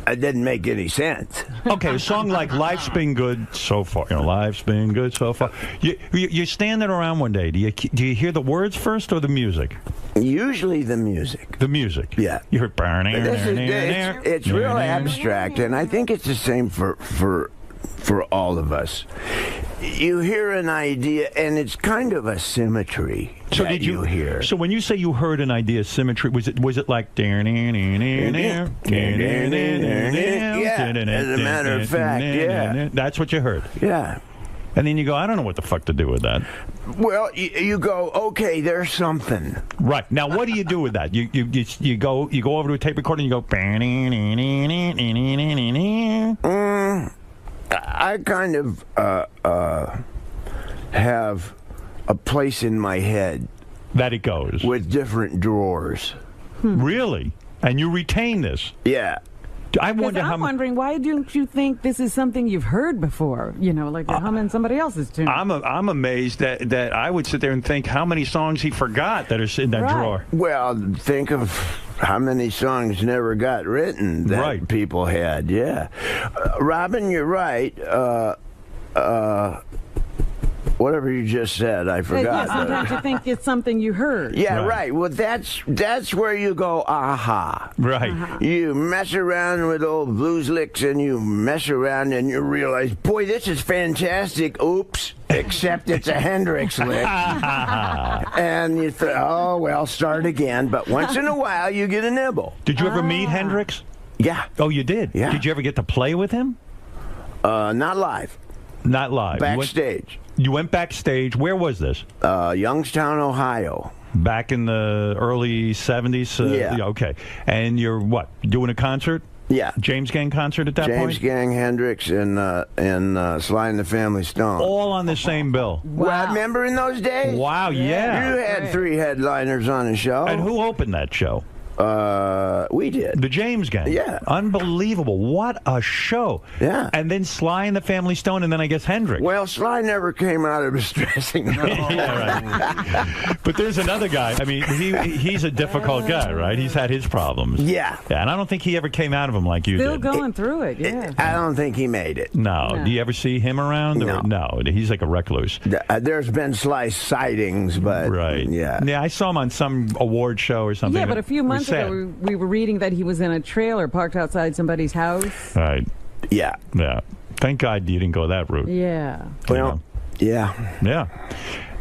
it didn't make any sense. Okay, a song like Life's Been Good So Far. Life's been good so far. You're standing around one day. Do you hear the words first or the music? Usually the music. The music? Yeah. You heard it's real abstract, and I think it's the same for all of us. You hear an idea, and it's kind of a symmetry. So did you hear? So when you say you heard an idea, symmetry, was it like? Yeah, as a matter of fact, yeah. That's what you heard. Yeah. And then you go, I don't know what the fuck to do with that. Well, you go, okay, there's something. Right. Now, what do you do with that? You go over to a tape recorder and you go. I kind of have a place in my head that it goes with different drawers. Really? And you retain this? Yeah. I wonder I'm wondering, why don't you think this is something you've heard before? Like you're humming somebody else's tune. I'm amazed that I would sit there and think how many songs he forgot that are in that drawer. Well, think of how many songs never got written that people had. Yeah, Robin, you're right. Whatever you just said, I forgot. Yeah, sometimes you think it's something you heard. Yeah, right. Well, that's where you go, aha. Right. You mess around with old blues licks, and you mess around, and you realize, boy, this is fantastic. Oops. Except it's a Hendrix lick. And you think, oh, well, start again. But once in a while, you get a nibble. Did you ever meet Hendrix? Yeah. Oh, you did? Yeah. Did you ever get to play with him? Not live. Not live. Backstage. You went backstage. Where was this? Youngstown, Ohio. Back in the early 70s? Yeah. Okay. And you're, what, doing a concert? Yeah. James Gang concert at that point? James Gang, Hendrix, and Sly and the Family Stone. All on the same bill. Wow. Well, remember in those days? Wow, yeah. You had 3 headliners on a show. And who opened that show? We did. The James Gang. Yeah. Unbelievable. What a show. Yeah. And then Sly and the Family Stone, and then I guess Hendrix. Well, Sly never came out of his dressing room. Yeah, right. But there's another guy. I mean, he's a difficult guy, right? He's had his problems. Yeah. And I don't think he ever came out of them like you Still did. going through it, yeah. I don't think he made it. No. Do you ever see him around? No. No. He's like a recluse. There's been Sly sightings, but yeah. Yeah, I saw him on some award show or something. Yeah, but a few months ago, we were reading that he was in a trailer parked outside somebody's house. Right. Yeah. Yeah. Thank God you didn't go that route. Yeah. Well, yeah. Yeah.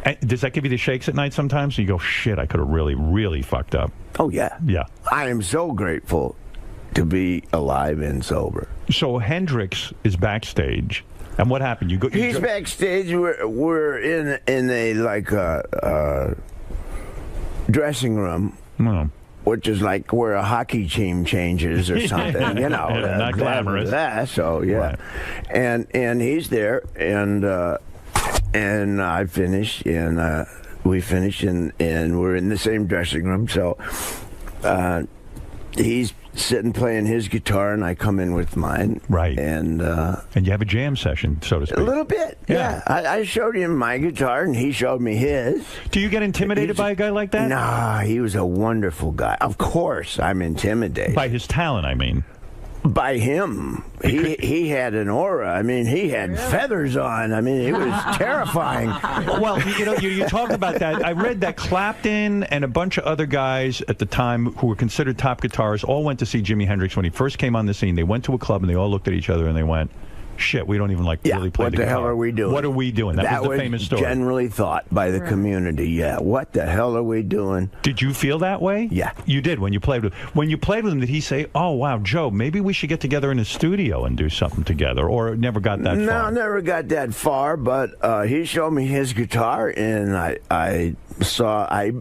And does that give you the shakes at night sometimes? You go, shit, I could have really, really fucked up. Oh, yeah. Yeah. I am so grateful to be alive and sober. So Hendrix is backstage. And what happened? He's backstage. We're in a dressing room. Oh. which is like where a hockey team changes or something, you know. Not glamorous. That, so yeah, right. and he's there, and I finished, and we finished, and we're in the same dressing room. So he's sitting playing his guitar, and I come in with mine. Right. And you have a jam session, so to speak. A little bit, yeah. I showed him my guitar, and he showed me his. Do you get intimidated by a guy like that? Nah, he was a wonderful guy. Of course, I'm intimidated. By his talent, I mean. By him. He had an aura. I mean, he had feathers on. I mean, it was terrifying. Well, you know, you talk about that. I read that Clapton and a bunch of other guys at the time who were considered top guitarists all went to see Jimi Hendrix when he first came on the scene. They went to a club and they all looked at each other and they went, shit, we don't even really play what the guitar. hell are we doing? What are we doing? That was the famous story. Generally thought by the community. Yeah, what the hell are we doing? Did you feel that way? Yeah, you did when you played with. When you played with him, did he say, "Oh wow, Joe, maybe we should get together in a studio and do something together," or it never got that far? No, never got that far. But he showed me his guitar, and I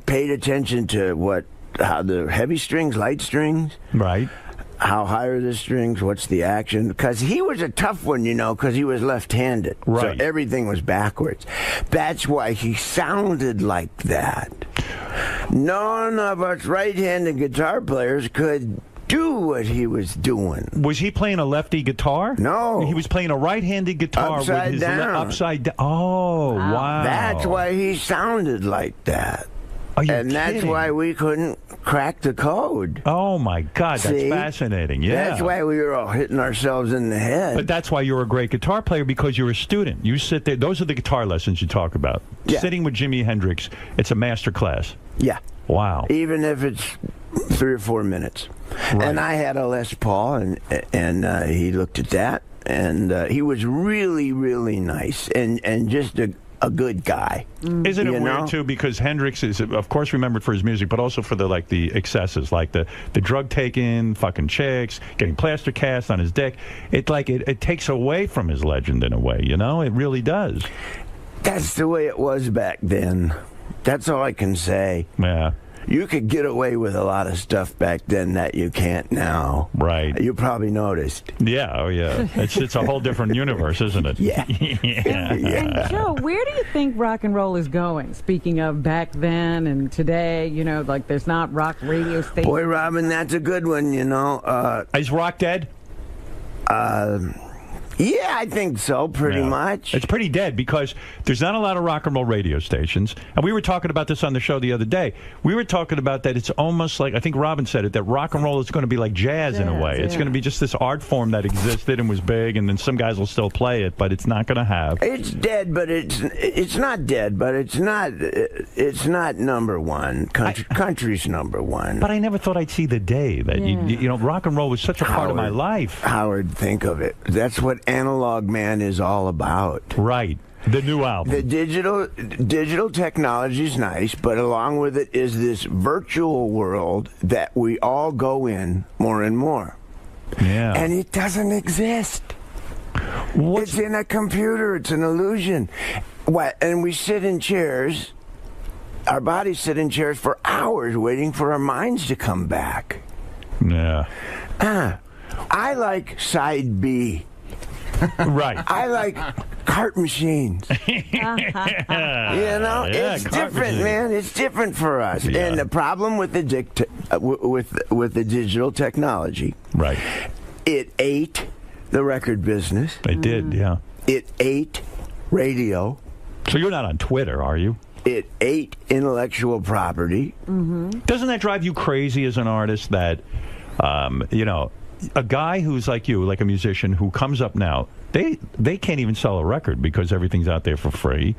paid attention to how the heavy strings, light strings, right. How high are the strings? What's the action? Because he was a tough one, you know, because he was left-handed. Right. So everything was backwards. That's why he sounded like that. None of us right-handed guitar players could do what he was doing. Was he playing a lefty guitar? No. He was playing a right-handed guitar upside with his down. Upside down. Oh, wow. That's why he sounded like that. Are you and that's kidding? why we couldn't crack the code. Oh, my God. That's See? fascinating. Yeah. That's why we were all hitting ourselves in the head. But that's why you're a great guitar player, because you're a student. You sit there. Those are the guitar lessons you talk about. Yeah. Sitting with Jimi Hendrix, it's a master class. Yeah. Wow. Even if it's 3 or 4 minutes. Right. And I had a Les Paul, and he looked at that, and he was really, really nice, and just a good guy. Isn't it weird too? Because Hendrix is, of course, remembered for his music, but also for the excesses, like the drug taking, fucking chicks, getting plaster cast on his dick. It takes away from his legend in a way. You know, it really does. That's the way it was back then. That's all I can say. Yeah. You could get away with a lot of stuff back then that you can't now. Right. You probably noticed. Yeah, oh yeah. It's a whole different universe, isn't it? Yeah. And Joe, where do you think rock and roll is going? Speaking of back then and today, you know, like there's not rock radio stations. Boy, Robin, that's a good one, you know. Is rock dead? Yeah, I think so, pretty much. It's pretty dead because there's not a lot of rock and roll radio stations. And we were talking about this on the show the other day. We were talking about that it's almost like, I think Robin said it, that rock and roll is going to be like jazz in a way. It's going to be just this art form that existed and was big, and then some guys will still play it, but it's not going to have. It's dead, but it's not dead, but it's not number one. Country's number one. But I never thought I'd see the day that, you know, rock and roll was such a part of my life. Howard, think of it. That's what Analog Man is all about. Right. The new album. The digital technology is nice, but along with it is this virtual world that we all go in more and more. Yeah. And it doesn't exist. It's in a computer. It's an illusion. And we sit in chairs. Our bodies sit in chairs for hours waiting for our minds to come back. Yeah. I like side B. Right. I like cart machines. You know, it's different, man. It's different for us. Yeah. And the problem with the digital technology, right? It ate the record business. It did, yeah. It ate radio. So you're not on Twitter, are you? It ate intellectual property. Mm-hmm. Doesn't that drive you crazy as an artist that, you know, a guy who's like you, like a musician who comes up now, they can't even sell a record because everything's out there for free.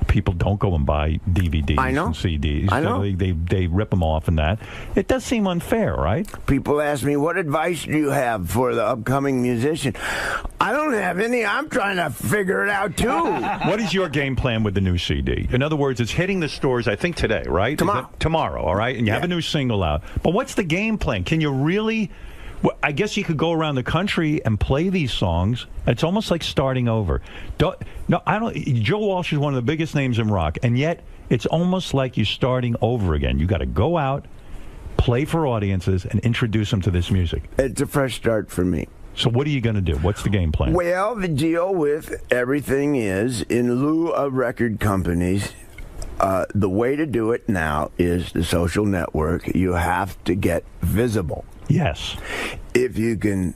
People don't go and buy DVDs and CDs. I know. They rip them off and that. It does seem unfair, right? People ask me, what advice do you have for the upcoming musician? I don't have any. I'm trying to figure it out, too. What is your game plan with the new CD? In other words, it's hitting the stores, I think, today, right? Tomorrow, all right? And you have a new single out. But what's the game plan? Can you really... Well, I guess you could go around the country and play these songs. It's almost like starting over. Joe Walsh is one of the biggest names in rock, and yet it's almost like you're starting over again. You got to go out, play for audiences, and introduce them to this music. It's a fresh start for me. So what are you going to do? What's the game plan? Well, the deal with everything is, in lieu of record companies, the way to do it now is the social network. You have to get visible. Yes. If you can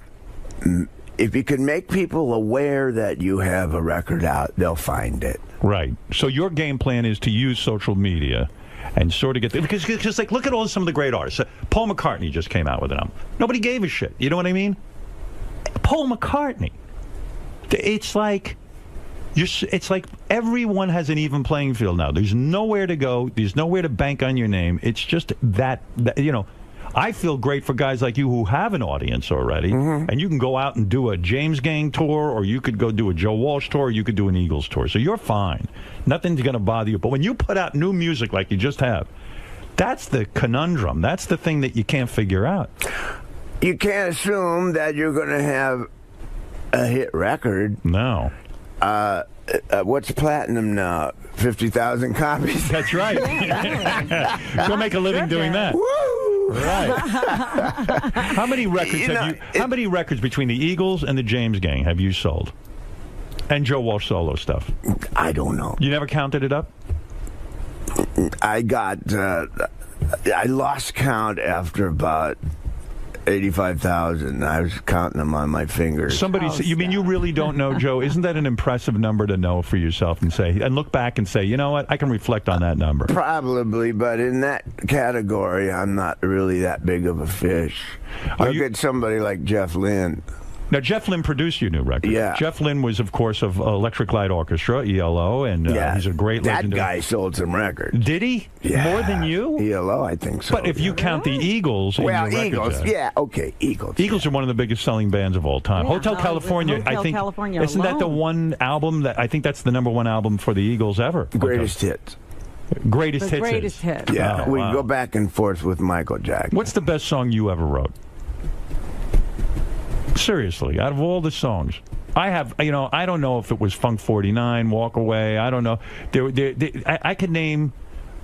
make people aware that you have a record out, they'll find it. Right. So your game plan is to use social media and sort of get because like look at some of the great artists. Paul McCartney just came out with an album. Nobody gave a shit. You know what I mean? Paul McCartney. It's like everyone has an even playing field now. There's nowhere to go. There's nowhere to bank on your name. It's just that you know. I feel great for guys like you who have an audience already, and you can go out and do a James Gang tour, or you could go do a Joe Walsh tour, or you could do an Eagles tour. So you're fine. Nothing's going to bother you. But when you put out new music like you just have, that's the conundrum. That's the thing that you can't figure out. You can't assume that you're going to have a hit record. No. What's platinum now? 50,000 copies? That's right. Go make a living doing that. Woo! Right. How many records how many records between the Eagles and the James Gang have you sold? And Joe Walsh solo stuff? I don't know. You never counted it up? I lost count after about 85,000. I was counting them on my fingers. You mean you really don't know, Joe? Isn't that an impressive number to know for yourself and look back and say, you know what, I can reflect on that number? Probably, but in that category, I'm not really that big of a fish. Look at somebody like Jeff Lynne. Now, Jeff Lynne produced your new record. Yeah. Jeff Lynne was, of course, of Electric Light Orchestra, ELO, and he's a great legendary. That guy sold some records. Did he? Yeah. More than you? ELO, I think so. But if you count the Eagles, Eagles, Eagles. Eagles are one of the biggest selling bands of all time. Yeah, Hotel California, I think. California isn't that the one album that I think that's the #1 album for the Eagles ever? Greatest hits. Greatest hits. Greatest hits. Yeah, Oh, we wow. go back and forth with Michael Jackson. What's the best song you ever wrote? Seriously, out of all the songs, I have, I don't know if it was Funk 49, Walk Away. I don't know. I could name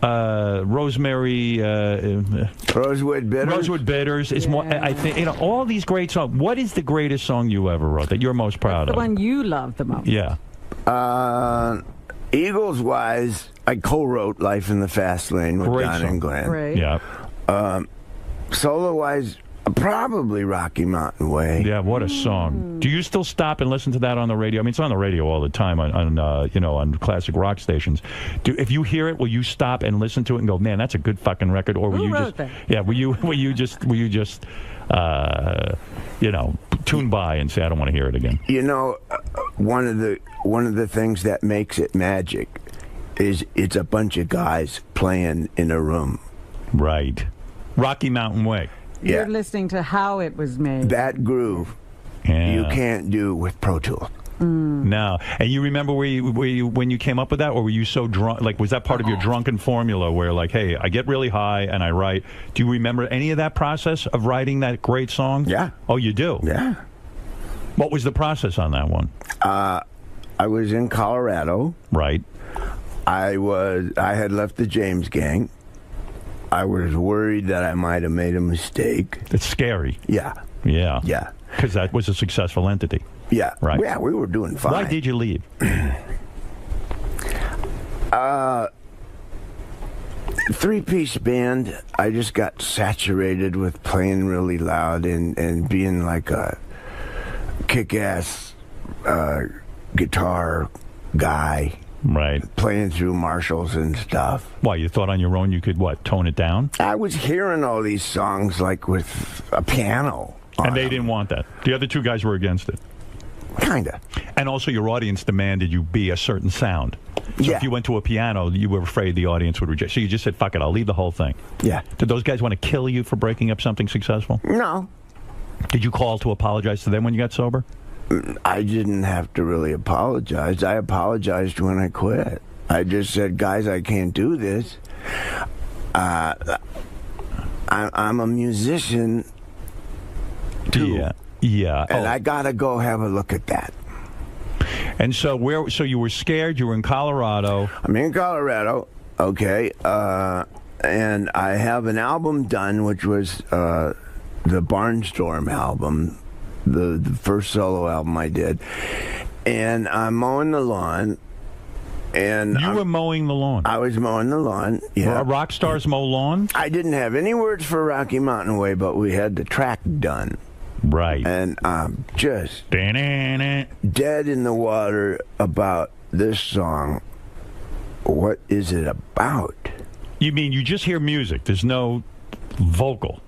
Rosemary, Rosewood Bitters. Rosewood Bitters is more. I think all these great songs. What is the greatest song you ever wrote that you're most proud of? The one you love the most. Yeah. Eagles wise, I co-wrote "Life in the Fast Lane" with Great Don song. and Glenn. Right. Yeah. Solo wise, probably Rocky Mountain Way. Yeah, what a song. Do you still stop and listen to that on the radio? I mean, it's on the radio all the time on classic rock stations. If you hear it, will you stop and listen to it and go, man, that's a good fucking record? Or will Who you wrote just that? Yeah, will you just tune by and say, I don't want to hear it again? One of the things that makes it magic is it's a bunch of guys playing in a room. Right. Rocky Mountain Way. You're listening to how it was made. That groove you can't do with Pro Tools. No. And you remember when you came up with that, or were you so drunk? Like, was that part of your drunken formula where, like, hey, I get really high and I write? Do you remember any of that process of writing that great song? Yeah. Oh, you do? Yeah. What was the process on that one? I was in Colorado. Right. I had left the James Gang. I was worried that I might have made a mistake. It's scary. Yeah. Yeah. Yeah. Because that was a successful entity. Yeah. Right. Yeah, we were doing fine. Why did you leave? 3-piece band. I just got saturated with playing really loud and being like a kick-ass guitar guy. Right. Playing through Marshalls and stuff. Why, you thought on your own you could, tone it down? I was hearing all these songs like with a piano. And they didn't want that. The other two guys were against it. Kinda. And also your audience demanded you be a certain sound. So Yeah. if you went to a piano, you were afraid the audience would reject. So you just said, fuck it, I'll leave the whole thing. Yeah. Did those guys want to kill you for breaking up something successful? No. Did you call to apologize to them when you got sober? I didn't have to really apologize. I apologized when I quit. I just said, guys, I can't do this. I'm a musician, too. Yeah. And I got to go have a look at that. And so you were scared. You were in Colorado. I'm in Colorado. Okay. and I have an album done, which was the Barnstorm album, the first solo album I did. And I'm mowing the lawn. And you were mowing the lawn. I was mowing the lawn. Yeah. Rock stars mow lawns? I didn't have any words for Rocky Mountain Way, but we had the track done. Right. And I'm just dead in the water about this song. What is it about? You mean you just hear music? There's no vocal.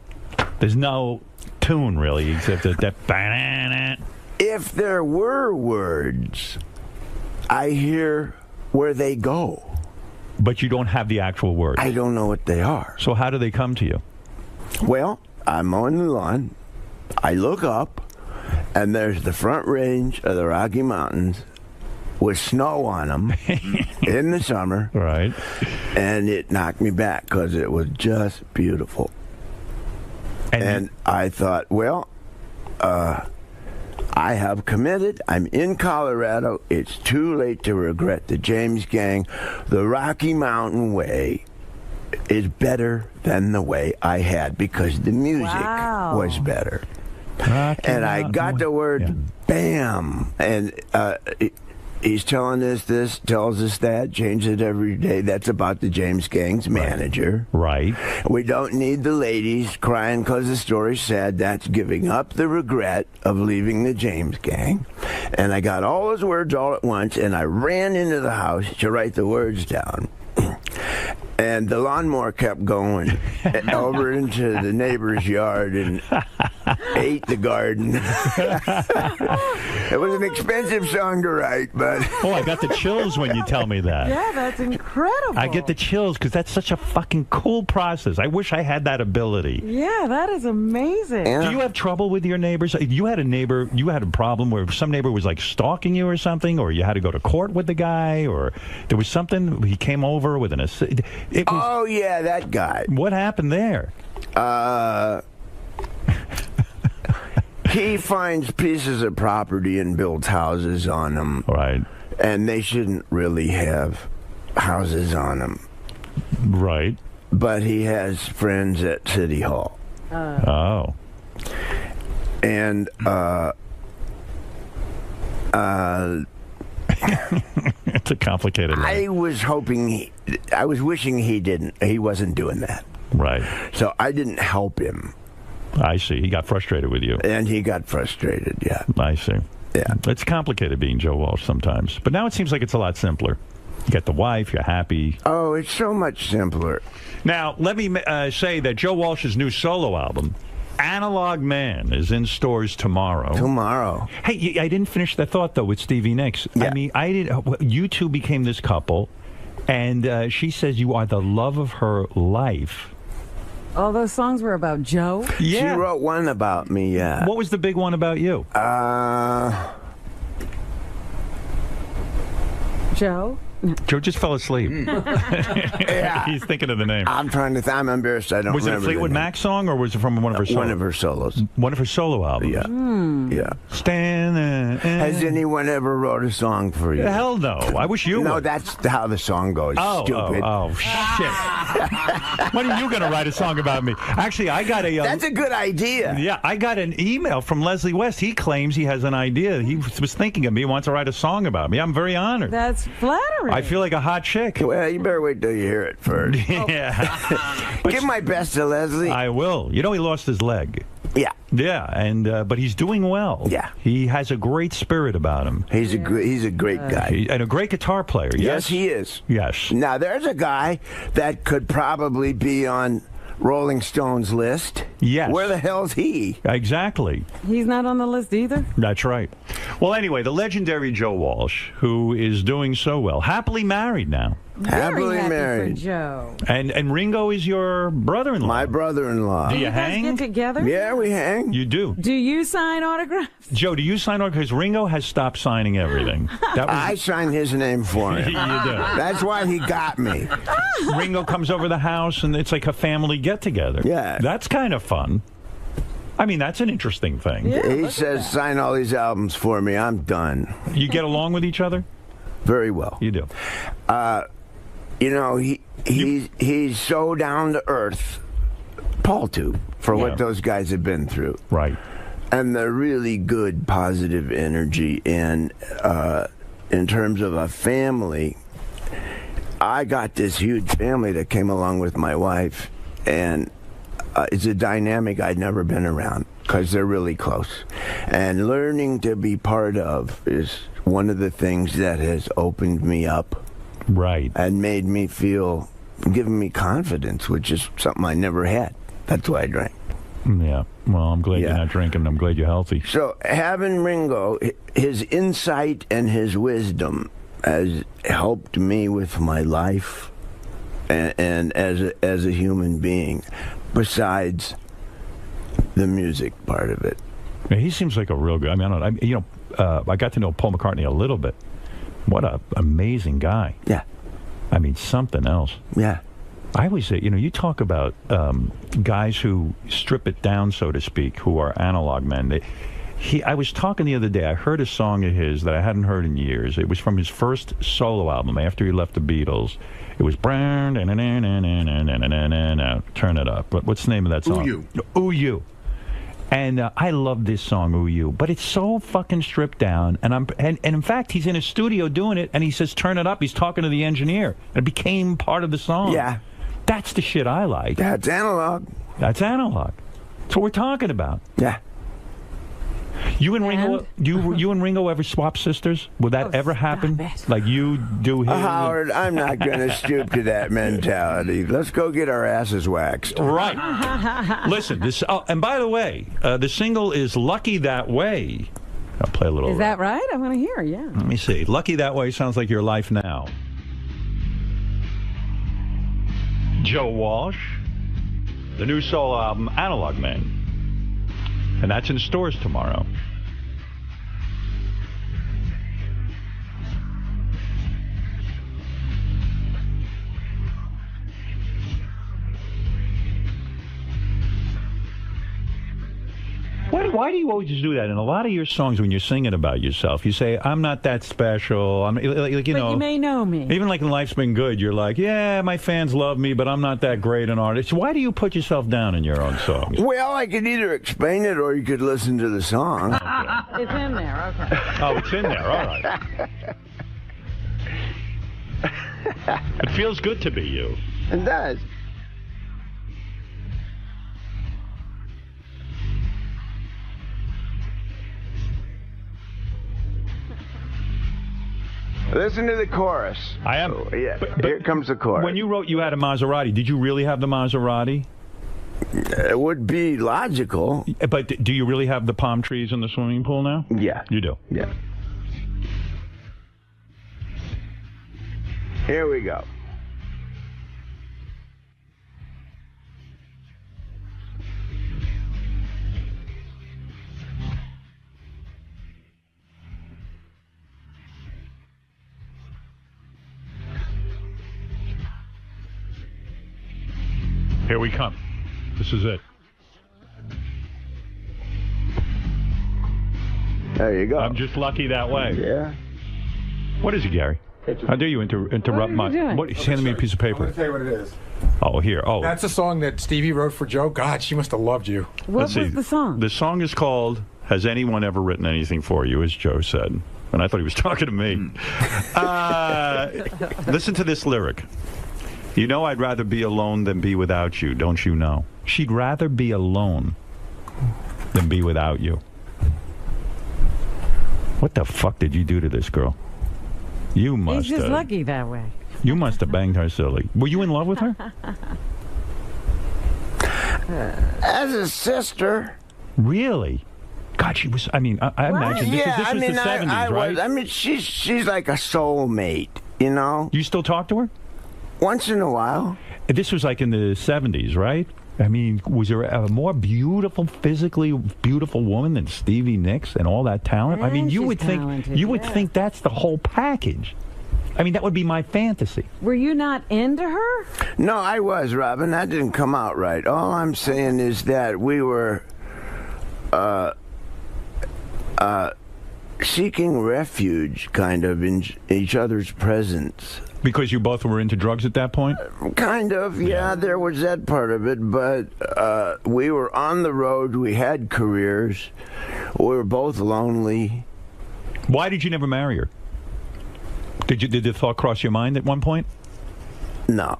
There's no tune, really, except that. If there were words, I hear where they go. But you don't have the actual words. I don't know what they are. So how do they come to you? Well, I'm on the lawn. I look up, and there's the front range of the Rocky Mountains with snow on them in the summer. Right. And it knocked me back because it was just beautiful. And I thought, well, I have committed. I'm in Colorado. It's too late to regret the James Gang. The Rocky Mountain Way is better than the way I had because the music was better. And I got the word BAM. And he's telling us this, tells us that, change it every day. That's about the James Gang's manager. Right. We don't need the ladies crying because the story's sad. That's giving up the regret of leaving the James Gang. And I got all those words all at once, and I ran into the house to write the words down. And the lawnmower kept going over into the neighbor's yard and ate the garden. It was an expensive song to write, but... Oh, I got the chills when you tell me that. Yeah, that's incredible. I get the chills because that's such a fucking cool process. I wish I had that ability. Yeah, that is amazing. Do you have trouble with your neighbors? You had a neighbor, you had a problem where some neighbor was like stalking you or something, or you had to go to court with the guy, or there was something, he came over with an... Oh, yeah, that guy. What happened there? He finds pieces of property and builds houses on them. Right. And they shouldn't really have houses on them. Right. But he has friends at City Hall. Oh. And, it's a complicated life. I was wishing he wasn't doing that. Right. So I didn't help him. I see. He got frustrated with you. And he got frustrated, yeah. I see. Yeah. It's complicated being Joe Walsh sometimes. But now it seems like it's a lot simpler. You get the wife, you're happy. Oh, it's so much simpler. Now, let me say that Joe Walsh's new solo album, Analog Man, is in stores tomorrow. Tomorrow. Hey, I didn't finish that thought, though, with Stevie Nicks. Yeah. I mean, you two became this couple, and she says you are the love of her life. All those songs were about Joe? Yeah. She wrote one about me, yeah. What was the big one about you? Joe? Joe just fell asleep. Yeah. He's thinking of the name. I'm trying to I'm embarrassed. I don't remember. Was it a Fleetwood Mac song, or was it from one of her solos? One of her solos. One of her solo albums? Yeah. Yeah. Stand Has anyone ever wrote a song for you? Hell no. I wish you would. No, that's how the song goes, stupid. Oh, shit. When are you going to write a song about me? Actually, I got a... that's a good idea. Yeah, I got an email from Leslie West. He claims he has an idea. He was thinking of me, wants to write a song about me. I'm very honored. That's flattering. I feel like a hot chick. Well, you better wait till you hear it first. Yeah. Give my best to Leslie. I will. You know he lost his leg. Yeah. Yeah, and but he's doing well. Yeah. He has a great spirit about him. He's a great guy. And a great guitar player. Yes, he is. Yes. Now, there's a guy that could probably be on Rolling Stone's list. Yes. Where the hell's he? Exactly. He's not on the list either? That's right. Well, anyway, the legendary Joe Walsh, who is doing so well, happily married now. Happily happy married. For Joe. And Ringo is your brother-in-law. My brother-in-law. Do you guys hang? get together? Yeah, we hang. You do. Do you sign autographs? Joe, do you sign autographs? Because Ringo has stopped signing everything. I signed his name for him. You do. That's why he got me. Ringo comes over the house, and it's like a family get-together. Yeah. That's kind of fun. I mean, that's an interesting thing. Yeah, he says, sign all these albums for me. I'm done. You get along with each other? Very well. You do. you know, he's so down to earth. Paul too, for what those guys have been through. Right. And the really good positive energy. And in terms of a family, I got this huge family that came along with my wife, and it's a dynamic I'd never been around because they're really close. And learning to be part of is one of the things that has opened me up. Right. And made me feel, given me confidence, which is something I never had. That's why I drank. Yeah. Well, I'm glad you're not drinking. I'm glad you're healthy. So having Ringo, his insight and his wisdom has helped me with my life and as a human being, besides the music part of it. Yeah, he seems like a real guy. I mean, I got to know Paul McCartney a little bit. What an amazing guy. Yeah. I mean, something else. Yeah. I always say, you talk about guys who strip it down, so to speak, who are analog men. I was talking the other day, I heard a song of his that I hadn't heard in years. It was from his first solo album after he left the Beatles. It was Turn It Up. What's the name of that song? Ooh You. Ooh You. And I love this song, Ooh You, but it's so fucking stripped down. And in fact, he's in a studio doing it, and he says, "Turn it up." He's talking to the engineer. It became part of the song. Yeah, that's the shit I like. That's analog. That's analog. That's what we're talking about. Yeah. You and Ringo, you and Ringo ever swap sisters? Would that ever happen? Like you do his? Howard, I'm not going to stoop to that mentality. Let's go get our asses waxed. Right. Listen, this. Oh, and by the way, the single is "Lucky That Way." I'll play a little. Is that right? I want to hear. Yeah. Let me see. "Lucky That Way" sounds like your life now. Joe Walsh, the new solo album "Analog Man." And that's in stores tomorrow. Why do you always do that? In a lot of your songs, when you're singing about yourself, you say, "I'm not that special." But you may know me. Even like in Life's Been Good, you're like, "Yeah, my fans love me, but I'm not that great an artist." Why do you put yourself down in your own songs? Well, I could either explain it or you could listen to the song. Okay. It's in there. Okay. Oh, it's in there. All right. It feels good to be you. It does. Listen to the chorus. I am. Oh, yeah. But here comes the chorus. When you wrote you had a Maserati, did you really have the Maserati? It would be logical. But do you really have the palm trees in the swimming pool now? Yeah. You do? Yeah. Here we go. Here we come. This is it. There you go. I'm just lucky that way. Yeah. What is it, Gary? How dare you interrupt my... What? He's handing me a piece of I'm paper. going to tell you what it is. Oh, here. Oh. That's a song that Stevie wrote for Joe. God, she must have loved you. What was the song? The song is called "Has Anyone Ever Written Anything for You," as Joe said. And I thought he was talking to me. Listen to this lyric. "You know I'd rather be alone than be without you, don't you know? She'd rather be alone than be without you." What the fuck did you do to this girl? You must He's just lucky that way. You must have banged her silly. Were you in love with her? As a sister. Really? God, she was... I mean, I imagine this was the 70s, right? I mean, she's like a soulmate, you know? You still talk to her? Once in a while. This was like in the 70s, right? I mean, was there a more beautiful, physically beautiful woman than Stevie Nicks and all that talent? I mean, you would think that's the whole package. I mean, that would be my fantasy. Were you not into her? No, I was, Robin. That didn't come out right. All I'm saying is that we were seeking refuge, kind of, in each other's presence. Because you both were into drugs at that point? Kind of, yeah, there was that part of it, but we were on the road, we had careers, we were both lonely. Why did you never marry her? Did the thought cross your mind at one point? No.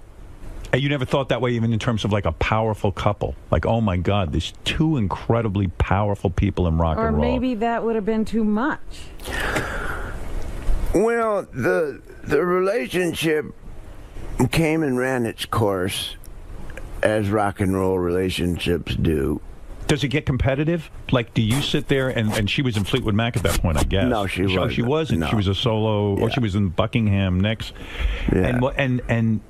And you never thought that way even in terms of like a powerful couple? Like, oh my God, there's two incredibly powerful people in rock Or and roll. maybe that would have been too much. Well, the relationship came and ran its course, as rock and roll relationships do. Does it get competitive? Like, do you sit there and she was in Fleetwood Mac at that point, I guess? No, she wasn't. She wasn't. No. She was a solo, or she was in Buckingham next. Yeah. And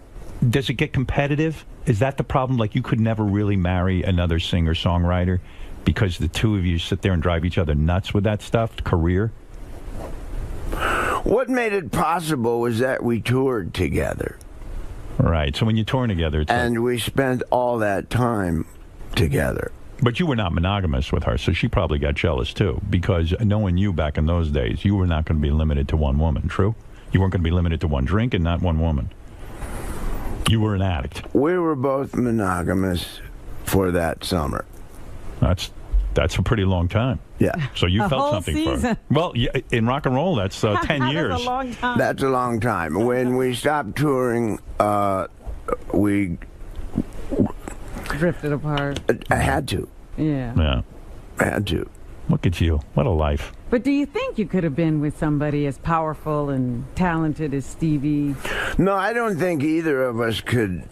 does it get competitive? Is that the problem? Like, you could never really marry another singer-songwriter because the two of you sit there and drive each other nuts with that stuff, career? What made it possible was that we toured together. Right. So when you tour together, it's and we spent all that time together. But you were not monogamous with her, so she probably got jealous too. Because knowing you back in those days, you were not going to be limited to one woman. True? You weren't going to be limited to one drink and not one woman. You were an addict. We were both monogamous for that summer. That's a pretty long time. Yeah. So you A felt whole something for season. her. Well, yeah, in rock and roll, that's 10 years. That's a long time. That's a long time. When we stopped touring, we Drifted apart. I had to. Yeah. Yeah. I had to. Look at you. What a life. But do you think you could have been with somebody as powerful and talented as Stevie? No, I don't think either of us could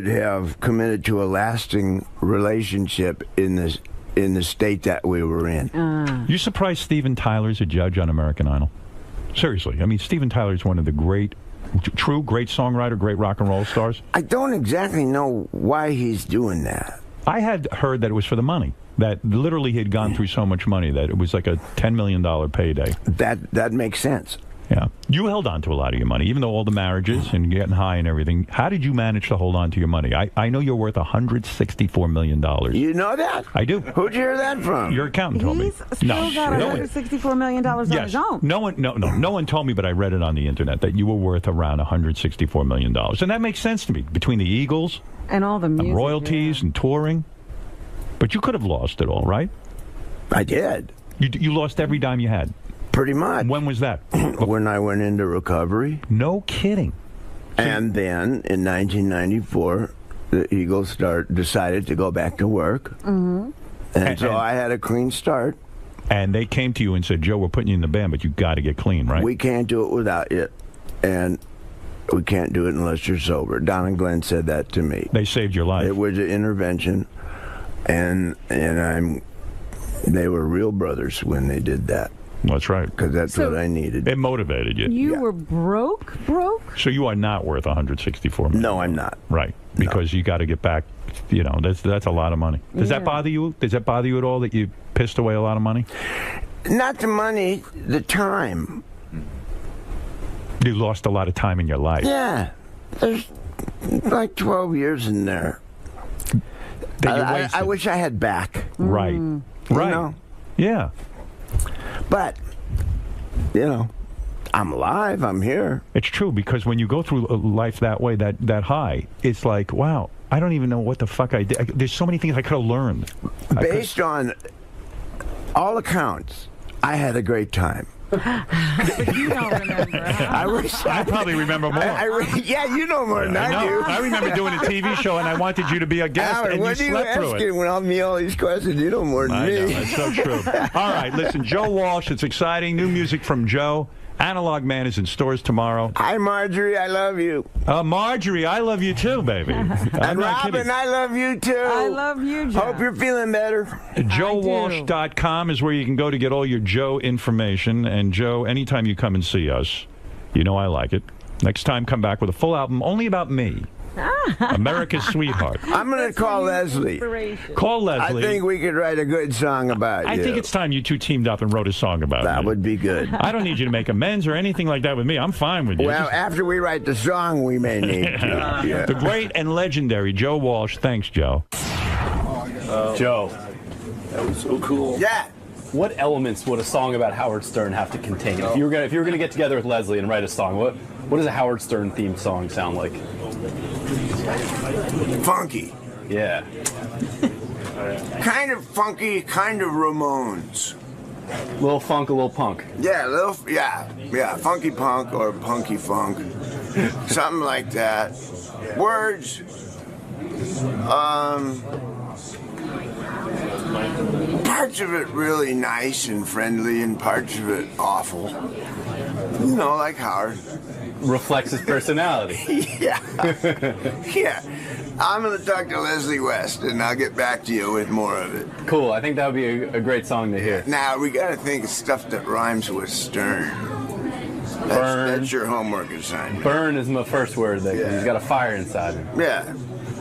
have committed to a lasting relationship in the state that we were in. You surprised Steven Tyler's a judge on American Idol? Seriously. I mean, Steven Tyler's one of the great songwriter, great rock and roll stars. I don't exactly know why he's doing that. I had heard that it was for the money. That literally he had gone through so much money that it was like a $10 million payday. That makes sense. Yeah. You held on to a lot of your money, even though all the marriages and getting high and everything. How did you manage to hold on to your money? I know you're worth $164 million. You know that? I do. Who'd you hear that from? Your accountant told me. He's still got $164 million on Yes. his own. No one told me, but I read it on the internet that you were worth around $164 million. And that makes sense to me, between the Eagles And all the music. and royalties and touring. But you could have lost it all, right? I did. You lost every dime you had? Pretty much. When was that? When I went into recovery. No kidding. And then, in 1994, the Eagles decided to go back to work. Mm-hmm. And so I had a clean start. And they came to you and said, Joe, we're putting you in the band, but you got to get clean, right? We can't do it without you. And we can't do it unless you're sober. Don and Glenn said that to me. They saved your life. It was an intervention. And they were real brothers when they did that. That's right. Because that's what I needed. It motivated you. You were broke? So you are not worth $164 million. No, I'm not. Right. Because you got to get back, that's a lot of money. Does that bother you? Does that bother you at all that you pissed away a lot of money? Not the money, the time. You lost a lot of time in your life. Yeah. There's like 12 years in there. I wish I had back. Right. Right. You know? Yeah. But, I'm alive. I'm here. It's true, because when you go through life that way, that high, it's like, wow, I don't even know what the fuck I did. There's so many things I could have learned. Based on all accounts, I had a great time. You don't remember. I probably remember more. Yeah, you know more than I do. I remember doing a TV show, and I wanted you to be a guest, Howard, and you what are you slept through asking it. when I'm me all these questions? You know more than I me. know, that's so true. All right, listen, Joe Walsh, it's exciting. New music from Joe. Analog Man is in stores tomorrow. Hi, Marjorie, I love you. Marjorie, I love you too, baby. And Robin, I love you too. I love you, Joe. Hope you're feeling better. JoeWalsh.com is where you can go to get all your Joe information. And Joe, anytime you come and see us, you know I like it. Next time, come back with a full album only about me. America's Sweetheart. I'm going to call Leslie. Call Leslie. I think we could write a good song about you. I think it's time you two teamed up and wrote a song about That me. would be good. I don't need you to make amends or anything like that with me. I'm fine with you. Well, after we write the song, we may need to. Yeah. The great and legendary Joe Walsh. Thanks, Joe. Joe, that was so cool. Yeah. what elements would a song about Howard Stern have to contain? If you were gonna get together with Leslie and write a song, what does a Howard Stern themed song sound like? Funky. Yeah. Kind of funky, kind of Ramones. Little funk, a little punk. Yeah, yeah, funky punk or punky funk, something like that. Words, parts of it really nice and friendly, and parts of it awful. You know, like Howard. Reflects his personality. Yeah, yeah. I'm going to talk to Leslie West, and I'll get back to you with more of it. Cool. I think that would be a great song to hear. Now, we got to think of stuff that rhymes with Stern. That's your homework assignment. Burn is my first word there, 'cause he's got a fire inside him. Yeah.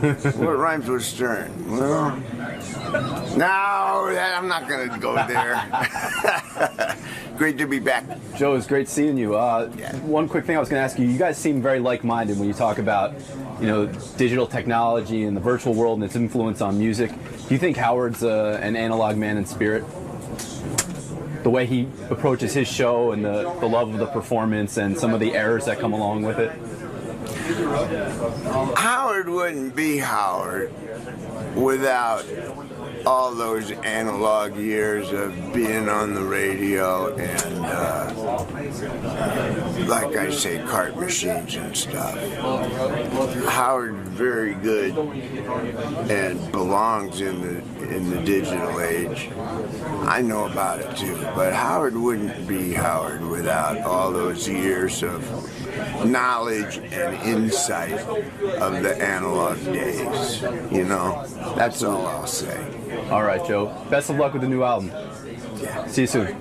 What rhymes with Stern? Well, no, I'm not going to go there. Great to be back. Joe, it's great seeing you. One quick thing I was going to ask you. You guys seem very like-minded when you talk about, digital technology and the virtual world and its influence on music. Do you think Howard's an analog man in spirit? The way he approaches his show and the love of the performance and some of the errors that come along with it? Howard wouldn't be Howard without all those analog years of being on the radio and, like I say, cart machines and stuff. Howard very good and belongs in the digital age. I know about it too, but Howard wouldn't be Howard without all those years of knowledge and insight of the analog days. That's all I'll say. All right, Joe. Best of luck with the new album. Yeah. See you soon.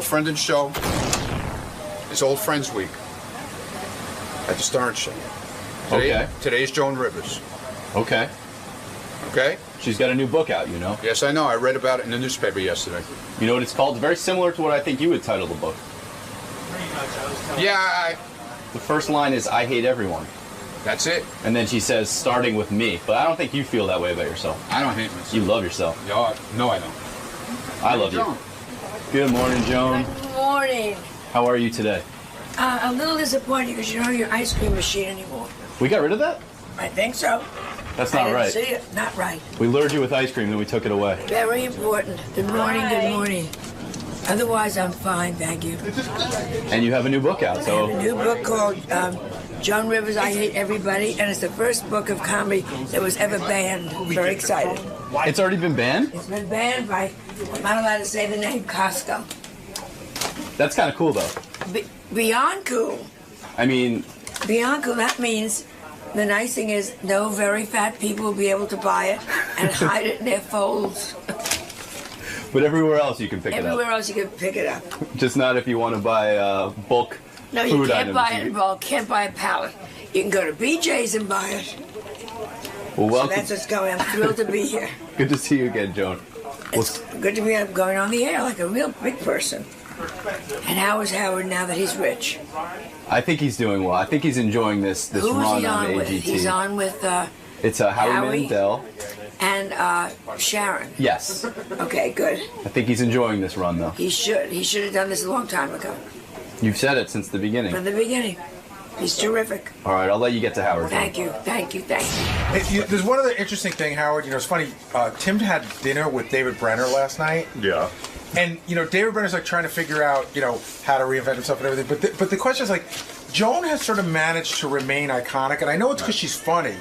Friend and show is Old Friends Week at the Stern Show. Today's Joan Rivers. Okay. Okay? She's got a new book out, Yes, I know. I read about it in the newspaper yesterday. You know what it's called? Very similar to what I think you would title the book. Yeah, The first line is, I hate everyone. That's it. And then she says, starting with me. But I don't think you feel that way about yourself. I don't hate myself. You love yourself. No, I don't. I love you. Good morning, Joan. Good morning. How are you today? A little disappointed because you don't have your ice cream machine anymore. We got rid of that? I think so. That's not right. I didn't see it. Not right. We lured you with ice cream, then we took it away. Very important. Good morning, good morning. Otherwise, I'm fine, thank you. And you have a new book out, so... I have a new book called Joan Rivers, I Hate Everybody, and it's the first book of comedy that was ever banned. Very excited. It's already been banned? It's been banned by, I'm not allowed to say the name, Costco. That's kind of cool, though. Beyond cool. I mean... Beyond cool, that means the nice thing is no very fat people will be able to buy it and hide it in their folds. But everywhere else you can pick it up. Everywhere else you can pick it up. Just not if you want to buy bulk no, food items. No, you can't buy it in bulk, can't buy a pallet. You can go to BJ's and buy it. Well, welcome. So that's what's going on. I'm thrilled to be here. Good to see you again, Joan. It's good to be going on the air like a real big person. And how is Howard now that he's rich? I think he's doing well. I think he's enjoying this Who run is he on AGT. with? He's on with it's Howie Mandel. and Sharon. Yes. Okay, good. I think he's enjoying this run, though. He should. He should have done this a long time ago. You've said it since the beginning. From the beginning. He's terrific. All right, I'll let you get to Howard. Thank you. There's one other interesting thing, Howard. It's funny. Tim had dinner with David Brenner last night. Yeah. And David Brenner's like trying to figure out how to reinvent himself and everything. But the question is like, Joan has sort of managed to remain iconic, and I know it's because she's funny.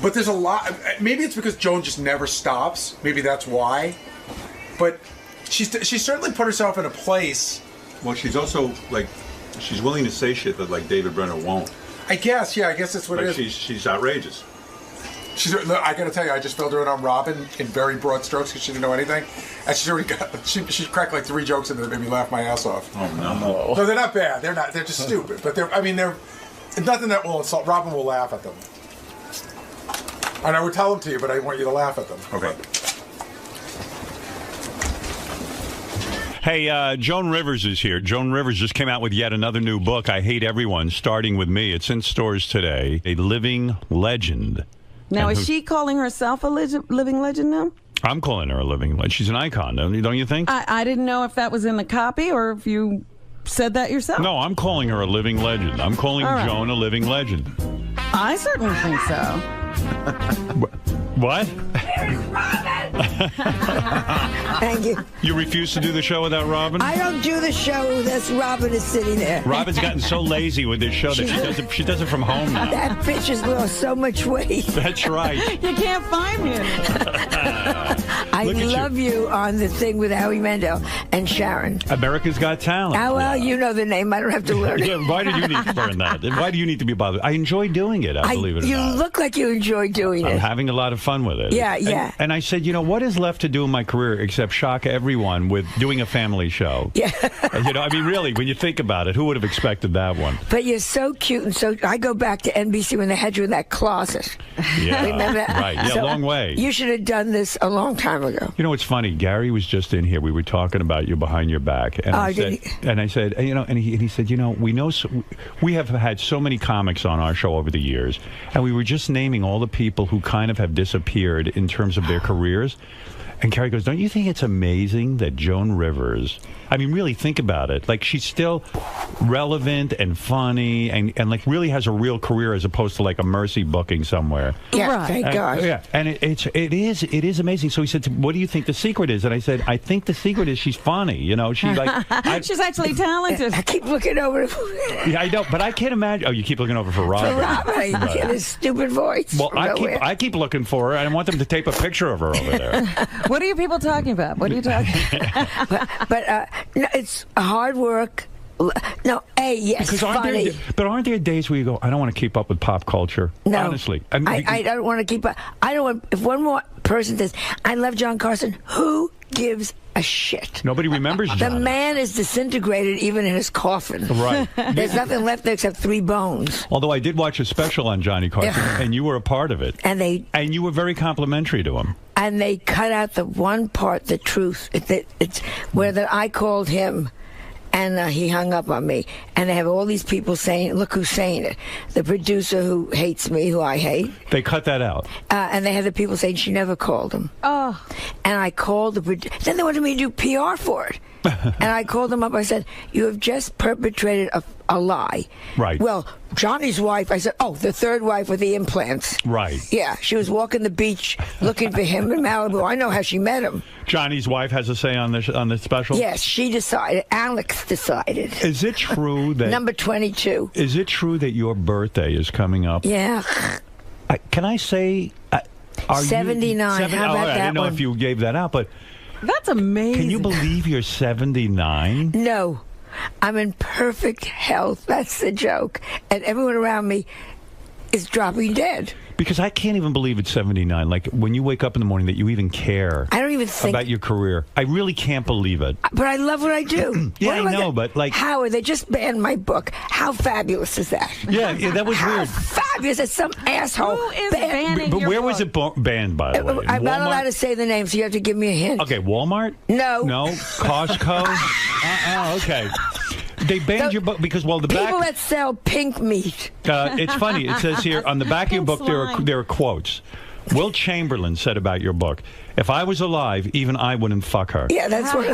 But there's a lot. Maybe it's because Joan just never stops. Maybe that's why. But she's certainly put herself in a place. Well, she's also like, she's willing to say shit that like David Brenner won't. I guess that's what it is. She's outrageous. I got to tell you, I just filled her in on Robin in very broad strokes because she didn't know anything, and she's already got. She cracked like 3 jokes in there that made me laugh my ass off. Oh no! No, they're not bad. They're not. They're just stupid. But they're nothing that will insult. Robin will laugh at them, and I would tell them to you, but I want you to laugh at them. Okay. Hey, Joan Rivers is here. Joan Rivers just came out with yet another new book, I Hate Everyone, Starting With Me. It's in stores today. A living legend. Now, is she calling herself a living legend now? I'm calling her a living legend. She's an icon, don't you think? I didn't know if that was in the copy or if you said that yourself. No, I'm calling her a living legend. I'm calling Joan a living legend. I certainly think so. What? Thank you. You refuse to do the show without Robin? I don't do the show unless Robin is sitting there. Robin's gotten so lazy with this show that she does it from home now. That bitch has lost so much weight. That's right. You can't find me I love you on the thing with Howie Mandel and Sharon. America's Got Talent. Oh, well, you know the name. I don't have to learn it. Yeah, why do you need to learn that? Why do you need to be bothered? I enjoy doing it, I believe it or you not. You look like you enjoy doing it. I'm having a lot of fun with it. Yeah. And I said, what is left to do in my career except shock everyone with doing a family show? Yeah. Really, when you think about it, who would have expected that one? But you're so cute, and so I go back to NBC when they had you in that closet. Yeah. Remember that? Right. Yeah, so long way. You should have done this a long time ago. It's funny. Gary was just in here. We were talking about you behind your back, and I said, and he said, we have had so many comics on our show over the years, and we were just naming all the people who kind of have disappeared in terms of their careers. And Gary goes, don't you think it's amazing that Joan Rivers, really think about it, like she's still relevant and funny and like really has a real career as opposed to like a Mercy booking somewhere. Yeah, thank God. Yeah, and it is amazing. So he said, what do you think the secret is? And I said, I think the secret is she's funny. She's she's actually talented. I keep looking over. Yeah, I know, but I can't imagine. Oh, you keep looking over for Robin. For Robin, right. His stupid voice. Well, I keep looking for her. I want them to tape a picture of her over there. What are you people talking about? What are you talking about? But no, it's hard work. No, yes, because funny. Aren't there days where you go, I don't want to keep up with pop culture? No. Honestly. I don't want to keep up. I don't want, if one more person says, I love John Carson, who gives a shit? Nobody remembers John. The man is disintegrated even in his coffin. Right. There's nothing left there except 3 bones. Although I did watch a special on Johnny Carson, and you were a part of it. And you were very complimentary to him. And they cut out the one part, the truth. It's where that I called him, and he hung up on me. And they have all these people saying, look who's saying it. The producer who hates me, who I hate. They cut that out. And they have the people saying she never called him. Oh. And I called the producer. Then they wanted me to do PR for it. And I called them up. I said, you have just perpetrated a lie. Right. Well, Johnny's wife, I said, the 3rd wife with the implants. Right. Yeah, she was walking the beach looking for him in Malibu. I know how she met him. Johnny's wife has a say on this special? Yes, she decided. Alex decided. Is it true that... Number 22. Is it true that your birthday is coming up? Yeah. Can I say... 79. How about that I didn't know if you gave that out, but... That's amazing. Can you believe you're 79? No. I'm in perfect health. That's the joke. And everyone around me is dropping dead. Because I can't even believe it's 79. Like, when you wake up in the morning that you even care I don't even think about your career. I really can't believe it. But I love what I do. Yeah, I know, but like... Howard, they just banned my book. How fabulous is that? Yeah, that was weird. Fabulous. It's some asshole. Who is banning But your where book? was it banned, by the way? I'm not allowed to say the name, so you have to give me a hint. Okay, Walmart? No. No? Costco? Okay. They banned your book because, the back... People that sell pink meat. It's funny. It says here, on the back of your book, there are quotes. Will Chamberlain said about your book, if I was alive, even I wouldn't fuck her. Yeah, that's what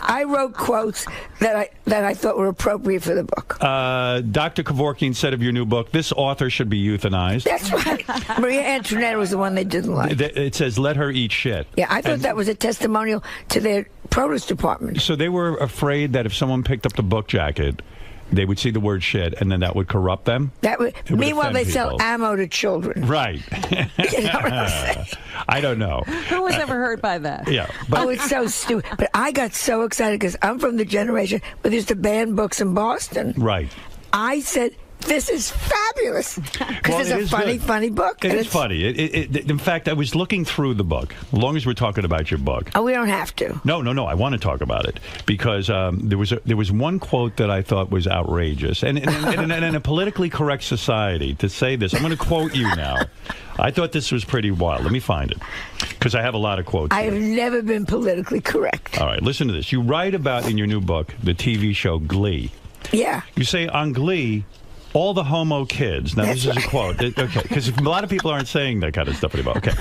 I wrote quotes that I thought were appropriate for the book. Dr. Kevorkian said of your new book, this author should be euthanized. That's right. Maria Antoinette was the one they didn't like. It says, let her eat shit. Yeah, I thought that was a testimonial to their produce department. So they were afraid that if someone picked up the book jacket, they would see the word shit, and then that would corrupt them? Meanwhile, they sell people. ammo to children. Right. You know what I'm saying? I don't know. Who was ever hurt by that? Yeah. But, it's so stupid. But I got so excited because I'm from the generation where they used to ban books in Boston. Right. I said, this is fabulous because it's a funny book. It is funny. In fact, I was looking through the book, as long as we're talking about your book. Oh, we don't have to. No. I want to talk about it because there was one quote that I thought was outrageous. And in a politically correct society, to say this, I'm going to quote you now. I thought this was pretty wild. Let me find it because I have a lot of quotes. I have never been politically correct. All right, listen to this. You write about, in your new book, the TV show Glee. Yeah. You say on Glee, all the homo kids. Now, this is a quote. Okay, because a lot of people aren't saying that kind of stuff anymore. Okay.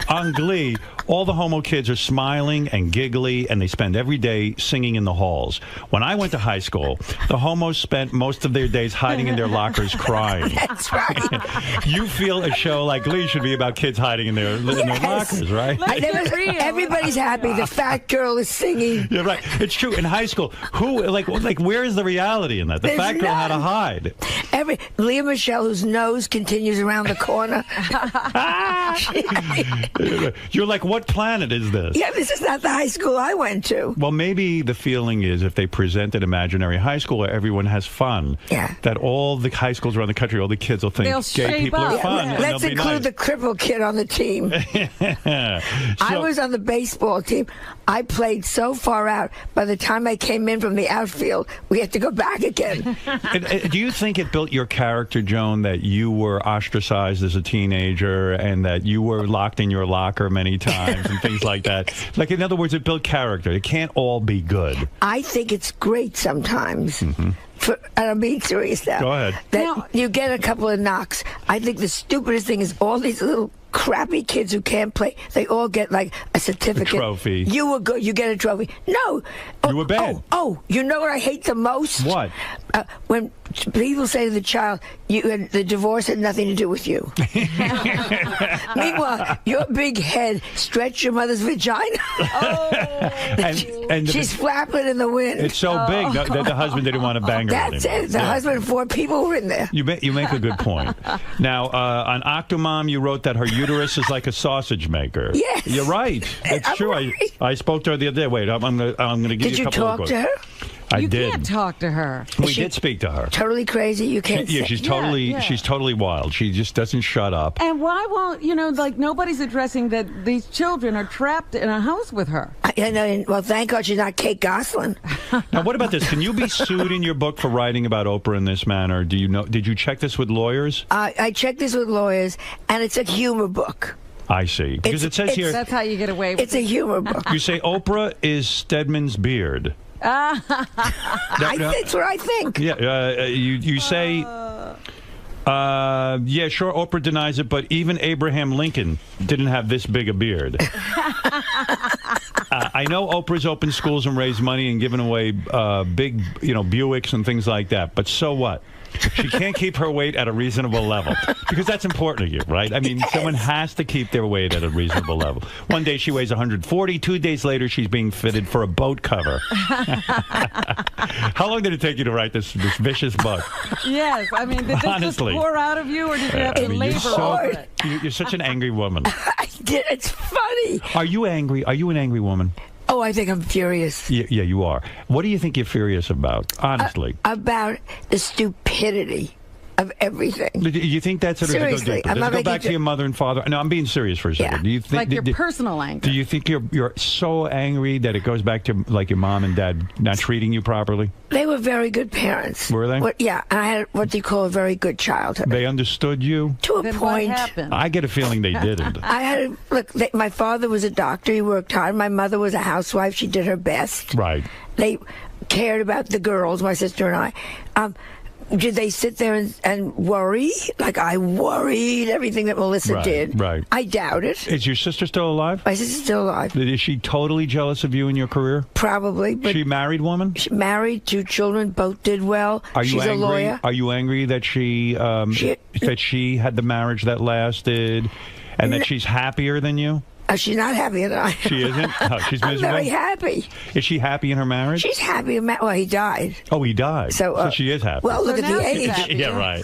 On Glee, all the homo kids are smiling and giggly, and they spend every day singing in the halls. When I went to high school, the homos spent most of their days hiding in their lockers crying. That's right. You feel a show like Glee should be about kids hiding in their lockers, right? Everybody's happy. The fat girl is singing. Yeah, right. It's true. In high school, where is the reality in that? The fat girl had to hide. Leah Michelle, whose nose continues around the corner. You're like, what planet is this? Yeah, this is not the high school I went to. Well, maybe the feeling is if they present an imaginary high school where everyone has fun, that all the high schools around the country, all the kids will think gay people are fun. Yeah, let's include the crippled kid on the team. I was on the baseball team. I played so far out. By the time I came in from the outfield, we had to go back again. Do you think it built your character, Joan, that you were ostracized as a teenager and that you were locked in your locker many times and things like that? Like, in other words, it built character. It can't all be good. I think it's great sometimes. Mm-hmm. And I'm being serious now. Go ahead. That you get a couple of knocks. I think the stupidest thing is all these little crappy kids who can't play. They all get like a certificate. A trophy. You were good. You get a trophy. No. You were bad. Oh, you know what I hate the most? What? When people say to the child, the divorce had nothing to do with you. Meanwhile, your big head stretched your mother's vagina. And she's flapping in the wind. It's so big that the husband didn't want to bang her. That's it. The husband and 4 people were in there. You make a good point. Now, on Octomom, you wrote that her uterus is like a sausage maker. Yes. You're right. It's true. Right. I spoke to her the other day. Wait, I'm going to give you a couple of quotes. Did you talk to her? I did. You can't talk to her. We did speak to her. Totally crazy. You can't. She's totally wild. She just doesn't shut up. And why won't nobody's addressing that these children are trapped in a house with her? Well, thank God she's not Kate Gosselin. Now, what about this? Can you be sued in your book for writing about Oprah in this manner? Did you check this with lawyers? I checked this with lawyers, and it's a humor book. I see. Because it says here. That's how you get away with it. It's a humor book. You say Oprah is Stedman's beard. That's what I think. Yeah, you say, yeah, sure, Oprah denies it, but even Abraham Lincoln didn't have this big a beard. I know Oprah's opened schools and raised money and given away big, Buicks and things like that, but so what? She can't keep her weight at a reasonable level because that's important to you, right? I mean, someone has to keep their weight at a reasonable level. One day she weighs 140. 2 days later, she's being fitted for a boat cover. How long did it take you to write this vicious book? Yes, I mean, did this just pour out of you, or did you have to labor over it? You're such an angry woman. I did. It's funny. Are you angry? Are you an angry woman? Oh, I think I'm furious. Yeah, you are. What do you think you're furious about, honestly? About the stupidity of everything. Do you think that's sort of go deeper? Does it go back to your mother and father? No, I'm being serious for a second. Yeah. Do you think your personal anger? Do you think you're so angry that it goes back to like your mom and dad not treating you properly? They were very good parents. Were they? Yeah, and I had what they call a very good childhood. They understood you? To a point. What happened? I get a feeling they didn't. My father was a doctor. He worked hard. My mother was a housewife. She did her best. Right. They cared about the girls, my sister and I. did they sit there and worry? Like I worried everything that Melissa did. Right. I doubt it. Is your sister still alive? My sister's still alive. Is she totally jealous of you and your career? Probably. But she a married woman? She married, 2 children, both did well. She's angry? a lawyer. Are you angry that she had the marriage that lasted, and that she's happier than you? She's not happier than I am. She isn't? Oh, she's miserable? I'm very happy. Is she happy in her marriage? She's happy. Well, he died. Oh, he died. So she is happy. Well, look at the age. Yeah, right.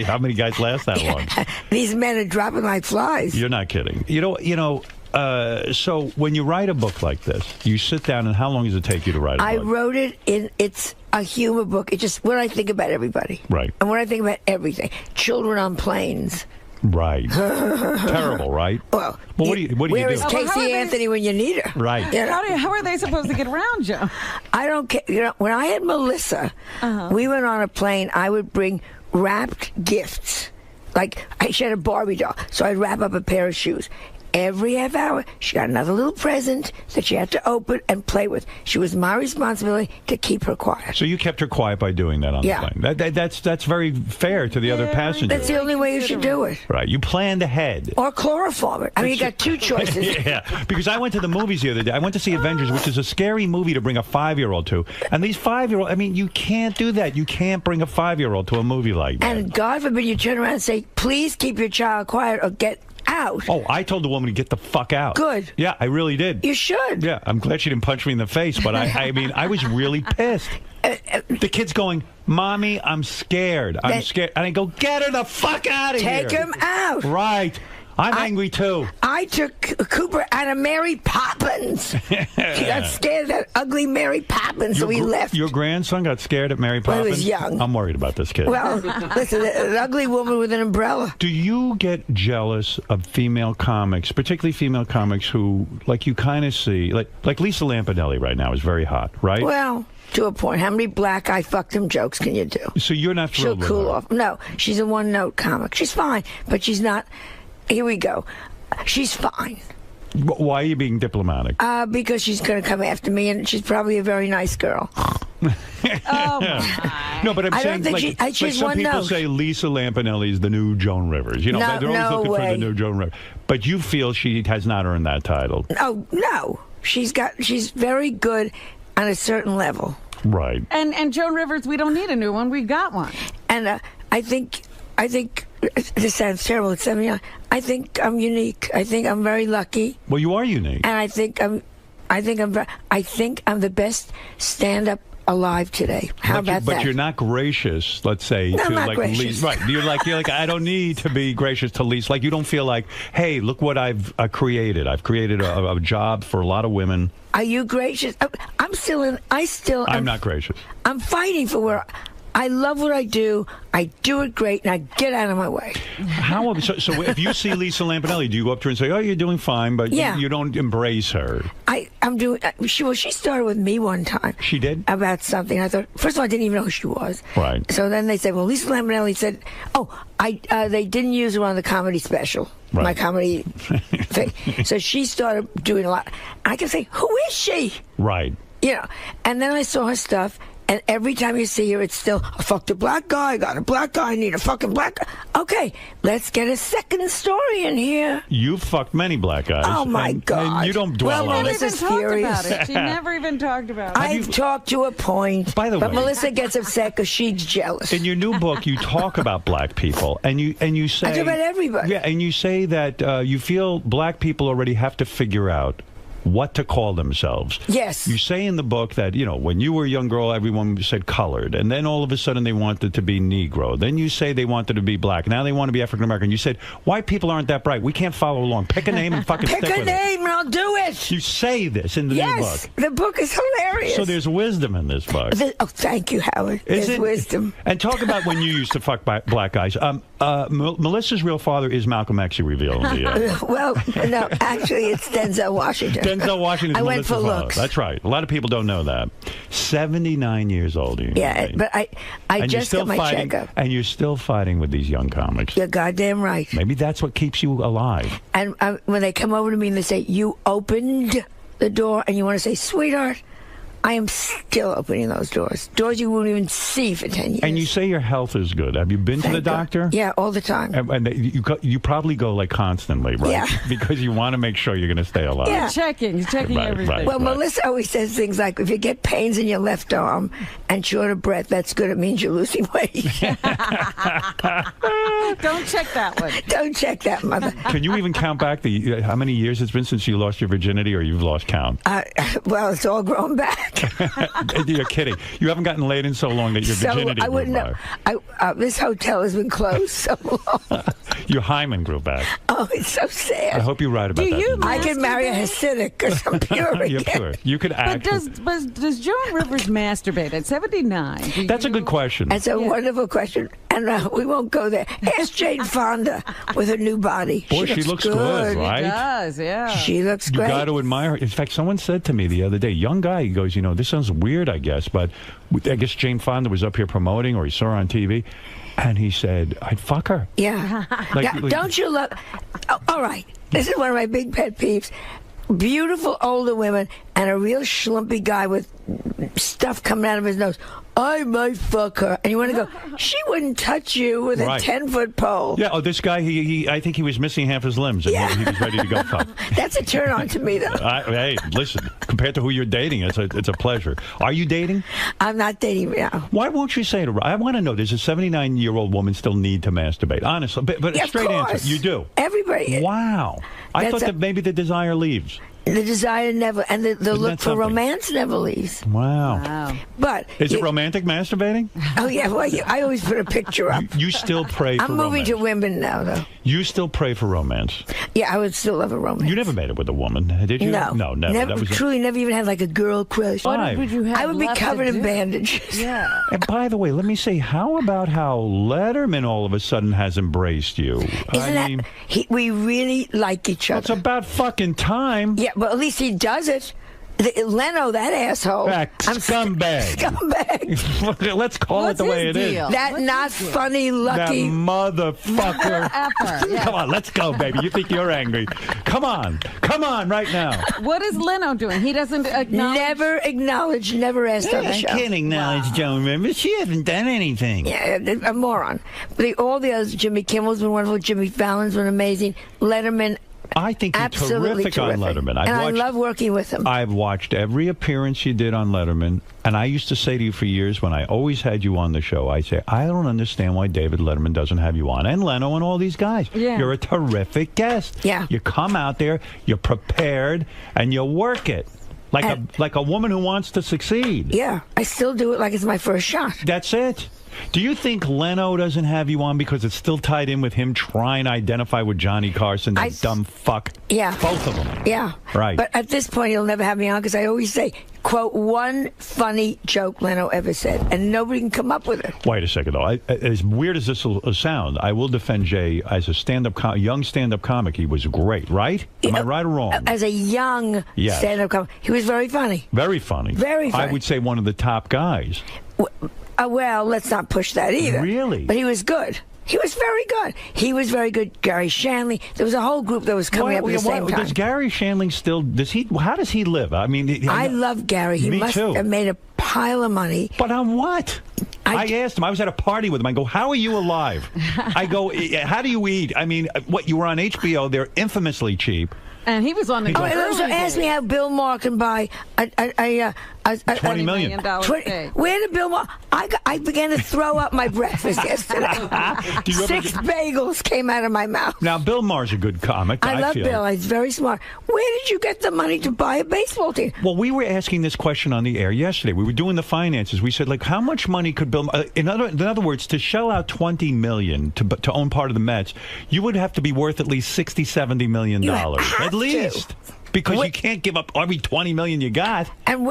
How many guys last that long? These men are dropping like flies. You're not kidding. So when you write a book like this, you sit down, and how long does it take you to write a book? I wrote it it's a humor book. It's just what I think about everybody. Right. And what I think about everything. Children on planes. Right. Terrible, right? Well, what do you where do? is Casey Anthony when you need her? Right. You know? How are they supposed to get around, Joe? I don't care. You know, when I had Melissa, we went on a plane. I would bring wrapped gifts. Like she had a Barbie doll, so I'd wrap up a pair of shoes. Every half hour, she got another little present that she had to open and play with. She was my responsibility to keep her quiet. So you kept her quiet by doing that on the plane. That's very fair to the other passengers. That's the only way you should do it. Right. You planned ahead. Or chloroform it. I mean, you got 2 choices. Yeah, because I went to the movies the other day. I went to see Avengers, which is a scary movie to bring a 5-year-old to. And these 5-year-olds, I mean, you can't do that. You can't bring a 5-year-old to a movie like that. And God forbid you turn around and say, please keep your child quiet or get out. Oh, I told the woman to get the fuck out. Good. Yeah, I really did. You should. Yeah, I'm glad she didn't punch me in the face, but I mean, I was really pissed. The kid's going, Mommy, I'm scared. I'm scared. And I go, get her the fuck out of here. Take him out. Right. I'm angry, too. I took Cooper out of Mary Poppins. He got scared of that ugly Mary Poppins, so he left. Your grandson got scared at Mary Poppins? Well, he was young. I'm worried about this kid. Well, listen, an ugly woman with an umbrella. Do you get jealous of female comics, particularly female comics who, like you kind of see, like Lisa Lampanelli right now is very hot, right? Well, to a point. How many black I fucked him jokes can you do? So you're not thrilled She'll with cool her. off. No, she's a one-note comic. She's fine, but she's not. Here we go. She's fine. Why are you being diplomatic? Because she's going to come after me, and she's probably a very nice girl. No, but I'm I saying, don't think like she's some one people note. say Lisa Lampanelli is the new Joan Rivers. You know, No, they're always no looking for way. the new Joan Rivers. But you feel she has not earned that title. Oh, no. She's very good on a certain level. Right. And Joan Rivers, we don't need a new one. We got one. And I think this sounds terrible. It's I think I'm unique. I think I'm very lucky. Well, you are unique. And I think I'm the best stand-up alive today. How about that? But you're not gracious, let's say, No, to I'm not like gracious. Lisa. Right. You're like I don't need to be gracious to Lisa. Like you don't feel like, hey, look what I've created. I've created a job for a lot of women. Are you gracious? I'm not gracious. I'm fighting for where I love what I do. I do it great, and I get out of my way. So if you see Lisa Lampanelli, do you go up to her and say, "Oh, you're doing fine," but you don't embrace her? I'm doing. She started with me one time. She did? About something. I thought, first of all, I didn't even know who she was. Right. So then they said, well, Lisa Lampanelli said, they didn't use her on the comedy special. Right. My comedy thing. So she started doing a lot. I can say, who is she? Right. You know. And then I saw her stuff. And every time you see her, it's still, I fucked a black guy, I got a black guy, I need a fucking black guy. Okay, let's get a second story in here. You've fucked many black guys. Oh, my God. And you don't dwell Well, on it. Melissa's furious. About it. She never even talked about it. I've talked to a point. By the but way- Melissa gets upset because she's jealous. In your new book, you talk about black people, and you say I talk about everybody. Yeah, and you say that you feel black people already have to figure out what to call themselves. Yes. You say in the book that, when you were a young girl, everyone said colored, and then all of a sudden they wanted to be Negro. Then you say they wanted to be black. Now they want to be African American. You said, white people aren't that bright. We can't follow along. Pick a name and fucking stick with it. Pick a name and I'll do it. You say this in the new book. Yes, the book is hilarious. So there's wisdom in this book. Thank you, Howard. Is There's it? wisdom. And talk about when you used to fuck black guys. Melissa's real father is Malcolm X, you reveal in the Well, no, actually, it's Denzel Washington. Denzel Washington. I went for Melissa's father. looks. That's right. A lot of people don't know that. 79 years old. Yeah, but I And you're just still got my fighting, checkup. and you're still fighting with these young comics. You're goddamn right. Maybe that's what keeps you alive. And when they come over to me and they say, you opened the door, and you want to say, sweetheart, I am still opening those doors. Doors you won't even see for 10 years. And you say your health is good. Have you been to the doctor? Yeah, all the time. And you probably go like constantly, right? Yeah. Because you want to make sure you're going to stay alive. Yeah. You're checking everything. Well, Melissa always says things like, if you get pains in your left arm and short of breath, that's good. It means you're losing weight. Don't check that one. Don't check that, Mother. Can you even count back how many years it's been since you lost your virginity, or you've lost count? Well, it's all grown back. You're kidding. You haven't gotten laid in so long that your virginity I wouldn't grew know. This hotel has been closed so long. Your hymen grew back. Oh, it's so sad. I hope you write about that. I can marry a Hasidic because I'm pure You're again. pure. You could But act. does Joan Rivers masturbate at 79? That's a good question. That's a wonderful question. And we won't go there. Ask Jane Fonda with her new body. Boy, she looks good, right? She does, yeah. She looks You great. got to admire her. In fact, someone said to me the other day, young guy, he goes, this sounds weird, I guess, but I guess Jane Fonda was up here promoting, or he saw her on TV, and he said, I'd fuck her. Yeah. Don't you love... Oh, all right. This is one of my big pet peeves. Beautiful older women and a real schlumpy guy with stuff coming out of his nose. I might fuck her. And you want to go, she wouldn't touch you with a 10-foot pole. Yeah, this guy, I think he was missing half his limbs, and he was ready to go fuck. That's a turn on to me, though. Hey, listen, compared to who you're dating, it's a pleasure. Are you dating? I'm not dating now. Why won't you say it? I want to know, does a 79-year-old woman still need to masturbate? Honestly, but Yeah, a straight of course. answer. You do? Everybody. Wow. I thought that maybe the desire leaves. The desire never, and the look for romance never leaves. Wow. But Is it romantic masturbating? Oh yeah, well, I always put a picture up. You still pray for I'm moving romance. to women now, though. You still pray for romance. Yeah, I would still love a romance. You never made it with a woman, did you? No, No, never. That was truly never even had like a girl crush. What would you have I would be left covered to in do? bandages. Yeah. And by the way, let me say, how about how Letterman all of a sudden has embraced you? Isn't we really like each other. It's about fucking time. Yeah, well, at least he does it. Leno, that asshole. Scumbag. Scumbag. Let's call it the way it is. That not funny, lucky. That motherfucker. Come on, let's go, baby. You think you're angry. Come on right now. What is Leno doing? He doesn't acknowledge. Never acknowledged, never asked on the show. I can't acknowledge Joan Rivers. She hasn't done anything. Yeah, a moron. All the others, Jimmy Kimmel's been wonderful, Jimmy Fallon's been amazing, Letterman. I think you're Absolutely terrific on Letterman. I love working with him. I've watched every appearance you did on Letterman, and I used to say to you for years when I always had you on the show, I say, I don't understand why David Letterman doesn't have you on, and Leno and all these guys. Yeah. You're a terrific guest. Yeah. You come out there, you're prepared, and you work it. Like a woman who wants to succeed. Yeah, I still do it like it's my first shot. That's it. Do you think Leno doesn't have you on because it's still tied in with him trying to identify with Johnny Carson, that dumb fuck? Yeah. Both of them. Yeah. Right. But at this point, he'll never have me on because I always say, quote, one funny joke Leno ever said, and nobody can come up with it. Wait a second, though. As weird as this will sound, I will defend Jay as a young stand-up comic. He was great, right? Am I right or wrong? As a young Yes. stand-up comic, he was very funny. Very funny. Very funny. I would say one of the top guys. Well, let's not push that either. Really? But he was good. He was very good. He was very good. Gary Shanley. There was a whole group that was coming up at the same time. Does Gary Shandling still? How does he live? I mean, I love Gary. He Me must too. have made a pile of money. But on what? I asked him. I was at a party with him. I go, "How are you alive?" I go, "How do you eat?" I mean, what you were on HBO? They're infamously cheap. And he was on the. Oh, and also ask me how Bill Maher can buy a $20 million. Where did Bill Maher? I began to throw up my breakfast yesterday. Do you ever 6 bagels came out of my mouth. Now, Bill Maher's a good comic. I love feel. Bill. He's very smart. Where did you get the money to buy a baseball team? Well, we were asking this question on the air yesterday. We were doing the finances. We said, like, how much money could Bill? In other words, to shell out $20 million to own part of the Mets, you would have to be worth at least $60-70 million at least. Because you can't give up every $20 million you got. And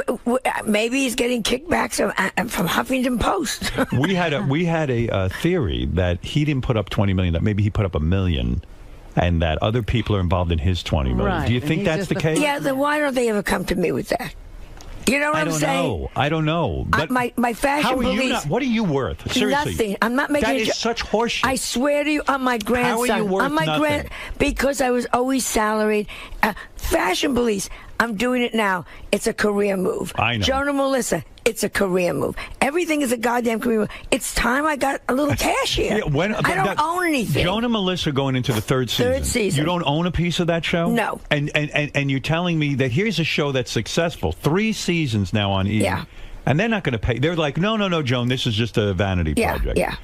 maybe he's getting kickbacks from Huffington Post. we had a theory that he didn't put up $20 million. That maybe he put up $1 million, and that other people are involved in his $20 million. Right. Do you think that's the case? Yeah. Then why don't they ever come to me with that? You know what I'm saying? I don't know. But my fashion how are police. you not? What are you worth? Seriously, Nothing. I'm not making that a is such horseshit. I swear to you, on my grandson. How are you worth on my nothing? because I was always salaried. Fashion police. I'm doing it now. It's a career move. I know. Joan and Melissa, it's a career move. Everything is a goddamn career move. It's time I got a little cash here. I don't own anything. Joan and Melissa going into the third season. Third season. You don't own a piece of that show? No. And you're telling me that here's a show that's successful. 3 seasons now on E! Yeah. And they're not going to pay. They're like, no, Joan, this is just a vanity project. Yeah.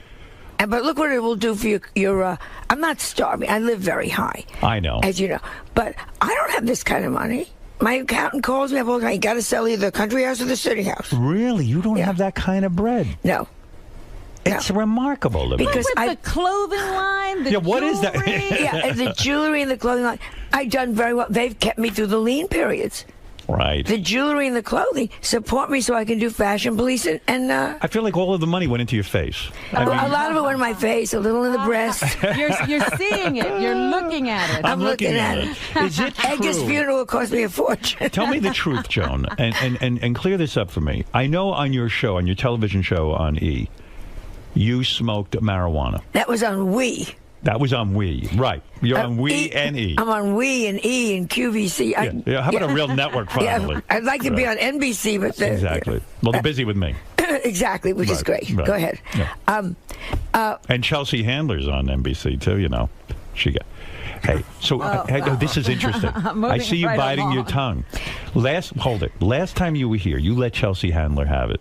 But look what it will do for your I'm not starving. I live very high. I know. As you know. But I don't have this kind of money. My accountant calls me up all the time. You got to sell either the country house or the city house. Really? You don't have that kind of bread? No. It's remarkable. To me. Because the clothing line, the what is that? Yeah, and the jewelry and the clothing line. I've done very well. They've kept me through the lean periods. Right. The jewelry and the clothing support me so I can do fashion police and I feel like all of the money went into your face. a lot of it went in my face, a little in the breast. You're seeing it. You're looking at it. I'm looking at it. Is it true? Egger's funeral cost me a fortune. Tell me the truth, Joan, and clear this up for me. I know on your show, on your television show on E!, you smoked marijuana. That was on We. That was on We, right? You're on We and E. I'm on We and E and QVC. How about a real network finally? Yeah, I'd like to be on NBC, but exactly. Well, they're busy with me. Exactly, which is great. Right. Go ahead. Yeah. And Chelsea Handler's on NBC too. You know, she got. Hey, so this is interesting. I see you biting your tongue. Hold it. Last time you were here, you let Chelsea Handler have it.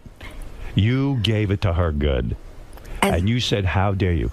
You gave it to her good, and you said, "How dare you?"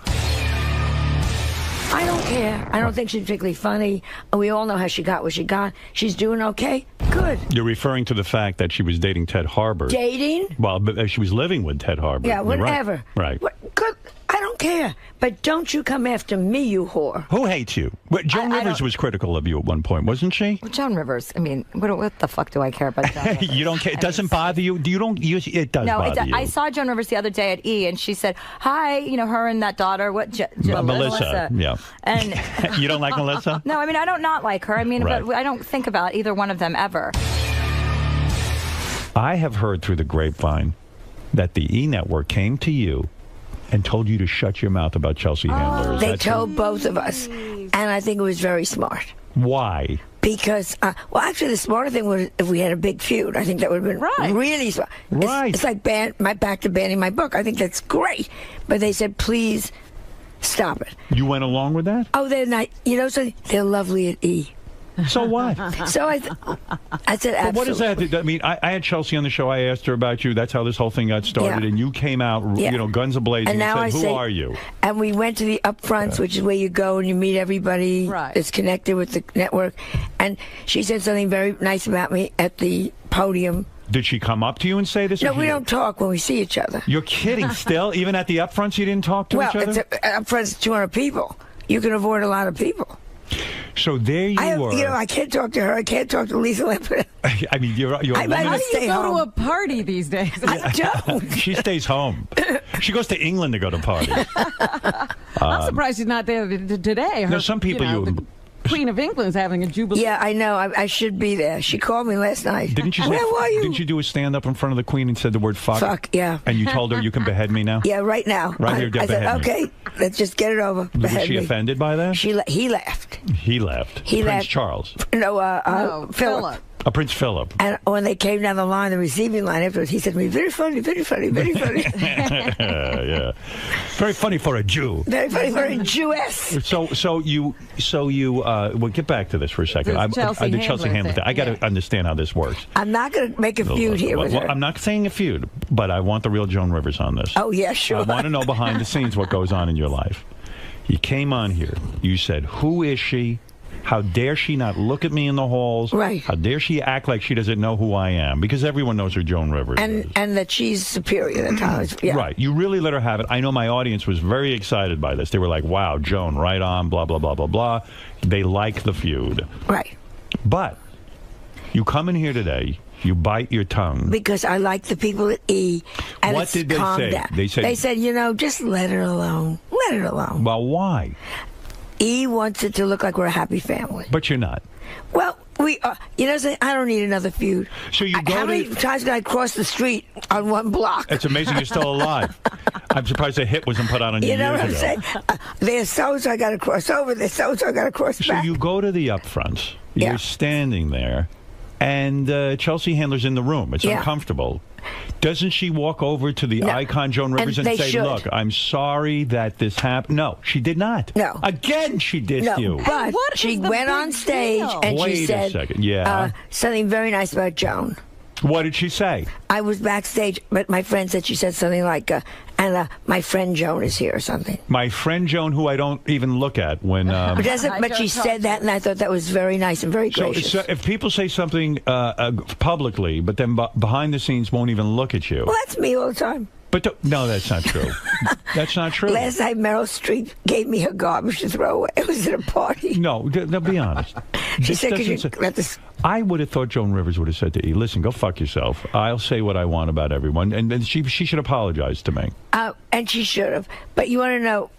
I don't care. I don't think she's particularly funny. We all know how she got what she got. She's doing okay. Good. You're referring to the fact that she was dating Ted Harbor. Dating? Well, she was living with Ted Harbor. Yeah, whatever. Right. Good. I don't care. But don't you come after me, you whore. Who hates you? Joan Rivers was critical of you at one point, wasn't she? Well, Joan Rivers. I mean, what the fuck do I care about Joan Rivers? You don't care. It doesn't bother you. It does bother you. I saw Joan Rivers the other day at E! And she said, "Hi, her and that daughter. What? Melissa. Yeah. And you don't like Melissa? No, I mean I don't not like her. I mean, Right. but I don't think about either one of them ever. I have heard through the grapevine that the E! Network came to you and told you to shut your mouth about Chelsea Handler. Is They that true? told both of us. And I think it was very smart. Why? Because, actually, the smarter thing was if we had a big feud. I think that would have been really smart. Right. It's like back to banning my book. I think that's great. But they said, please stop it. You went along with that? Oh, they're not. So they're lovely at E! So what? So I said, absolutely. But what is that? I mean, I had Chelsea on the show. I asked her about you. That's how this whole thing got started. Yeah. And you came out, guns a-blazing, And now said, I who say, are you? And we went to the upfronts, which is where you go and you meet everybody that's connected with the network. And she said something very nice about me at the podium. Did she come up to you and say this? No, we don't talk when we see each other. You're kidding still? Even at the upfronts, you didn't talk to each other? Well, upfronts 200 people. You can avoid a lot of people. So there you were. I can't talk to her. I can't talk to Lisa Lepid. I mean, you're How do you go to a party these days? I don't. She stays home. She goes to England to go to parties. I'm surprised she's not there today. No, some people the Queen of England's having a jubilee. Yeah, I know. I should be there. She called me last night. Didn't you? Where were you? Didn't you do a stand up in front of the Queen and said the word fuck? Fuck, yeah. And you told her you can behead me now? Yeah, right now. Right here, I said, behead me. okay, let's just get it over. Was Behead she me. offended by that? He laughed. He left. He Prince left. Charles. No, Philip. Prince Philip. And when they came down the line, the receiving line afterwards, he said to me, very funny, very funny, very funny. Yeah. Very funny for a Jew. Very funny for a Jewess. So you well, get back to this for a second. The Chelsea Handler thing. I got to understand how this works. I'm not going to make a feud here with her. I'm not saying a feud, but I want the real Joan Rivers on this. Oh, yeah, sure. I want to know behind the scenes what goes on in your life. You came on here. You said, who is she? How dare she not look at me in the halls? Right. How dare she act like she doesn't know who I am? Because everyone knows who Joan Rivers is. And that she's superior than Tyler's. Yeah. Right. You really let her have it. I know my audience was very excited by this. They were like, wow, Joan, right on, blah, blah, blah, blah, blah. They like the feud. Right. But you come in here today, you bite your tongue. Because I like the people at E! And What it's did they calmed say? down. They said, just let it alone. Let it alone. Well, why? E! wants it to look like we're a happy family. But you're not. Well, we are. I don't need another feud. So you go How many times did I cross the street on one block? It's amazing you're still alive. I'm surprised a hit wasn't put out on you You know what I'm years saying? ago. There's so-and-so I got to cross over. There's so-and-so I got to cross So back. you go to the upfronts. You're standing there. and Chelsea Handler's in the room. It's uncomfortable. Doesn't she walk over to the icon Joan Rivers and say, look, I'm sorry that this happened? No, she did not. No. Again, she dissed you. But she went on stage and she said something very nice about Joan. What did she say? I was backstage, but my friend said she said something like, and my friend Joan is here or something. My friend Joan, who I don't even look at when... But she said that, and I thought that was very nice and very gracious. So if people say something publicly, but then behind the scenes won't even look at you... Well, that's me all the time. But no, that's not true. That's not true. Last night, Meryl Streep gave me her garbage to throw away. It was at a party. No, be honest. She said, "Could you let this?" I would have thought Joan Rivers would have said to E, "Listen, go fuck yourself. I'll say what I want about everyone," and then she should apologize to me. And she should have. But you want to know?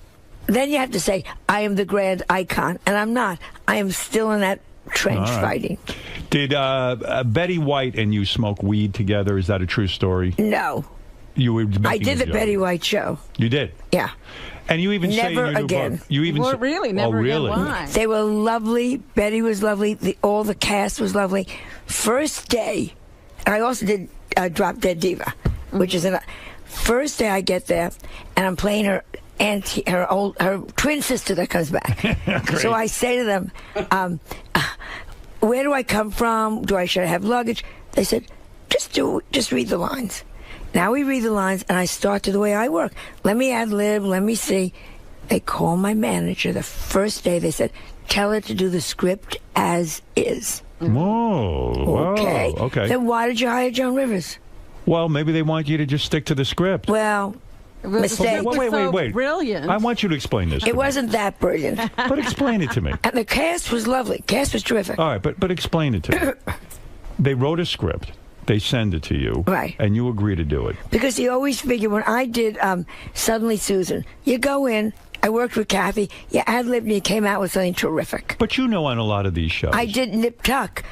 Then you have to say, "I am the grand icon," and I'm not. I am still in that trench fighting. Did Betty White and you smoke weed together? Is that a true story? No. You were I did the Betty White show. You did? Yeah. And you even say in your new book, you even well, really, never again. Why? They were lovely. Betty was lovely. All the cast was lovely. First day, I also did Drop Dead Diva, which is first day I get there, and I'm playing her auntie, her twin sister that comes back. So I say to them, "Where do I come from? Should I have luggage?" They said, "Just read the lines." Now we read the lines, and I start to the way I work. Let me ad-lib, let me see. They call my manager the first day. They said, "Tell her to do the script as is." Whoa. Okay. Whoa, okay. Then why did you hire Joan Rivers? Well, maybe they want you to just stick to the script. Well, mistake. Wait. Brilliant. I want you to explain this. It wasn't that brilliant. But explain it to me. And the cast was lovely. Cast was terrific. All right, but explain it to me. They wrote a script. They send it to you, right? And you agree to do it because you always figure when I did Suddenly Susan, you go in. I worked with Kathy. You ad-libbed and you came out with something terrific. But you know, on a lot of these shows, I did Nip Tuck.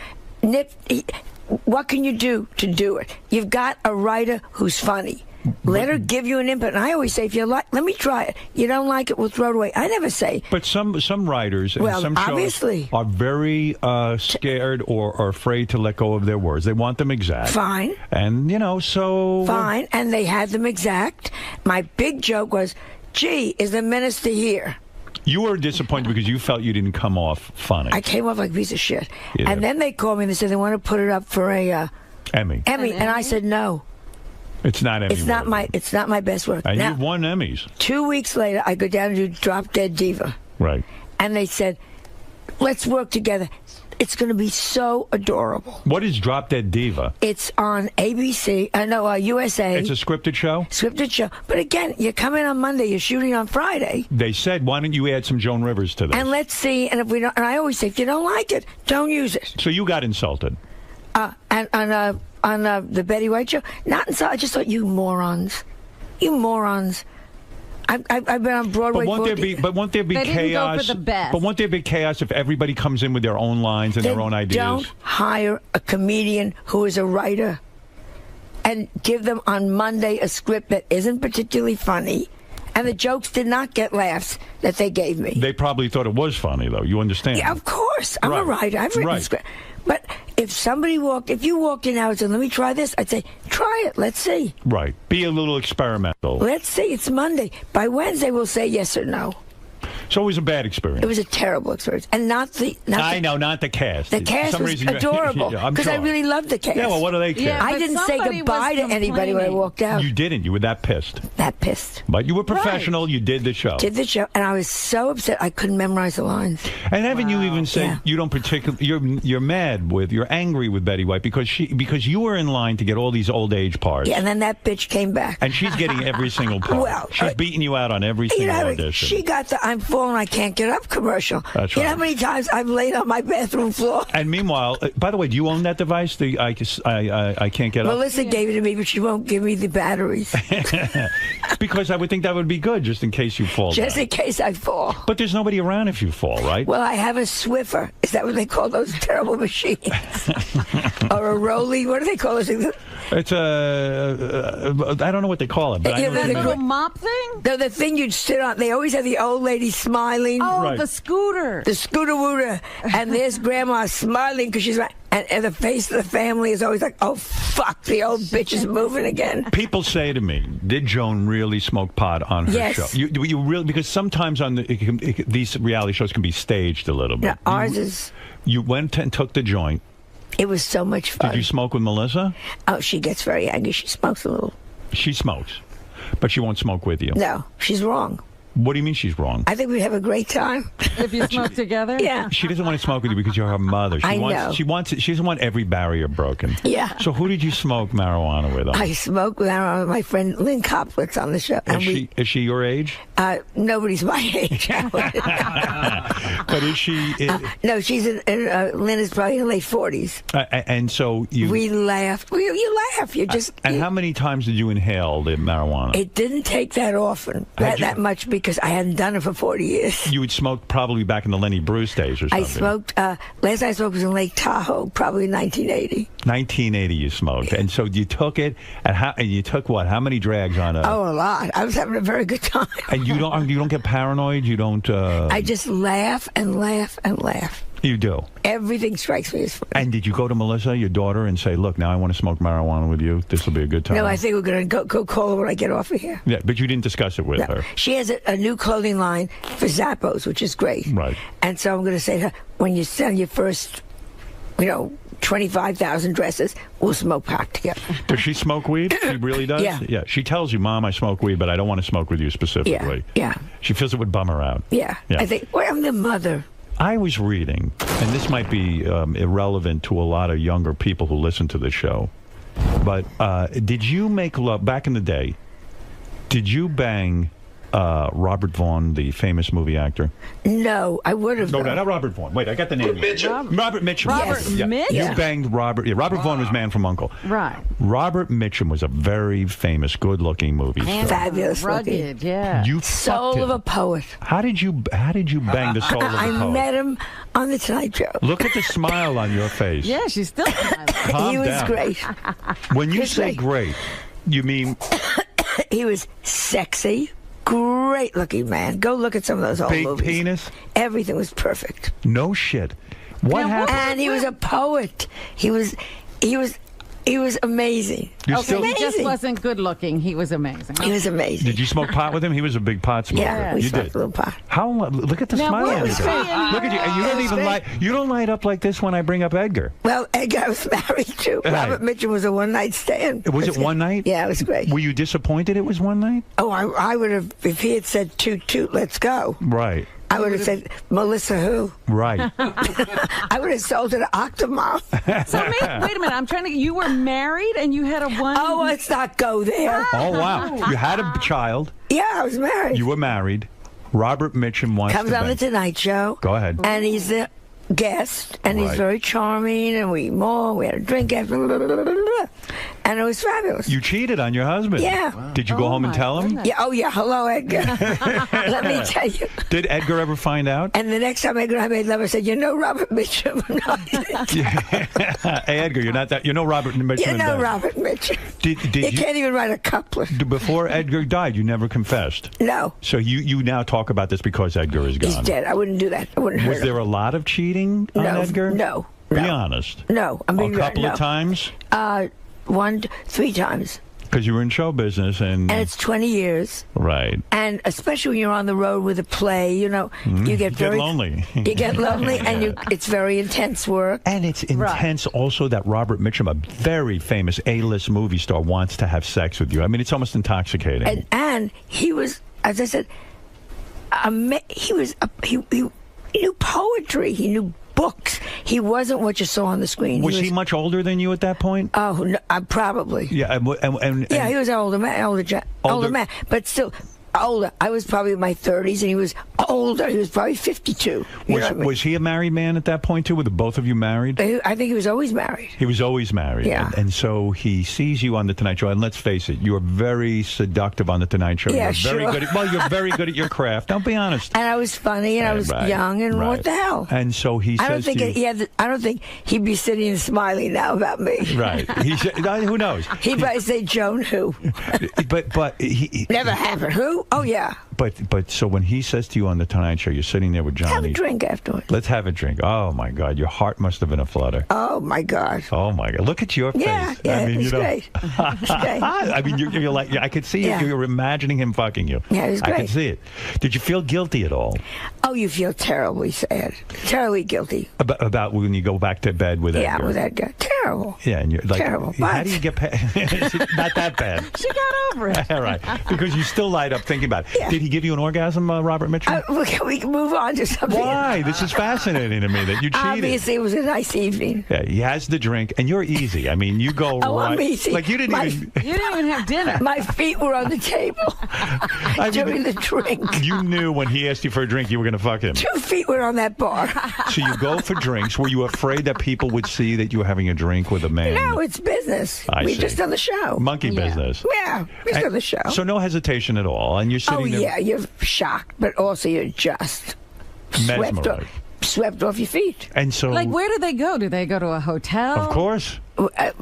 What can you do to do it? You've got a writer who's funny. Let her give you an input. And I always say, if you like, let me try it. You don't like it, we'll throw it away. I never say. But some writers and some shows obviously are very scared or afraid to let go of their words. They want them exact. Fine. And, so... Fine. And they had them exact. My big joke was, gee, is the minister here? You were disappointed because you felt you didn't come off funny. I came off like a piece of shit. Yeah. And then they called me and they said they want to put it up for a... Emmy. And I said no. It's not Emmy. It's not my best work. And now, you've won Emmys. 2 weeks later, I go down to do Drop Dead Diva. Right. And they said, let's work together. It's going to be so adorable. What is Drop Dead Diva? It's on ABC. USA. It's a scripted show? Scripted show. But again, you come in on Monday, you're shooting on Friday. They said, why don't you add some Joan Rivers to this? And let's see. And if we don't, and I always say, if you don't like it, don't use it. So you got insulted. And on the Betty White show, not inside. I just thought, you morons. I've been on Broadway. But won't there be they chaos? Didn't go for the best. But won't there be chaos if everybody comes in with their own lines and their own ideas? Don't hire a comedian who is a writer and give them on Monday a script that isn't particularly funny. And the jokes did not get laughs that they gave me. They probably thought it was funny, though. You understand? Yeah, of course. I'm a writer. I've written script. But if you walked in now and said, let me try this, I'd say, try it. Let's see. Right. Be a little experimental. Let's see. It's Monday. By Wednesday, we'll say yes or no. So it was a bad experience. It was a terrible experience. And not the cast. The cast was adorable. Because I really loved the cast. Yeah, well, what do they care? Yeah, I didn't say goodbye to anybody when I walked out. You didn't. You were that pissed. That pissed. But you were professional. Right. You did the show. And I was so upset I couldn't memorize the lines. And haven't you even said you don't particularly... You're angry with Betty White because you were in line to get all these old age parts. Yeah, and then that bitch came back. And she's getting every single part. Well, she's beating you out on every single audition. She got the I'm full and I can't get up commercial. That's You right. know how many times I've laid on my bathroom floor? And meanwhile, by the way, do you own that device? The I can't get up? Melissa gave it to me, but she won't give me the batteries. Because I would think that would be good, just in case you fall Just down. in case I fall. But there's nobody around if you fall, right? Well, I have a Swiffer. Is that what they call those terrible machines? Or a Rolly? What do they call those things? It's I don't know what they call it, but I know what you mean. little mop thing? The thing you'd sit on. They always have the old lady smiling. Oh, Right. the scooter. The scooter wooter. And there's Grandma smiling because she's like, and the face of the family is always like, oh, fuck, the old bitch is moving again. People say to me, "Did Joan really smoke pot on her Yes. show?" You really, because sometimes on these reality shows can be staged a little bit. No, ours is. You went and took the joint. It was so much fun. Did you smoke with Melissa? Oh, she gets very angry. She smokes a little. She smokes, but she won't smoke with you. No, she's wrong. What do you mean she's wrong? I think we have a great time. If you smoke together? Yeah. She doesn't want to smoke with you because you're her mother. I know. She doesn't want every barrier broken. Yeah. So who did you smoke marijuana with? I smoked with my friend Lynn Coplitz on the show. Is she your age? Nobody's my age. But is she? No, she's Lynn is probably in her late 40s. And so you. We laughed. You laugh. You just. And how many times did you inhale the marijuana? It didn't take that often, that much, because I hadn't done it for 40 years. You would smoke probably back in the Lenny Bruce days or something. I smoked. Last time I smoked was in Lake Tahoe, probably 1980. 1980, you smoked, and so you took it. And you took what? How many drags on it? Oh, a lot. I was having a very good time. And you don't get paranoid. You don't. I just laugh and laugh and laugh. You do. Everything strikes me as funny. And did you go to Melissa, your daughter, and say, "Look, now I want to smoke marijuana with you. This will be a good time." No, I think we're going to go call her when I get off of here. Yeah, but you didn't discuss it with her. She has a new clothing line for Zappos, which is great. Right. And so I'm going to say to her, when you sell your first, 25,000 dresses, we'll smoke pot together. Does she smoke weed? She really does? Yeah. Yeah. She tells you, "Mom, I smoke weed, but I don't want to smoke with you specifically." Yeah. She feels it would bum her out. Yeah. I think, well, I'm the mother. I was reading, and this might be irrelevant to a lot of younger people who listen to the show, but did you make love, back in the day, did you bang Robert Vaughn, the famous movie actor? No, I would have. No, not Robert Vaughn. Wait, I got the name. Robert Mitchum. Robert Mitchum? You banged Robert. Yeah, Robert Vaughn was Man from U.N.C.L.E. Right. Robert Mitchum was a very famous, good-looking movie star. Fabulous looking. Rugged, yeah. You Soul fucked of him. a poet. How did you bang the soul of a I poet? met him on the Tonight Show. Look at the smile on your face. Yeah, she's still smiling. Calm He was down. great. When you He's say great, you mean He was sexy, great looking man. Go look at some of those old big movies. penis? Everything was perfect. No shit. What happened? And he was a poet. He was amazing. He just wasn't good looking. He was amazing. He was amazing. Did you smoke pot with him? He was a big pot smoker. Yeah, we you smoked did. a little pot. How? Look at the Now, smile what on was your face. great? Look at you. And you don't even light. You don't light up like this when I bring up Edgar. Well, Edgar, I was married to. Right. Robert Mitchum was a one-night stand. Was it one night? Yeah, it was great. Were you disappointed it was one night? Oh, I would have, if he had said toot toot, let's go. Right. I would have said, Melissa who? Right. I would have sold it to Octomom. So wait a minute. I'm trying to. You were married and you had a one. Oh, let's not go there. Oh wow! You had a child. Yeah, I was married. You were married. Robert Mitchum wants Comes to on bang. the Tonight Show. Go ahead. And he's the guest, and he's Right. very charming, and we had a drink after, and it was fabulous. You cheated on your husband. Yeah. Wow. Did you go home and tell him? Yeah. Oh, yeah. Hello, Edgar. Let me tell you. Did Edgar ever find out? And the next time Edgar and I made love, I said, Robert Mitchum. Hey Edgar, you're not that. You know Robert Mitchum. You know and Robert Mitchum. Did He you can't even write a couplet. before Edgar died? You never confessed. No. So you now talk about this because Edgar is gone. He's dead. I wouldn't do that. I wouldn't hurt Was there a lot of cheating on No, Edgar? no, Be honest. No, I mean a couple no. of times. 3 times. Because you were in show business and it's 20 years. Right. And especially when you're on the road with a play, you get very lonely. You get lonely, and it's very intense work. And it's intense also that Robert Mitchum, a very famous A-list movie star, wants to have sex with you. I mean, it's almost intoxicating. And he was, as I said, he knew poetry. He knew books. He wasn't what you saw on the screen. Was he much older than you at that point? Oh, no, probably. Yeah, and Yeah, he was an older man, older man, but still older. I was probably in my 30s, and he was older. He was probably 52. Was he a married man at that point, too? Were the both of you married? I think he was always married. He was always married. Yeah. And so he sees you on The Tonight Show, and let's face it, you're very seductive on The Tonight Show. Yeah, you're very sure. good at, you're very good at your craft. Don't be honest. And I was funny, and I was young, and what the hell? And so he I don't says think to you, I don't think he'd be sitting and smiling now about me. Right. Who knows? He'd probably say, Joan who? But he Never happened. Who? Oh, yeah. But so when he says to you on The Tonight Show, you're sitting there with Johnny. Have a drink afterwards. Let's have a drink. Oh, my God. Your heart must have been a flutter. Oh, my God. Oh, my God. Look at your face. Yeah, I mean, it's great. It's great. I mean, you're like, I could see Yeah. you were imagining him fucking you. Yeah, it was I great. could see it. Did you feel guilty at all? Oh, you feel terribly sad. Terribly guilty. About when you go back to bed with Yeah, Edgar? with Edgar. Terrible. Yeah, and you're like, Terrible. how But do you get past? Not that bad. She got over it. All right, because you still light up thinking about it. Yeah. Did he give you an orgasm, Robert Mitchum? We can move on to something. Why? This is fascinating to me that you cheated. Obviously, it was a nice evening. Yeah, he has the drink, and you're easy. I mean, you go Oh, right. I'm easy. Like you didn't even. You didn't even have dinner. My feet were on the table during the drink. You knew when he asked you for a drink, you were going to fuck him. 2 feet were on that bar. So you go for drinks. Were you afraid that people would see that you were having a drink with a man? No, it's business. I We see. just done the show. Monkey business. Yeah, we just done the show. So no hesitation at all, and you're sitting Oh there yeah, you're shocked, but also you're just swept off your feet. And so, Like, where do they go? Do they go to a hotel? of course,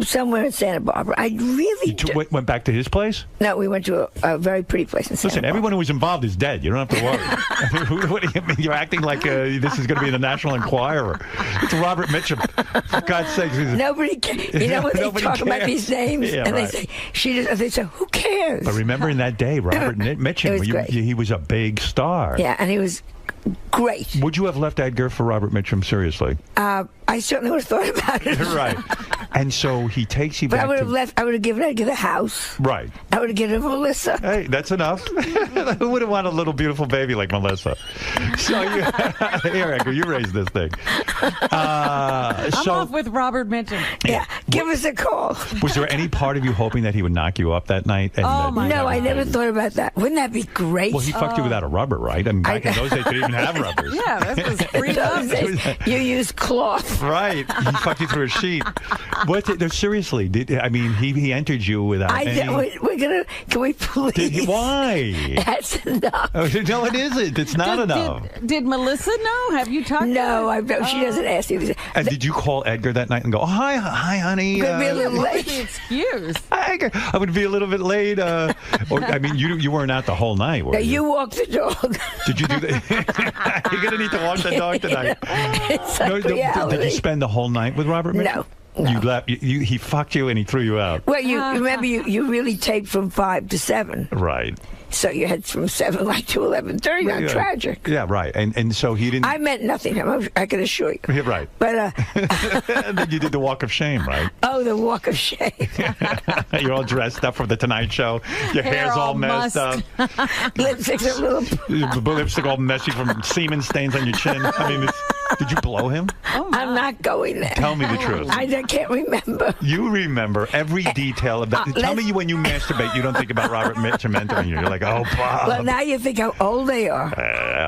Somewhere in Santa Barbara. I really went back to his place. No, we went to a very pretty place in Santa Listen, everyone who was involved is dead. You don't have to worry. What do you mean? You're acting like this is going to be in the National Enquirer. It's Robert Mitchum. For God's sake. Nobody cares. You know when they Nobody talk about cares. these names Yeah, and right. they say they say who cares? But remember in that day, Robert Mitchum, It was great. he was a big star. Yeah, and he was great. Would you have left Edgar for Robert Mitchum? Seriously? I certainly would have thought about it. Right. And so he takes you But back I would have to... left. I would have given Edgar the house. Right. I would have given Melissa. Hey, that's enough. Who wouldn't want a little beautiful baby like Melissa? So here, Edgar, you raise this thing. I'm off with Robert Mitchum. Yeah, give us a call. Was there any part of you hoping that he would knock you up that night? No, I never thought about that. Wouldn't that be great? Well, he fucked you without a rubber, right? I mean, back in those days, they didn't even have rubbers. Yeah, this was freed up. You use cloth. Right. He fucked you through a sheet. No, seriously. He entered you without any... We're gonna. Can we please? Why? That's enough. Oh, no, it isn't. It's not enough. Did Melissa know? Have you talked No, to her? she doesn't ask you. And did you call Edgar that night and go, hi, honey? Could be a little What's late. the excuse? I would be a little bit late. Or, I mean, you weren't out the whole night, were No, you? you walk the dog. Did you do that? You're going to need to walk the dog tonight. It's like reality. Did you spend the whole night with Robert Mitchum? No. You left. He fucked you and he threw you out. Well, you remember you really taped from 5 to 7. Right. So you had from 7 like to 11:30. Not Yeah. tragic. Yeah, right. And so he didn't. I meant nothing to him. I can assure you. Yeah, right. But And then you did the walk of shame, right? oh, the walk of shame. You're all dressed up for the Tonight Show. Your Hair hair's all all messed up. Lipstick's a little. Lipstick all messy from semen stains on your chin. I mean, did you blow him? I'm not going there. Tell me the truth. I can't remember. You remember every detail of that. Tell me when you masturbate, you don't think about Robert Mitchum entering you. You're like, oh, Bob. Well, now you think how old they are.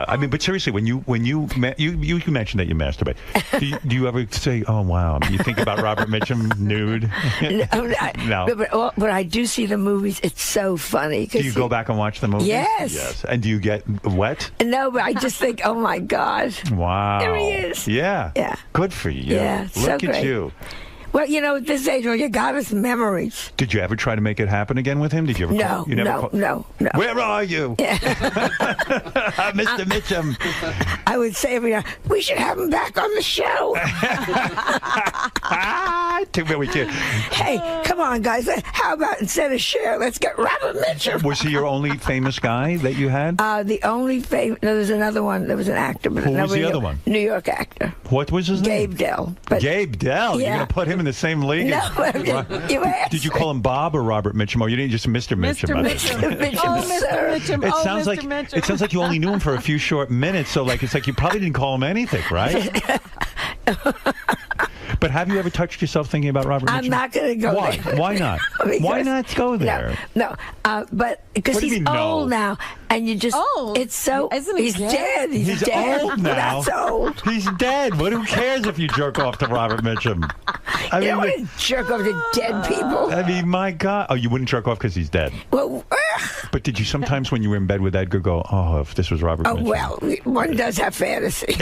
I mean, but seriously, when you mentioned that you masturbate, do you ever say, "Oh wow"? You think about Robert Mitchum nude? No. But I do see the movies. It's so funny. Do you go back and watch the movies? Yes. Yes. And do you get wet? No, but I just think, oh my God. Wow. There he is. Yeah. Yeah. Good for you. Yeah. Look so at great. you. Well, at this age, you got us memories. Did you ever try to make it happen again with him? Did you ever? No, you never no. Where are you? Mr. Mitchum. I would say every night, we should have him back on the show. Too bad we can't. Hey, come on, guys. How about instead of Cher, let's get Robert Mitchum. Was he your only famous guy that you had? The only famous. No, there's another one. There was an actor, but Who was nobody the other knew. one? New York actor. What was his name? Gabe Dell. Gabe Dell. You're Yeah. going to put him in the same league? No, you asked. Did you call him Bob or Robert Mitchum? Or you didn't just Mr. Mitchum? Mitchum, sir. It sounds like it sounds like you only knew him for a few short minutes. So it's like you probably didn't call him anything, right? But But have you ever touched yourself thinking about Robert Mitchum? I'm not going to go Why? there. Why not? Why not go there? No, but because What do you he's mean, old no? now, and you just it's so he's dead. He's dead. old now. That's old. He's dead. What? Who cares if you jerk off to Robert Mitchum? I You mean, don't want to jerk off to dead people. I mean, my God. Oh, you wouldn't jerk off because he's dead. Well, But did you sometimes, when you were in bed with Edgar, go, "Oh, if this was Robert oh Mitchum"? well, one does have fantasy.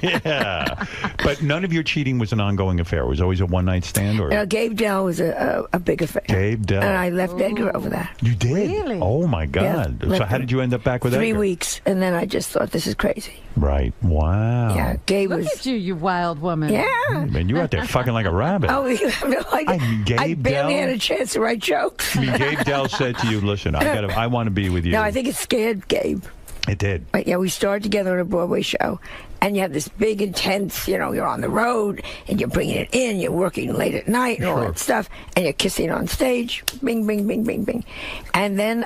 Yeah. But none of your cheating was an ongoing affair. It was always a one-night stand, or Gabe Dell was a big affair. Gabe Dell. And I left Edgar over that. You did? Really? Oh my God! Yeah, So how did you end up back with 3 Edgar? weeks, and then I just thought, this is crazy. Right. Wow. Yeah, Gabe Look was. at you, you wild woman. Yeah. Man, you out there fucking like a rabbit. Oh, you have no idea. I mean, Gabe I barely Dell? had a chance to write jokes. I mean, Gabe Dell said to you, "Listen, I want to be with you." No, I think it scared Gabe. It did. But yeah, we started together on a Broadway show, and you have this big, intense, you're on the road, and you're bringing it in, you're working late at night and all that stuff, and you're kissing on stage, bing, bing, bing, bing, bing. And then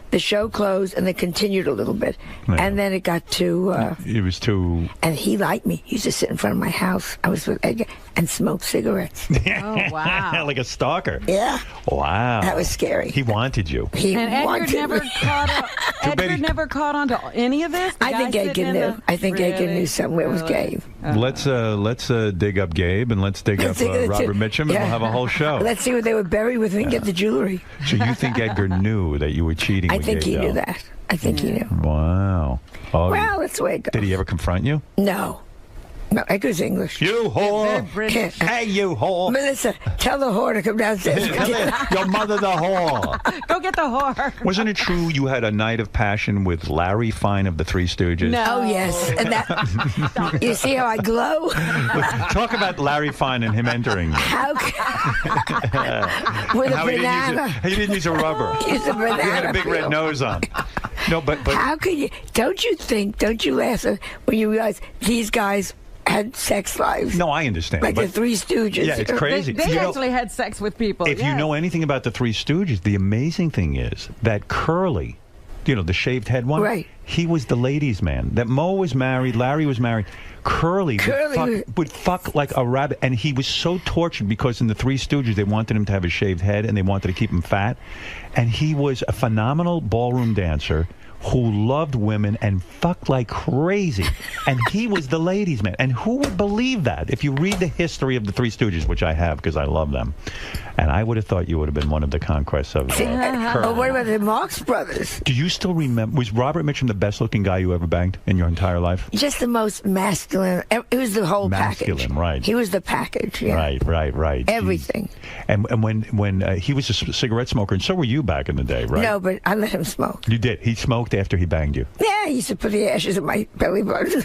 the show closed, and they continued a little bit. Yeah. And then it got too... It was too... And he liked me. He used to sit in front of my house. I was with Edgar and smoke cigarettes. Oh, wow. Like a stalker. Yeah. Wow. That was scary. He wanted you. He And Edgar wanted never me. never caught on to any of this? The I think guy Edgar sitting in knew. the- I think Edgar Really? knew somewhere was Gabe. Let's dig up Gabe and let's dig up Robert Mitchum, and we'll have a whole show. Let's see what they were buried with and get the jewelry. So you think Edgar knew that you were cheating I with think Gabe he knew Dell? that. I think he knew. Wow. Oh, Well, that's the way it goes. did he ever confront you? No. No, Edgar's English. You whore. Hey, you whore. Melissa, tell the whore to come downstairs. Your mother the whore. Go get the whore. Wasn't it true you had a night of passion with Larry Fine of the Three Stooges? No. Oh, yes. And that, you see how I glow? Talk about Larry Fine and him entering you. How with a How banana. He didn't use a rubber. Use a He had a banana big red peel. nose on. No, but How could you? Don't you laugh when you realize these guys had sex lives? no, I understand. Like but, the Three Stooges. Yeah, it's crazy. They You know, actually had sex with people. if you yes. know anything about the Three Stooges, the amazing thing is that Curly, the shaved head one, Right. he was the ladies' man. That Mo was married, Larry was married. Curly would fuck like a rabbit, and he was so tortured because in the Three Stooges they wanted him to have a shaved head and they wanted to keep him fat, and he was a phenomenal ballroom dancer who loved women and fucked like crazy, and he was the ladies' man. And who would believe that? If you read the history of the Three Stooges, which I have because I love them, and I would have thought you would have been one of the conquests of Oh, Curly. what about the Marx Brothers? Do you still remember? Was Robert Mitchum the best-looking guy you ever banged in your entire life? Just the most masculine. It was the whole Masculine, package. right. He was the package. Yeah. Right. Everything. And when he was a cigarette smoker, and so were you back in the day, right? No, but I let him smoke. You did. He smoked after he banged you. Yeah, he used to put the ashes in my belly button.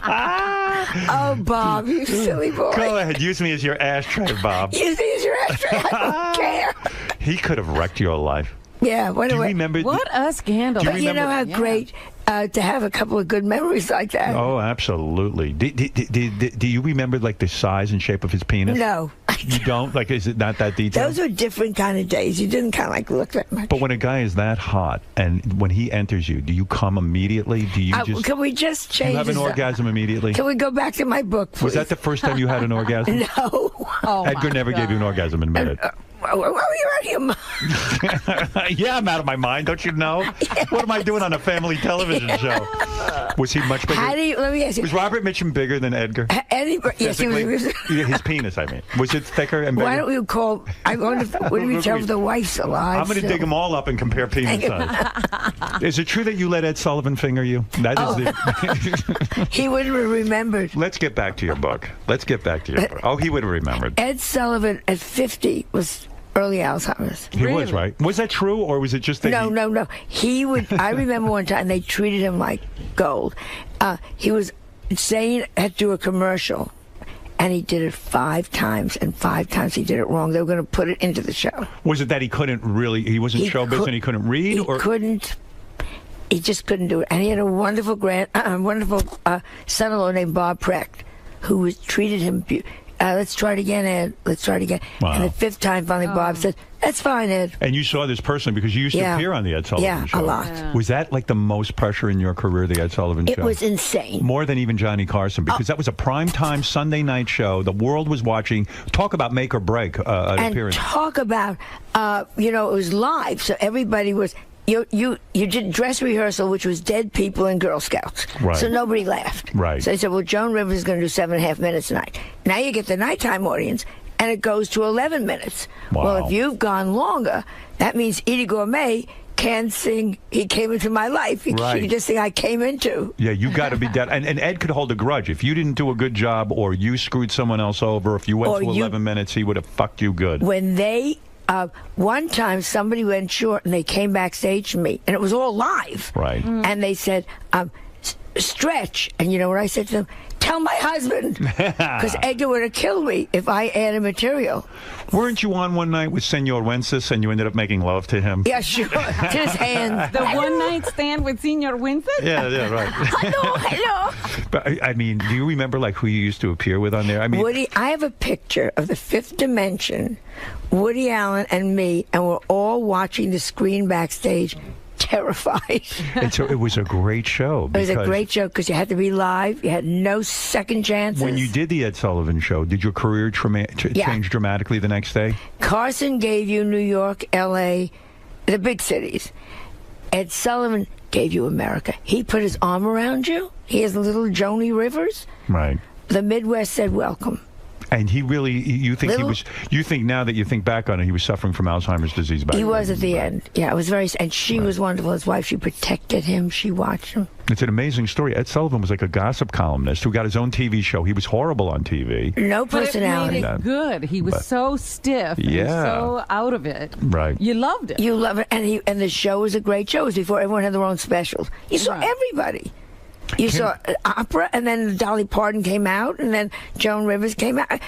Oh, Bob, you silly boy. Go ahead. Use me as your ashtray, Bob. Use me as your ashtray. I don't care. He could have wrecked your life. Yeah, Do you remember? What a scandal. Do you But you know how remember- great to have a couple of good memories like that. Oh, absolutely. Do you remember like the size and shape of his penis? No. You don't? Like, is it not that detailed? Those were different kind of days. You didn't kind of like look that much. But when a guy is that hot and when he enters you, do you come immediately? Do you just? Can we just Do change you have an this up? orgasm immediately? Can we go back to my book, please? Was that the first time you had an orgasm? No. Oh, Edgar never gave you an orgasm, admit it. Well, you're out of your mind. Yeah, I'm out of my mind. Don't you know? What am I doing on a family television show? Was he much bigger? Let me ask you. Was Robert Mitchum bigger than Edgar? Yes, he was. Yeah, his penis, I mean. Was it thicker and bigger? Why don't we call? I wonder. What do we tell if the wife's alive? I'm going to still? dig them all up and compare penis size. Is it true that you let Ed Sullivan finger you? That is the. He wouldn't have remembered. Let's get back to your book. Oh, he would have remembered. Ed Sullivan at 50 was early Alzheimer's. He was, right? Was that true, or was it just that No. He would. I remember one time they treated him like gold. He was saying had to do a commercial, and he did it 5 times, and 5 times he did it wrong. They were going to put it into the show. Was it that he wasn't showbiz and he couldn't read? He just couldn't do it. And he had a wonderful son-in-law named Bob Precht, who treated him let's try it again, Ed. Let's try it again. Wow. And the fifth time, finally, Bob said, that's fine, Ed. And you saw this personally because you used to Yeah. appear on the Ed Sullivan Show. Yeah, a lot. Yeah. Was that like the most pressure in your career, the Ed Sullivan Show? It was insane. More than even Johnny Carson, because that was a primetime Sunday night show. The world was watching. Talk about make or break an And appearance. talk about, it was live, so everybody was... You did dress rehearsal, which was dead people and Girl Scouts. Right. So nobody laughed. Right. So they said, well, Joan Rivers is going to do 7.5 minutes tonight. Now you get the nighttime audience, and it goes to 11 minutes. Wow. Well, if you've gone longer, that means Edie Gourmet can't sing He Came Into My Life. Right. You just sing I Came Into. Yeah, you got to be dead. And Ed could hold a grudge. If you didn't do a good job or you screwed someone else over, if you went to 11 minutes, he would have fucked you good. When they... one time somebody went short and they came backstage to me, and it was all live. Right. And they said, stretch. And you know what I said to them? Tell my husband. Because Edgar would have killed me if I added material. Weren't you on one night with Senor Wences and you ended up making love to him? Yeah, sure. To his hand. The one-night stand with Senor Winston? Yeah, right. Hello. But I mean, do you remember like who you used to appear with on there? I mean, Woody, I have a picture of the Fifth Dimension, Woody Allen and me, and we're all watching the screen backstage, terrified. and so it was a great show. It was a great show because you had to be live. You had no second chances. When you did the Ed Sullivan Show, did your career change dramatically the next day? Carson gave you New York, L.A., the big cities. Ed Sullivan gave you America. He put his arm around you. He has a little Joni Rivers. Right. The Midwest said welcome. And he really, you think now that you think back on it, he was suffering from Alzheimer's disease back He then. was at the end. Yeah, it was very, and she was wonderful. His wife, she protected him. She watched him. It's an amazing story. Ed Sullivan was like a gossip columnist who got his own TV show. He was horrible on TV. No But personality. it made it good. He was so stiff. And Yeah. so out of it. Right. You loved it. You love it, and the show was a great show. It was before everyone had their own specials. You saw everybody. You saw opera, and then Dolly Parton came out, and then Joan Rivers came out.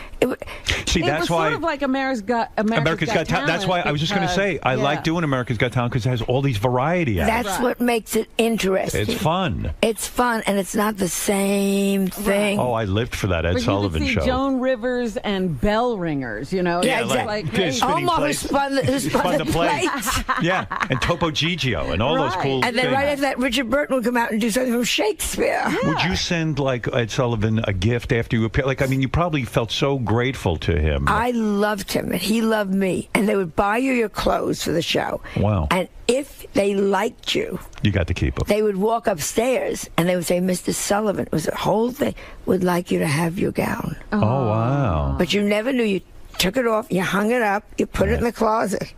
See, it was sort of like America's Got Talent. That's why I was just going to say, I like doing America's Got Talent because it has all these variety acts. That's what makes it interesting. It's fun. It's fun, and it's not the same thing. Oh, I lived for that Ed But Sullivan you could see show. Joan Rivers and bell ringers, you know? Yeah, It was exactly. like, hey, Omar who spun the plates. Yeah, and Topo Gigio and all those cool And then things. right after that, Richard Burton would come out and do something from Shakespeare. Would you send like Ed Sullivan a gift after you appear? Like, I mean, you probably felt so grateful to him. I loved him, and he loved me. And they would buy you your clothes for the show. Wow. And if they liked you, You got to keep them. they would walk upstairs, and they would say, Mr. Sullivan, it was a whole thing, would like you to have your gown. Oh, wow. But you never knew. You took it off, you hung it up, you put it in the closet.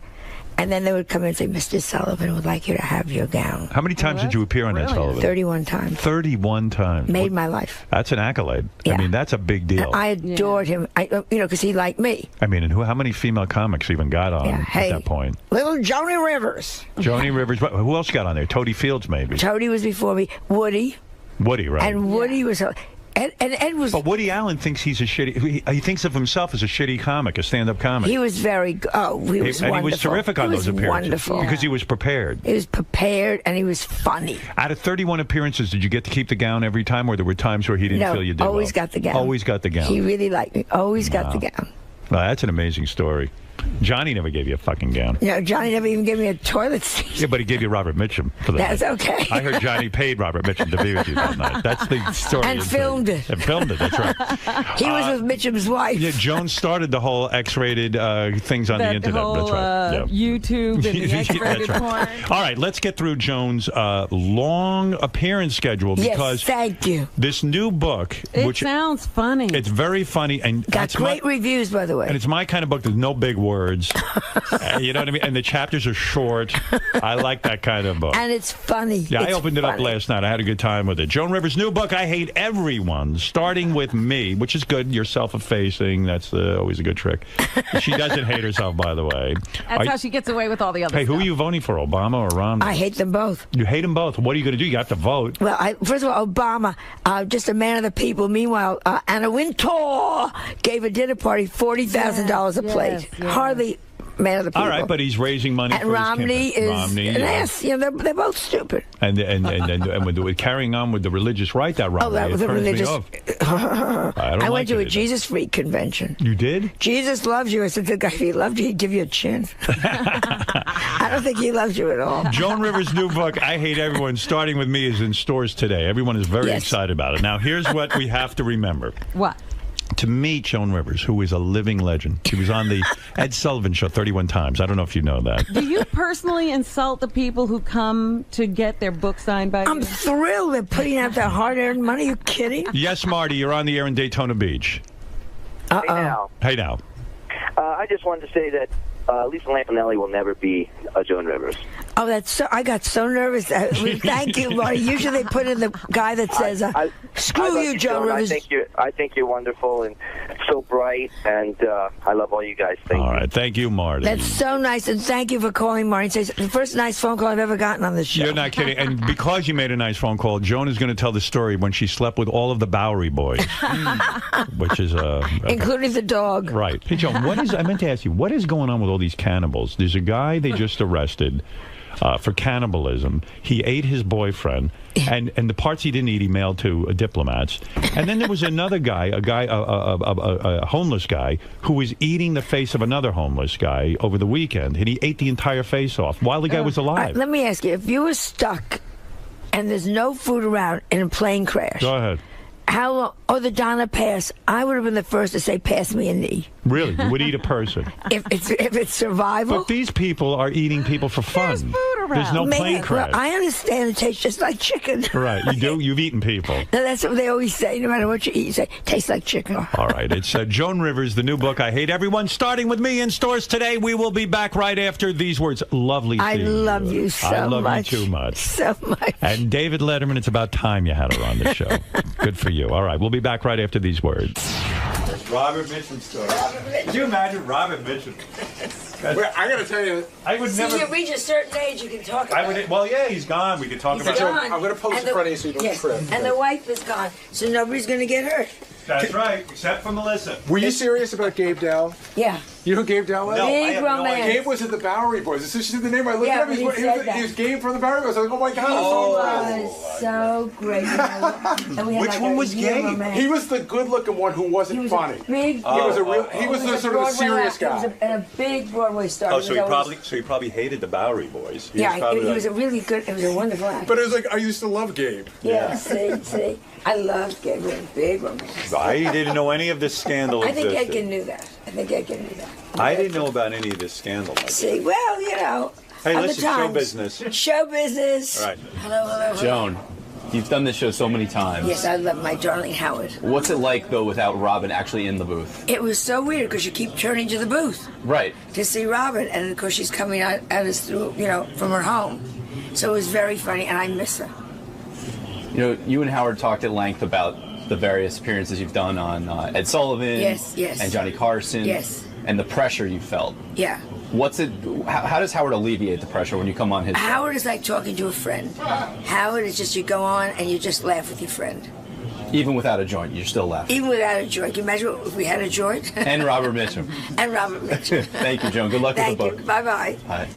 And then they would come in and say, Mr. Sullivan would like you to have your gown. How many times did you appear on Ed Sullivan? 31 times. 31 times. Made my life. That's an accolade. I mean, that's a big deal. I adored him, because he liked me. I mean, and how many female comics even got on at that point? Little Joni Rivers. Joni Rivers. Who else got on there? Toady Fields, maybe. Toady was before me. Woody. Woody, right? And Woody was... And Ed was... But Woody Allen thinks he's a shitty... He thinks of himself as a shitty comic, a stand-up comic. He was very... he was and wonderful. he was terrific on those appearances. Wonderful. Because he was prepared. He was prepared, and he was funny. Out of 31 appearances, did you get to keep the gown every time, or there were times where he didn't No, feel you did always well? got the gown. Always got the gown. He really liked me. Always got the gown. Well, that's an amazing story. Johnny never gave you a fucking gown. No, Johnny never even gave me a toilet seat. Yeah, but he gave you Robert Mitchum for the That's night. okay. I heard Johnny paid Robert Mitchum to be with you that night. That's the story. And filmed it. And filmed it, that's right. He was with Mitchum's wife. Yeah, Joan started the whole X-rated things on the internet. Whole, that's right. Yeah. YouTube and the X-rated That's porn. right. All right, let's get through Joan's long appearance schedule because thank you. This new book, It which sounds funny. it's very funny and Got that's great reviews, by the way. and it's my kind of book. There's no big words. You know what I mean? And the chapters are short. I like that kind of book. And it's funny. Yeah, I It's opened it up funny. last night. I had a good time with it. Joan Rivers' new book, I Hate Everyone, starting with me, which is good. You're self-effacing. That's always a good trick. She doesn't hate herself, by the way. That's how she gets away with all the other Hey, stuff. who are you voting for, Obama or Romney? I hate them both. You hate them both. What are you going to do? You have to vote. Well, first of all, Obama, just a man of the people. Meanwhile, Anna Wintour gave a dinner party, $40,000 a plate. yes. Hardly man of the people. All right, but he's raising money and for Romney his campaign. is Romney, an ass. You know, they're both stupid. And with carrying on with the religious right, that Romney, that was a religious. I went to a it. Jesus freak convention. You did? Jesus loves you. I said, the guy, if he loved you, he'd give you a chin. I don't think he loves you at all. Joan Rivers' new book, I Hate Everyone, starting with me, is in stores today. Everyone is very excited about it. Now, here's what we have to remember. What? To meet Joan Rivers, who is a living legend. She was on the Ed Sullivan Show 31 times. I don't know if you know that. Do you personally insult the people who come to get their book signed by you? I'm thrilled they're putting out their hard-earned money. Are you kidding? Yes, Marty, you're on the air in Daytona Beach. Uh-oh. Hey, now. I just wanted to say that Lisa Lampanelli will never be Joan Rivers. Oh, that's so. I got so nervous. Thank you, Marty. Usually they put in the guy that says, "Screw you, Joan Rivers." I think you're wonderful and so bright, and I love all you guys. Thank you. All right, thank you, Marty. That's so nice, and thank you for calling, Marty. It's the first nice phone call I've ever gotten on this show. You're not kidding. And because you made a nice phone call, Joan is going to tell the story when she slept with all of the Bowery boys, which is including the dog. Right. Hey, Joan, I meant to ask you, what is going on with all these cannibals? There's a guy they just arrested for cannibalism. He ate his boyfriend, and the parts he didn't eat, he mailed to diplomats. And then there was another guy, a homeless guy, who was eating the face of another homeless guy over the weekend, and he ate the entire face off while the guy was alive. Let me ask you, if you were stuck and there's no food around in a plane crash, go ahead. How long? Or the Donna pass? I would have been the first to say, "Pass me a knee." Really, you would eat a person. if it's survival. But these people are eating people for fun. There's no plane crash. Well, I understand it tastes just like chicken. Right, you do. You've eaten people. No, that's what they always say. No matter what you eat, you say, "Tastes like chicken." All right, it's Joan Rivers, the new book, I Hate Everyone, starting with me in stores today. We will be back right after these words. Lovely I seeing love you so much. I love you too much. So much. And David Letterman, it's about time you had her on the show. Good for you. All right, we'll be back right after these words. Robert Mitchum's story. Could you imagine Robert Mitchum? Well, I got to tell you, I would See, never. you reach a certain age, you can talk about it. Well, yeah, he's gone. We could talk about it. I'm going to post in front of you so you don't trip. And the wife is gone, so nobody's going to get hurt. That's right, except for Melissa. Were you serious about Gabe Dell? Yeah. You know who Gabe Dell was? No, Big romance. Gabe was at the Bowery Boys. As soon as she said the name, I looked Yeah, at him. but He was Gabe from the Bowery Boys. I was like, oh my God, He was so great. And we had Which like one a was year Gabe? romance. He was the good-looking one who wasn't funny. Big. He was a real. He was the sort of the serious He was guy. a big Broadway star. Oh, so he probably hated the Bowery Boys. He Yeah, was he was a really good. It was a wonderful actor. But it was like I used to love Gabe. Yeah, see, I loved Gabe. We had a big romance. I didn't know any of this scandal I think existed. Edgar knew that. I didn't know about any of this scandal. See, well, you know. Hey, other listen, show times. business. Show business. All right. Hello. Joan, you've done this show so many times. Yes, I love my darling Howard. What's it like, though, without Robin actually in the booth? It was so weird because you keep turning to the booth Right. to see Robin, and of course she's coming out at us through, from her home. So it was very funny, and I miss her. You know, you and Howard talked at length about the various appearances you've done on Ed Sullivan Yes. and Johnny Carson Yes. and the pressure you felt. Yeah. How does Howard alleviate the pressure when you come on his show? Howard is like talking to a friend. Howard is just, you go on and you just laugh with your friend. Even without a joint, you're still laughing. Even without a joint. Can you imagine if we had a joint? And Robert Mitchum. And Robert Mitchum. Thank you, Joan. Good luck with the book. Thank you. Bye-bye. Bye.